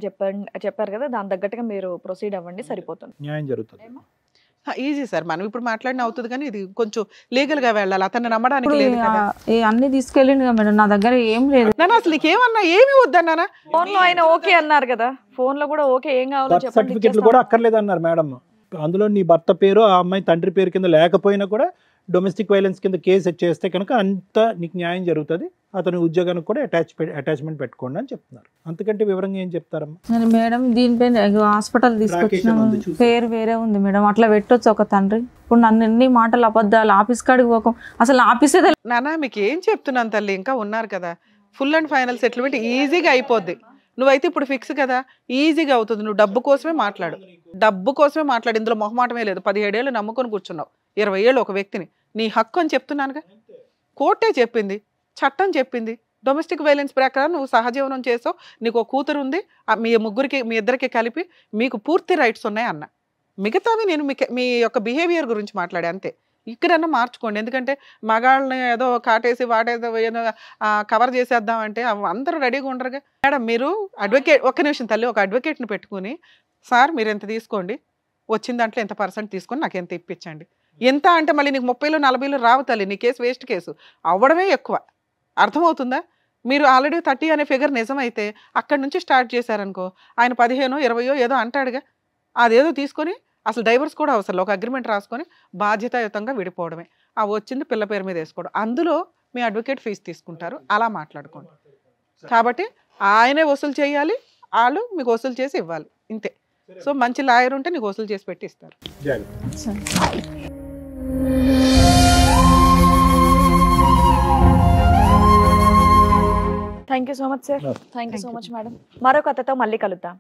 చెప్పారు కదా, దాని తగ్గట్టుగా మీరు ప్రొసీడ్ అవ్వండి, సరిపోతుంది. న్యాయం జరుగుతుంది. ఈజీ సార్, మనం ఇప్పుడు మాట్లాడిన అవుతుంది కానీ ఇది కొంచెం లీగల్ గా వెళ్ళాలి. అతన్ని నమ్మడానికి లేదు కదా. అన్ని తీసుకెళ్ళింది కదా మేడం, నా దగ్గర ఏం లేదు. నాన్న అసలు నీకేమన్నా ఏమి వద్దన్నా? ఫోన్ లో ఆయన ఓకే అన్నారు కదా, ఫోన్ లో కూడా ఓకే, ఏం కావాలో చెప్పండి. సర్టిఫికెట్లు కూడా అక్కర్లేదు అన్నారు మేడం. అందులో నీ భర్త పేరు ఆ అమ్మాయి తండ్రి పేరు కింద లేకపోయినా కూడా డొమెస్టిక్ వైలెన్స్ కింద కేసు చేస్తే కనుక అంత నీకు న్యాయం జరుగుతుంది. అతని ఉద్యోగానికి కూడా అటాచ్మెంట్ పెట్టుకోండి అని చెప్తున్నారు. అంతకంటే వివరంగా ఏం చెప్తారమ్మా? మేడం దీనిపైన హాస్పిటల్ తీసుకొచ్చినాము, పేరు వేరే ఉంది మేడం, అట్లా పెట్టొచ్చు ఒక తండ్రి. ఇప్పుడు నన్ను ఎన్ని మాటలు అబద్ధాలు, ఆఫీస్ కాడికి పోకం, అసలు ఆఫీసే నాన్న మీకు ఏం చెప్తున్నాను తల్లి, ఇంకా ఉన్నారు కదా. ఫుల్ అండ్ ఫైనల్ సెటిల్మెంట్ ఈజీగా అయిపోద్ది. నువ్వైతే ఇప్పుడు ఫిక్స్ కదా, ఈజీగా అవుతుంది. నువ్వు డబ్బు కోసమే మాట్లాడు, ఇందులో మొహమాటమే లేదు. 17 ఏళ్ళు నమ్ముకొని కూర్చున్నావు, 20 ఏళ్ళు ఒక వ్యక్తిని. నీ హక్కు అని చెప్తున్నానుగా. కోర్టే చెప్పింది, చట్టం చెప్పింది. డొమెస్టిక్ వైలెన్స్ ప్రకారం నువ్వు సహజీవనం చేసావు, నీకు ఒక కూతురు ఉంది, మీ ఇద్దరికి కలిపి మీకు పూర్తి రైట్స్ ఉన్నాయి అన్న. మిగతావి నేను మీ యొక్క బిహేవియర్ గురించి మాట్లాడే అంతే. ఇక్కడన్నా మార్చుకోండి. ఎందుకంటే మగాళ్ళని ఏదో కాటేసి వాటేదో కవర్ చేసేద్దామంటే అందరూ రెడీగా ఉండరుగా. మేడం మీరు అడ్వకేట్, ఒక్క నిమిషం తల్లి, ఒక అడ్వకేట్ని పెట్టుకుని సార్ మీరు ఎంత తీసుకోండి, వచ్చిన దాంట్లో ఎంత % తీసుకొని నాకు ఎంత ఇప్పించండి. ఎంత అంటే మళ్ళీ నీకు 30లో 40లో రావు తల్లి, నీ కేసు వేస్ట్ కేసు అవ్వడమే ఎక్కువ. అర్థమవుతుందా? మీరు ఆల్రెడీ 30 అనే ఫిగర్ నిజమైతే అక్కడి నుంచి స్టార్ట్ చేశారనుకో, ఆయన 15, 20 ఏదో అంటాడుగా, అదేదో తీసుకొని అసలు డైవర్స్ కూడా అవసరం, ఒక అగ్రిమెంట్ రాసుకొని బాధ్యతాయుతంగా విడిపోవడమే. ఆ వచ్చింది పిల్ల పేరు మీద వేసుకోవడం. అందులో మీ అడ్వకేట్ ఫీజు తీసుకుంటారు, అలా మాట్లాడుకోండి. కాబట్టి ఆయనే వసూలు చేయాలి, వాళ్ళు మీకు వసూలు చేసి ఇవ్వాలి, ఇంతే. సో మంచి లాయర్ ఉంటే నీకు వసూలు చేసి పెట్టి ఇస్తారు. Thank you so much sir. Thank you so much madam. మరో కథతో మళ్ళీ కలుద్దాం.